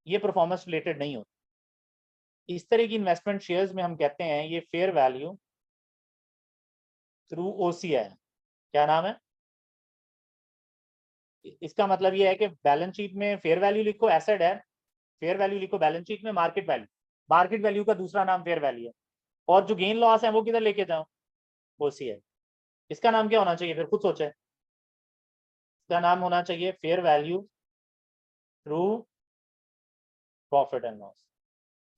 ये परफॉर्मेंस रिलेटेड नहीं होते। इस तरह की इन्वेस्टमेंट शेयर्स में हम कहते हैं ये फेयर वैल्यू थ्रू ओसीआई है। क्या नाम है इसका? मतलब ये है कि बैलेंस शीट में फेयर वैल्यू लिखो, एसेट है, फेयर वैल्यू लिखो बैलेंस शीट में, मार्केट वैल्यू का दूसरा नाम फेयर वैल्यू है, और जो गेन लॉस है वो किधर लेके जाओ? ओसीआई। इसका नाम क्या होना चाहिए फिर? खुद सोचे। इसका नाम होना चाहिए fair value through profit and loss.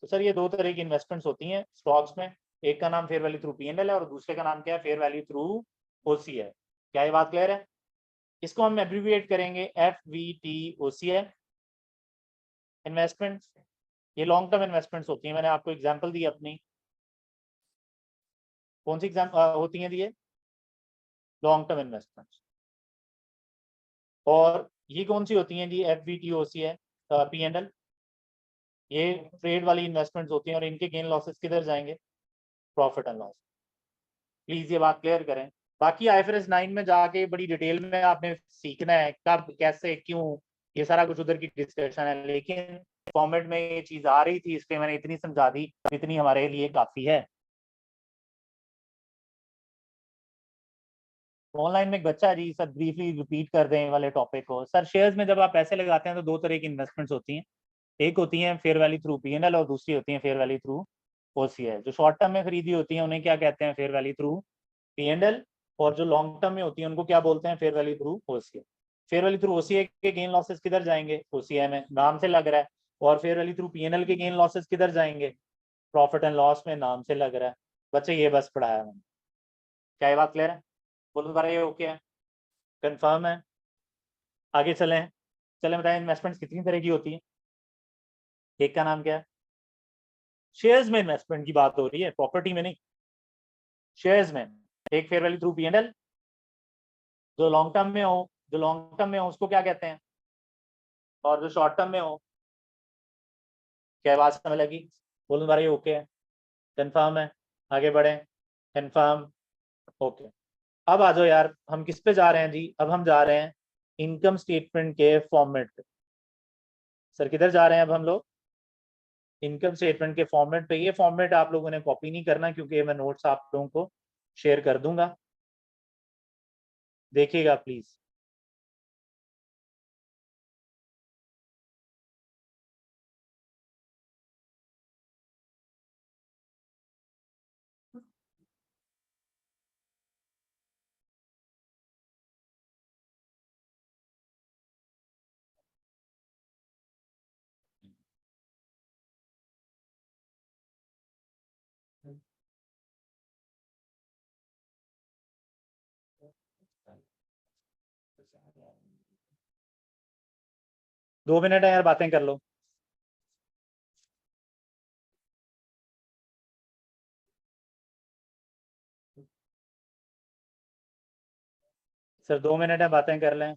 तो सर ये दो तरह की इन्वेस्टमेंट्स होती हैं स्टॉक्स में, एक का नाम फेयर वैल्यू थ्रू पीएनएल है, और दूसरे का नाम क्या है? Fair value through OCI. क्या ये बात क्लियर है? इसको हम एब्रीविएट करेंगे FVTOCI इन्वेस्टमेंट्स। ये लॉन्ग टर्म इन्वेस्टमेंट्स होती हैं। मैंने आपको एग्जांपल दी अपनी, कौन सी एग्जाम होती हैं दिए? Long term investments. और ये कौन सी होती हैं जी? FVTOCI PNL। ये ट्रेड वाली इन्वेस्टमेंट्स होती हैं, और इनके गेन लॉसेस किधर जाएंगे? Profit and loss. प्लीज ये बात क्लियर करें। बाकी IFRS 9 में जाके बड़ी डिटेल में आपने सीखना है, कब कैसे क्यों, ये सारा कुछ उधर की डिस्कशन है, लेकिन फॉर्मेट में ये चीज आ रही थी, इसलिए मैंने इतनी समझा दी, इतनी हमारे लिए काफी है। ऑनलाइन में एक बच्चा है जी, सर ब्रीफली रिपीट कर दें वाले टॉपिक को। सर शेयर्स में जब आप पैसे लगाते हैं तो दो तरह की इन्वेस्टमेंट्स होती हैं, एक होती है फेयर वैल्यू थ्रू PNL, और दूसरी होती है फेयर वैल्यू थ्रू OCI। जो शॉर्ट टर्म में खरीदी होती है उन्हें क्या कहते हैं? Fair value through PNL। और जो लॉन्ग टर्म में होती है उनको क्या बोलते हैं? Fair value through OCI। Fair value through OCI के गेन लॉसेस किधर जाएंगे? OCI में, नाम से लग रहा है। और फेयर वैल्यू थ्रू PNL के गेन लॉसेस किधर जाएंगे? प्रॉफिट एंड लॉस में, नाम से लग रहा है। बच्चे ये बस पढ़ाया मैंने। क्या ये बात क्लियर है? बोलो दोबारा, ये ओके है? कंफर्म है? आगे चलें? चलें बताएं इन्वेस्टमेंट्स कितनी तरह की होती है? एक का नाम क्या है? शेयर्स में इन्वेस्टमेंट की बात हो रही है, प्रॉपर्टी में नहीं। शेयर्स में एक फेयर वैल्यू थ्रू PNL, जो लॉन्ग टर्म में हो उसको क्या कहते हैं? और जो शॉर्ट टर्म में हो, क्या बात समझ लगी? बोलो दोबारा, ये ओके है? कंफर्म है? आगे बढ़े? कंफर्म? ओके। अब आ जाओ यार, हम किस पे जा रहे हैं जी? अब हम जा रहे हैं इनकम स्टेटमेंट के फॉर्मेट पे। सर किधर जा रहे हैं अब हम लोग? इनकम स्टेटमेंट के फॉर्मेट पे, ये फॉर्मेट आप लोगों ने कॉपी नहीं करना क्योंकि मैं नोट्स आप लोगों को शेयर कर दूंगा, देखिएगा प्लीज। दो मिनट है यार, बातें कर लो। सर 2 मिनट है, बातें कर लें।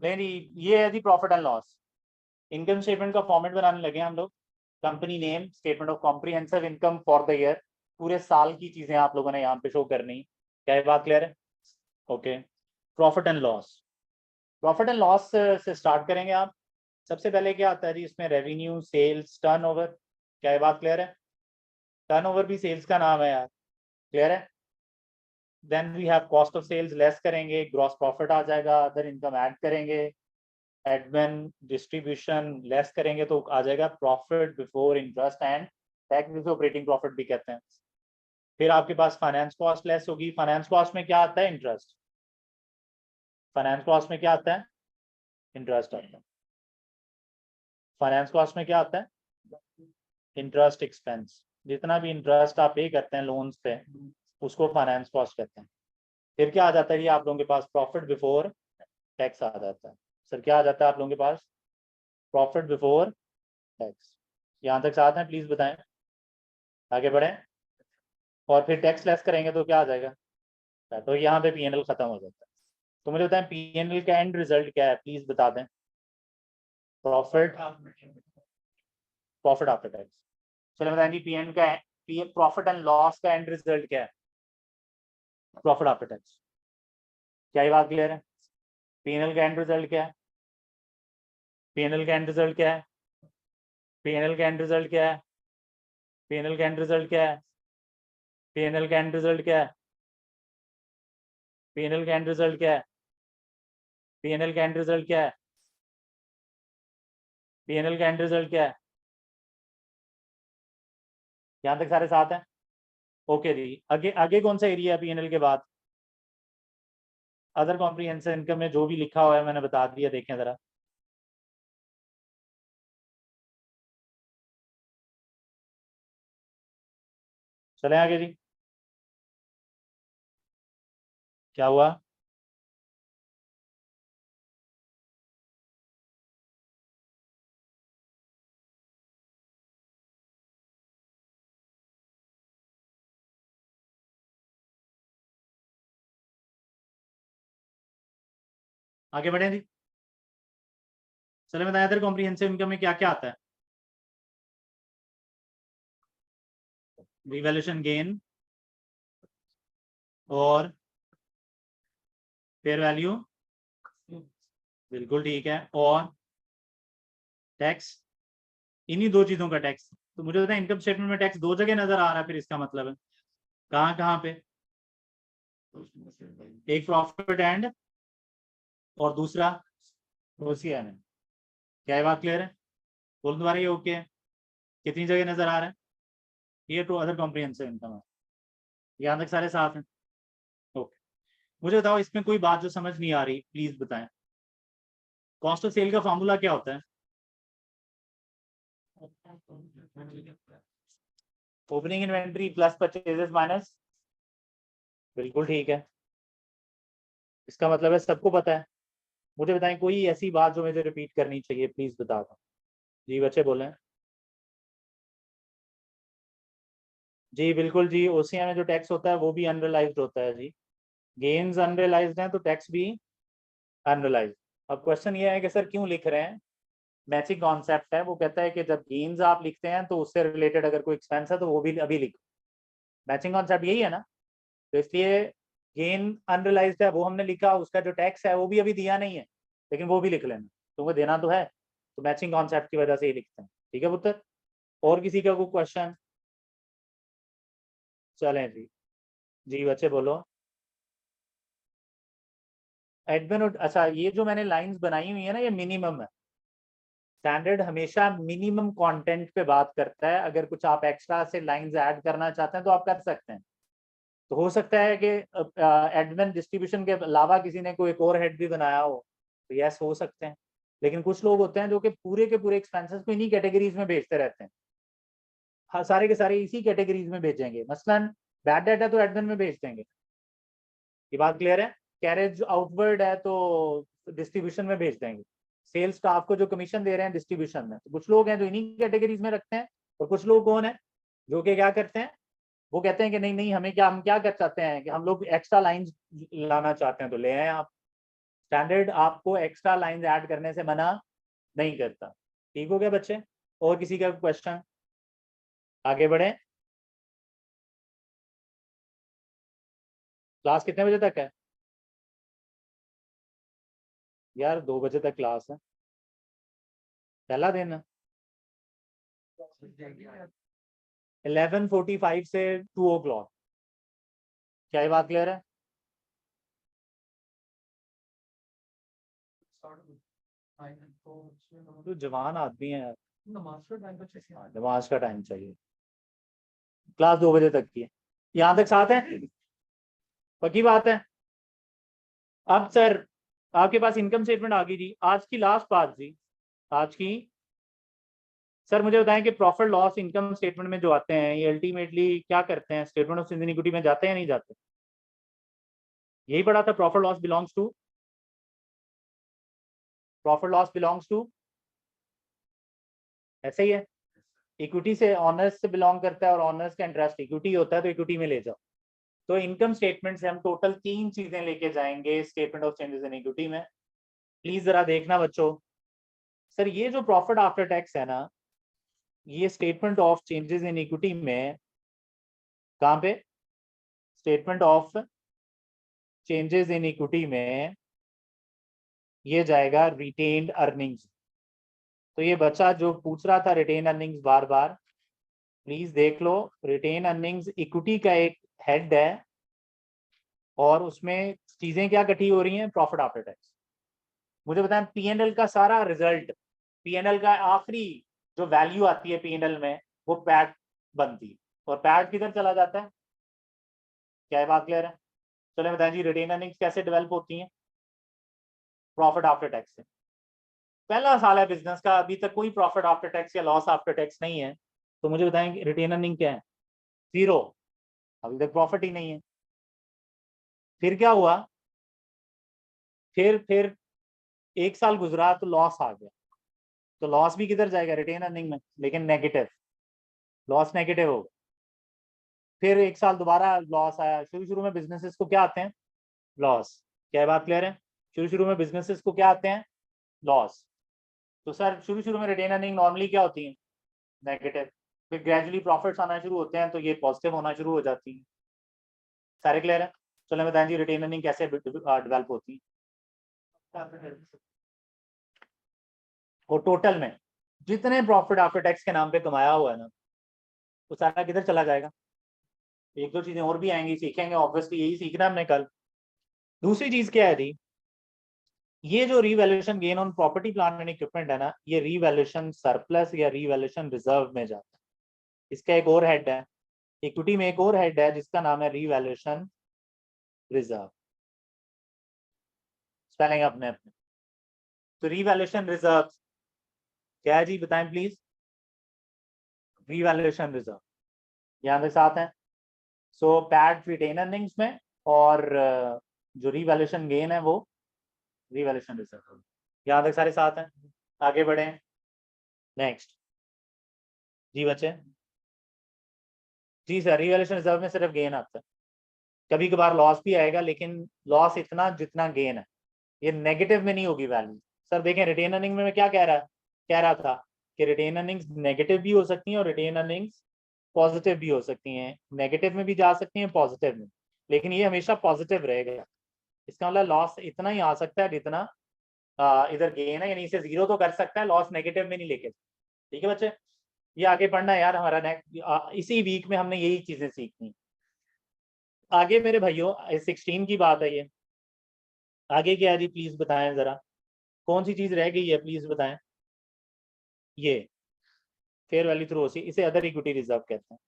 नहीं, ये है जी profit and loss. Income statement का फॉर्मेट बनाने लगे हम लोग। Company name, statement of comprehensive income for the year, पूरे साल की चीजें आप लोगों ने यहाँ पे शो करनी। क्या ये बात क्लियर है? Okay. Profit and loss, profit and loss से स्टार्ट करेंगे आप। सबसे पहले क्या आता है जी इसमें? Revenue, sales, turnover. क्या ये बात क्लियर है? टर्नओवर भी सेल्स का नाम है यार, क्लियर है? Then we have cost of sales, less करेंगे ग्रॉस प्रॉफिट आ जाएगा, अदर इनकम ऐड करेंगे, एडमिन डिस्ट्रीब्यूशन लेस करेंगे तो आ जाएगा profit before interest and tax, जिसे ऑपरेटिंग प्रॉफिट भी कहते हैं। फिर आपके पास फाइनेंस कॉस्ट लेस होगी। फाइनेंस कॉस्ट में क्या आता है? इंटरेस्ट। फाइनेंस कॉस्ट में क्या आता है? इंटरेस्ट आता है। फाइनेंस कॉस्ट में क्या आता है? Interest expense. जितना भी इंटरेस्ट आप पे करते हैं लोन्स पे, उसको फाइनेंस कॉस्ट कहते हैं। फिर क्या आ जाता है? ये आप लोगों के पास प्रॉफिट बिफोर टैक्स आ जाता है। सर क्या आ जाता है आप लोगों के पास? Profit before tax. यहाँ तक साथ हैं? प्लीज बताएं, आगे बढ़ें। और फिर टैक्स लेस करेंगे तो क्या आ जाएगा? तो यहाँ पे पीएनएल खत्म हो जाता है। तो मुझे बताएं पीएनएल का एंड रिजल्ट क्या है, प्लीज बता दें। Profit, profit after tax. चलो बताएं जी पीएन का, प्रॉफिट एंड लॉस का एंड रिजल्ट क्या है? Profit after tax. क्या ये बात क्लियर है? पीएनएल का एंड रिजल्ट क्या है? पीएनएल का एंड रिजल्ट क्या है? पीएनएल का एंड रिजल्ट क्या है? पीएनएल का एंड रिजल्ट क्या है? पीएनएल का एंड रिजल्ट क्या है? पीएनएल का एंड रिजल्ट क्या है? पीएनएल का एंड रिजल्ट क्या है? पीएनएल का एंड रिजल्ट क्या है? यहाँ तक सारे साथ हैं? ओके जी। आगे आगे कौन सा एरिया है पीएनएल के बाद? अदर कॉम्प्रिहेंसिव इनकम में जो भी लिखा हुआ है मैंने बता दिया, देखें जरा। चले आगे जी। क्या हुआ? आगे बढ़े जी। चले बताया अदर कॉम्प्रिहेंसिव इनकम में क्या क्या आता है? रिवैल्यूएशन गेन और फेयर वैल्यू, बिल्कुल ठीक है। और टैक्स, इन्हीं दो चीजों का टैक्स। तो मुझे लगता है इनकम स्टेटमेंट में टैक्स दो जगह नजर आ रहा है, फिर इसका मतलब है कहाँ कहाँ पे? एक प्रॉफिट एंड और दूसरा ओसीएन है। क्या ये बात क्लियर है? बोल दोबारा, ये ओके है? कितनी जगह नजर आ रहा है? ये टू अदर कॉम्प्रिहेंसिव इनकम है। यहाँ तक सारे साथ हैं? ओके। मुझे बताओ इसमें कोई बात जो समझ नहीं आ रही, प्लीज बताएं। कॉस्ट ऑफ सेल का फॉर्मूला क्या होता है? Opening inventory plus purchases minus, बिल्कुल ठीक है। इसका मतलब है सबको पता है। मुझे बताएं कोई ऐसी बात जो मुझे रिपीट करनी चाहिए, प्लीज बता दो। जी बच्चे बोलें। जी बिल्कुल जी, ओसीआई में जो टैक्स होता है वो भी अनरियलाइज्ड होता है जी। गेन्स अनरियलाइज्ड हैं तो टैक्स भी अनरियलाइज्ड। अब क्वेश्चन ये है कि सर क्यों लिख रहे हैं? मैचिंग कॉन्सेप्ट है, वो कहता है कि जब गेन्स आप लिखते हैं तो उससे रिलेटेड अगर कोई एक्सपेंस है तो वो भी अभी लिखो। मैचिंग कॉन्सेप्ट यही है ना, तो इसलिए गेन अनरियलाइज्ड है वो हमने लिखा, उसका जो टैक्स है वो भी अभी दिया नहीं है, लेकिन वो भी लिख लेना, तुमको देना तो है। तो मैचिंग कॉन्सेप्ट की वजह से ही लिखते हैं। ठीक है पुत्र, और किसी का कोई क्वेश्चन? चलें जी। जी बच्चे बोलो। एडमिन, अच्छा ये जो मैंने लाइंस बनाई हुई है ना, ये मिनिमम है। स्टैंडर्ड हमेशा मिनिमम कंटेंट पे बात करता है। अगर कुछ आप एक्स्ट्रा से लाइंस ऐड करना चाहते हैं तो आप कर सकते हैं। तो हो सकता है कि एडमिन डिस्ट्रीब्यूशन के अलावा किसी ने कोई एक और हेड भी बनाया हो, तो यस हो सकते हैं। लेकिन कुछ लोग होते हैं जो कि पूरे के पूरे एक्सपेंसेस को इन्हीं कैटेगरीज में भेजते रहते हैं। हाँ, सारे के सारे इसी कैटेगरीज में भेजेंगे। मसलन बैड डेट है तो एडमिन में भेज देंगे, ये बात क्लियर है। कैरेज आउटवर्ड है तो डिस्ट्रीब्यूशन में भेज देंगे। सेल्स स्टाफ को जो कमीशन दे रहे हैं डिस्ट्रीब्यूशन में, तो कुछ लोग हैं जो इन्हीं कैटेगरीज में रखते हैं। और कुछ लोग कौन है जो कि क्या करते हैं, वो कहते हैं कि नहीं नहीं, हमें क्या, हम क्या कर चाहते हैं कि हम लोग एक्स्ट्रा लाइंस लाना चाहते हैं तो ले आए आप। स्टैंडर्ड आपको एक्स्ट्रा लाइंस ऐड करने से मना नहीं करता। ठीक हो गया बच्चे? और किसी का क्वेश्चन? आगे बढ़े। क्लास कितने बजे तक है? यार 2 बजे तक क्लास है, पहला दिन है। 11:45 से 2 o'clock। क्या ये बात क्लियर है? तो जवान आदमी है यार, नमाज का टाइम चाहिए। क्लास 2 बजे तक की है, यहाँ तक साथ है, पक्की बात है। अब सर आपके पास इनकम स्टेटमेंट आ गई जी, आज की लास्ट बात जी, आज की। सर मुझे बताएं कि प्रॉफिट लॉस इनकम स्टेटमेंट में जो आते हैं ये अल्टीमेटली क्या करते हैं, स्टेटमेंट ऑफ इक्विटी में जाते हैं या नहीं जाते? यही पढ़ा था, profit loss belongs to, profit loss belongs to, ऐसे ही है। इक्विटी से ऑनर्स से बिलोंग करता है और ऑनर्स का इंटरेस्ट इक्विटी होता है, तो इक्विटी में ले जाओ। तो इनकम स्टेटमेंट से हम टोटल 3 चीजें लेके जाएंगे statement of changes in equity में। प्लीज जरा देखना बच्चों। सर ये जो प्रॉफिट आफ्टर टैक्स है ना, ये statement of changes in equity में कहाँ पे, statement of changes in equity में ये जाएगा रिटेन्ड अर्निंग्स। तो ये बच्चा जो पूछ रहा था रिटेन अर्निंग्स बार बार, प्लीज देख लो। रिटेन अर्निंग्स इक्विटी का एक हेड है और उसमें चीजें क्या इकट्ठी हो रही हैं, प्रॉफिट आफ्टर टैक्स। मुझे बताएं पीएनएल का सारा रिजल्ट, पीएनएल का आखिरी जो वैल्यू आती है पीएनएल में, वो पैट बनती है। और पैट किधर चला जाता है? क्या ये बात क्लियर है? चलो बताएं जी, रिटेन अर्निंग्स कैसे डेवलप होती हैं? प्रॉफिट आफ्टर टैक्स से। पहला साल है बिजनेस का, अभी तक कोई प्रॉफिट आफ्टर टैक्स या लॉस आफ्टर टैक्स नहीं है, तो मुझे बताएं रिटेन अर्निंग क्या है? जीरो, अभी तक प्रॉफिट ही नहीं है। फिर क्या हुआ, फिर 1 साल गुजरा तो लॉस आ गया, तो लॉस भी किधर जाएगा, रिटेन अर्निंग में, लेकिन नेगेटिव, लॉस नेगेटिव होगा। फिर 1 साल दोबारा लॉस आया। शुरू शुरू में बिजनेसेस को क्या आते हैं, लॉस। क्या ये बात क्लियर है? शुरू शुरू में बिजनेसेस को क्या आते हैं, लॉस। तो सर शुरू शुरू में रिटेन अर्निंग नॉर्मली क्या होती है, नेगेटिव। फिर ग्रेजुअली प्रॉफिट्स आना शुरू होते हैं तो ये पॉजिटिव होना शुरू हो जाती है। सारे क्लियर है? चलो बताएं जी रिटेन अर्निंग कैसे डेवलप होती है। और टोटल में जितने प्रॉफिट आफ्टर टैक्स के नाम पे कमाया हुआ है ना, वो सारा किधर चला जाएगा? एक दो चीजें और भी आएंगी, सीखेंगे, ऑब्वियसली यही सीखना हमने कल। दूसरी चीज क्या है जी, ये जो revaluation gain on property plant and equipment है ना, ये रीवैल्यूएशन सरप्लस या रीवैल्यूएशन रिजर्व में जाता है। इसका एक और हेड है, इक्विटी में एक और हेड है जिसका नाम है रीवैल्यूएशन रिजर्व। स्पेलिंग अपने अपने। तो रीवैल्यूएशन रिजर्व क्या है जी, बताएं प्लीज। रीवैल्यूएशन रिजर्व यहाँ पे साथ है। सो पैड रिटेन अर्निंग्स में, और जो रीवैल्यूएशन गेन है वो रीवैल्यूएशन रिजर्व। यहाँ तक सारे साथ हैं, आगे बढ़े। नेक्स्ट जी बच्चे। जी सर, रीवैल्यूएशन रिजर्व में सिर्फ गेन आता है, कभी कभार लॉस भी आएगा, लेकिन लॉस इतना जितना गेन है, ये नेगेटिव में नहीं होगी वैल्यू। सर देखें रिटेन अर्निंग में मैं क्या कह रहा था कि रिटेन अर्निंग्स नेगेटिव भी हो सकती हैं और रिटेन अर्निंग्स पॉजिटिव भी हो सकती हैं, नेगेटिव में भी जा सकती हैं, पॉजिटिव में, लेकिन ये हमेशा पॉजिटिव रहेगा। इसका मतलब लॉस इतना ही आ सकता है जितना इधर गेन है, यानी इसे जीरो तो कर सकता है, लॉस नेगेटिव में नहीं लेके। ठीक है बच्चे, ये आगे पढ़ना है यार हमारा नेक्स्ट, इसी वीक में हमने यही चीजें सीखनी। आगे मेरे भाइयों 16 की बात है ये, आगे क्या है जी प्लीज बताएं जरा, कौन सी चीज रह गई है प्लीज बताएं। ये फेयर वैल्यू थ्रू ओसी, इसे अदर इक्विटी रिजर्व कहते हैं।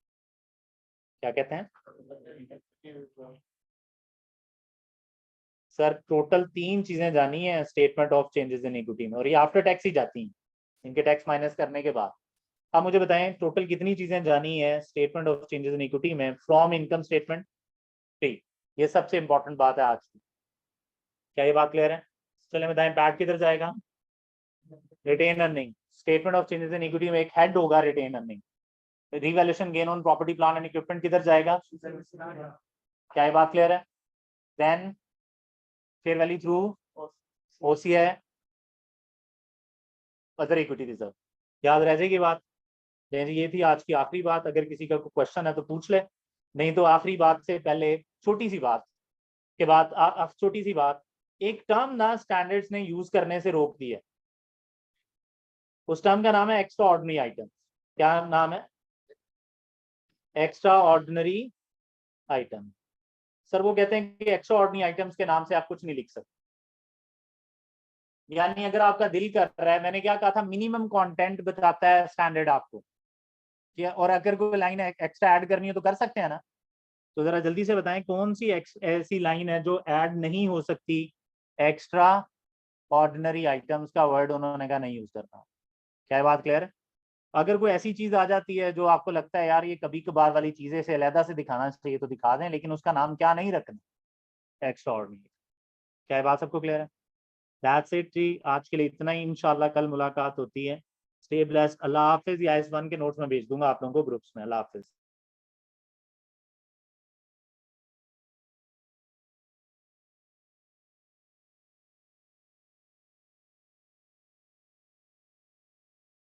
क्या कहते हैं सर? टोटल 3 चीजें जानी है statement of changes in equity में, और ये आफ्टर टैक्स ही जाती हैं, इनके टैक्स माइनस करने के बाद। आप मुझे बताएं टोटल कितनी चीजें जानी है statement of changes in equity में फ्रॉम इनकम स्टेटमेंट? ठीक, ये सबसे इंपॉर्टेंट बात है आज की। क्या ये बात क्लियर है? चले बताएं पैड किधर जाएगा? Retained earning. Statement of changes in equity में एक हेड होगा retained earning. Revaluation gain on property plant and equipment किधर जाएगा? क्या ये बात क्लियर है? Then fair value through OCI, other equity reserve. याद रह जाएगी बात? ये थी आज की आखिरी बात, अगर किसी का कोई क्वेश्चन है तो पूछ ले, नहीं तो आखिरी बात से पहले छोटी सी बात के बाद छोटी सी बात, एक टर्म ना स्टैंडर्ड्स ने यूज करने से रोक दिया, उस टर्म का नाम है एक्स्ट्रा ऑर्डिनरी आइटम। क्या नाम है? Extra ordinary item. सर वो कहते हैं कि एक्स्ट्रा ऑर्डिनरी आइटम्स के नाम से आप कुछ नहीं लिख सकते, यानी अगर आपका दिल कर रहा है, मैंने क्या कहा था, मिनिमम कंटेंट बताता है स्टैंडर्ड आपको, और अगर कोई लाइन एक्स्ट्रा ऐड करनी है तो कर सकते हैं ना। तो जरा जल्दी से बताएं कौन सी ऐसी लाइन है जो ऐड नहीं हो सकती, एक्स्ट्रा ऑर्डिनरी आइटम्स का वर्ड उन्होंने कहा नहीं यूज करना। क्या बात क्लियर है? अगर कोई ऐसी चीज आ जाती है जो आपको लगता है यार ये कभी कभार वाली चीजें से अलहदा से दिखाना चाहिए तो दिखा दें, लेकिन उसका नाम क्या नहीं रखना, एक्स्ट्रा ऑर्डिनरी। क्या बात सबको क्लियर है? दैट्स इट जी, आज के लिए इतना ही, इंशाल्लाह कल मुलाकात होती है। स्टे ब्लेस्ड, अल्लाह हाफिज। या S1 के नोट्स में भेज दूंगा आप लोगों को ग्रुप्स में। अल्लाह हाफिज।